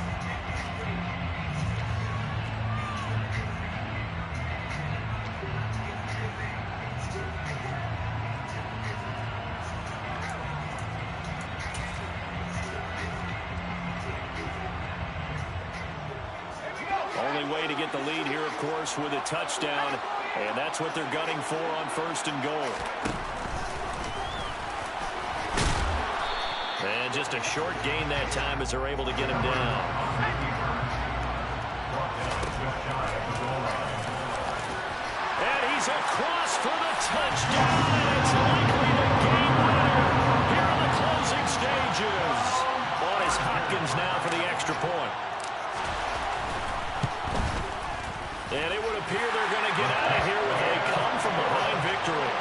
Only way to get the lead here, of course, with a touchdown, and that's what they're gunning for on 1st and goal. And just a short gain that time as they're able to get him down. And he's across for the touchdown, and it's likely the game winner here in the closing stages. On is Hopkins now for the extra point. And it would appear they're going to get out of here with a come-from-behind victory.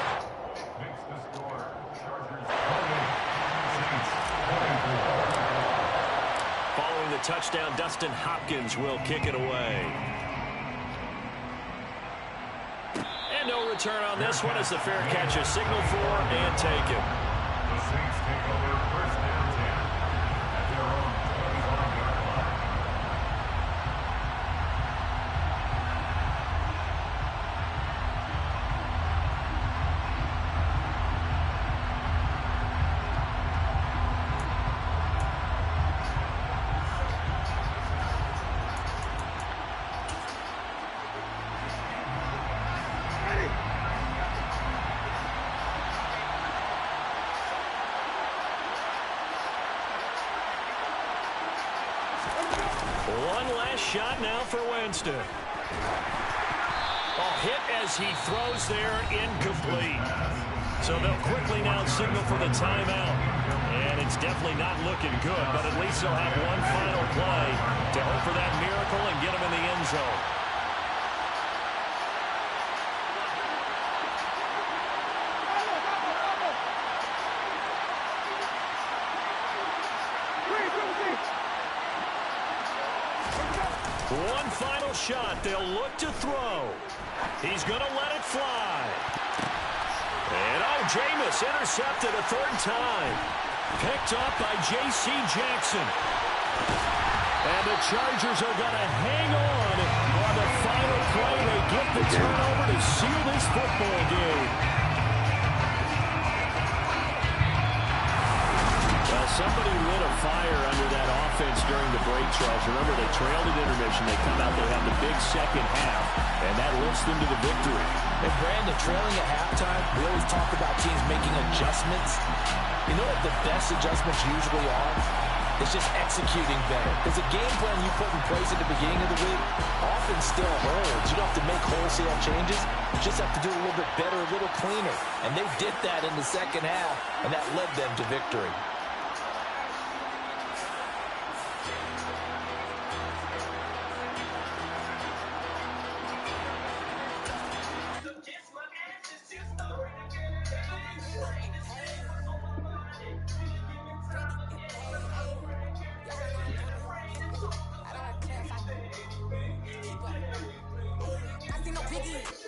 Following the touchdown, Dustin Hopkins will kick it away. And no return on this one as the fair catch is signaled for and taken. The Saints take over first down 10 at their own 25-yard line. One last shot now for Winston. A hit as he throws there, incomplete. So they'll quickly now signal for the timeout. And it's definitely not looking good, but at least they'll have one final play to hope for that miracle and get them in the end zone. One final shot. They'll look to throw. He's going to let it fly. And Jameis intercepted a third time. Picked up by J.C. Jackson. And the Chargers are going to hang on the final play. They get the turnover to seal this football game. Somebody lit a fire under that offense during the break, Charles. Remember, they trailed at intermission. They come out, they have the big second half, and that lifts them to the victory. And Brandon, trailing at halftime, we always talk about teams making adjustments. You know what the best adjustments usually are? It's just executing better. Because the game plan you put in place at the beginning of the week often still holds. You don't have to make wholesale changes. You just have to do it a little bit better, a little cleaner. And they did that in the second half, and that led them to victory. I see no biggie.